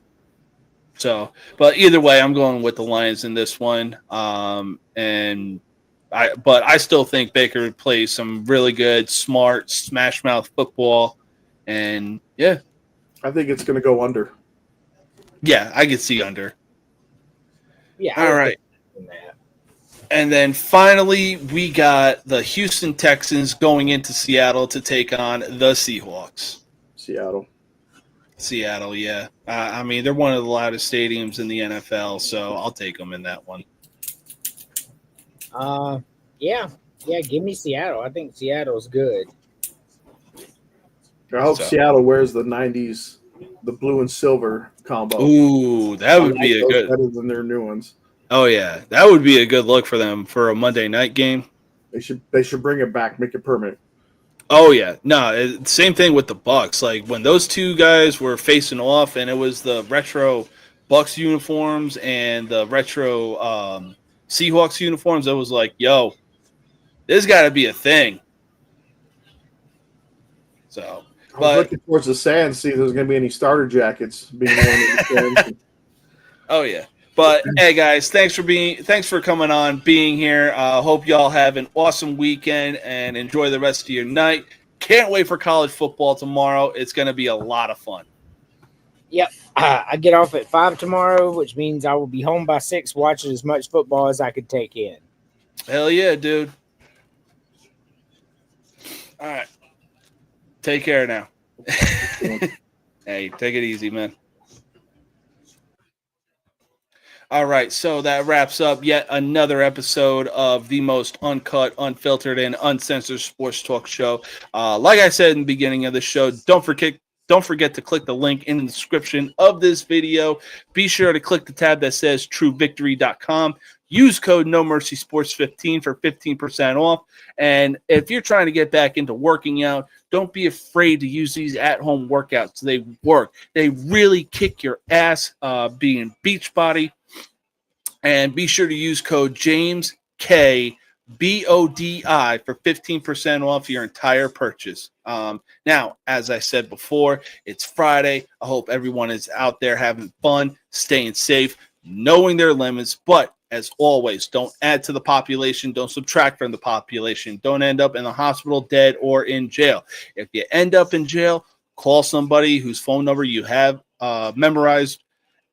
Speaker 1: So, but either way, I'm going with the Lions in this one. But I still think Baker plays some really good, smart, smash mouth football. And yeah,
Speaker 4: I think it's going to go under.
Speaker 1: Yeah, I could see under.
Speaker 3: Yeah.
Speaker 1: All right. And then finally, we got the Houston Texans going into Seattle to take on the Seahawks.
Speaker 4: Seattle,
Speaker 1: yeah. I mean, they're one of the loudest stadiums in the NFL, so I'll take them in that one.
Speaker 3: Yeah, give me Seattle. I think Seattle's good.
Speaker 4: I hope Seattle wears the 90s, the blue and silver combo.
Speaker 1: Ooh, that would be a good.
Speaker 4: Better than their new ones.
Speaker 1: Oh yeah, that would be a good look for them for a Monday night game.
Speaker 4: They should bring it back, make it permanent.
Speaker 1: Oh yeah, no, same thing with the Bucks. Like when those two guys were facing off, and it was the retro Bucks uniforms and the retro Seahawks uniforms. It was like, yo, this got to be a thing. So,
Speaker 4: I was looking towards the sand, see if there's going to be any starter jackets being worn.
Speaker 1: Oh yeah. But hey guys, thanks for coming on, being here. Hope y'all have an awesome weekend and enjoy the rest of your night. Can't wait for college football tomorrow. It's going to be a lot of fun.
Speaker 3: Yep. I get off at 5 tomorrow, which means I will be home by 6 watching as much football as I could take in.
Speaker 1: Hell yeah, dude. All right. Take care now. Hey, take it easy, man. All right, so that wraps up yet another episode of the most uncut, unfiltered, and uncensored sports talk show. Like I said in the beginning of the show, don't forget to click the link in the description of this video. Be sure to click the tab that says truevictory.com. Use code NoMercySports15 for 15% off. And if you're trying to get back into working out, don't be afraid to use these at-home workouts. They work. They really kick your ass, being Beachbody. And be sure to use code JamesKBODI for 15% off your entire purchase. Now, as I said before, it's Friday. I hope everyone is out there having fun, staying safe, knowing their limits. But as always, don't add to the population. Don't subtract from the population. Don't end up in the hospital dead or in jail. If you end up in jail, call somebody whose phone number you have memorized.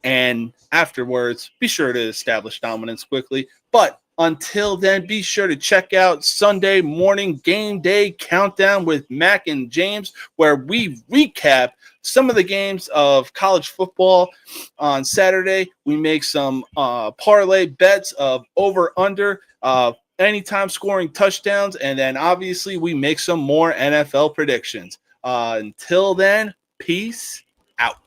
Speaker 1: And afterwards, be sure to establish dominance quickly. But until then, be sure to check out Sunday morning game day countdown with Mac and James, where we recap some of the games of college football on Saturday. We make some parlay bets of over-under, anytime scoring touchdowns, and then obviously we make some more NFL predictions. Until then, peace out.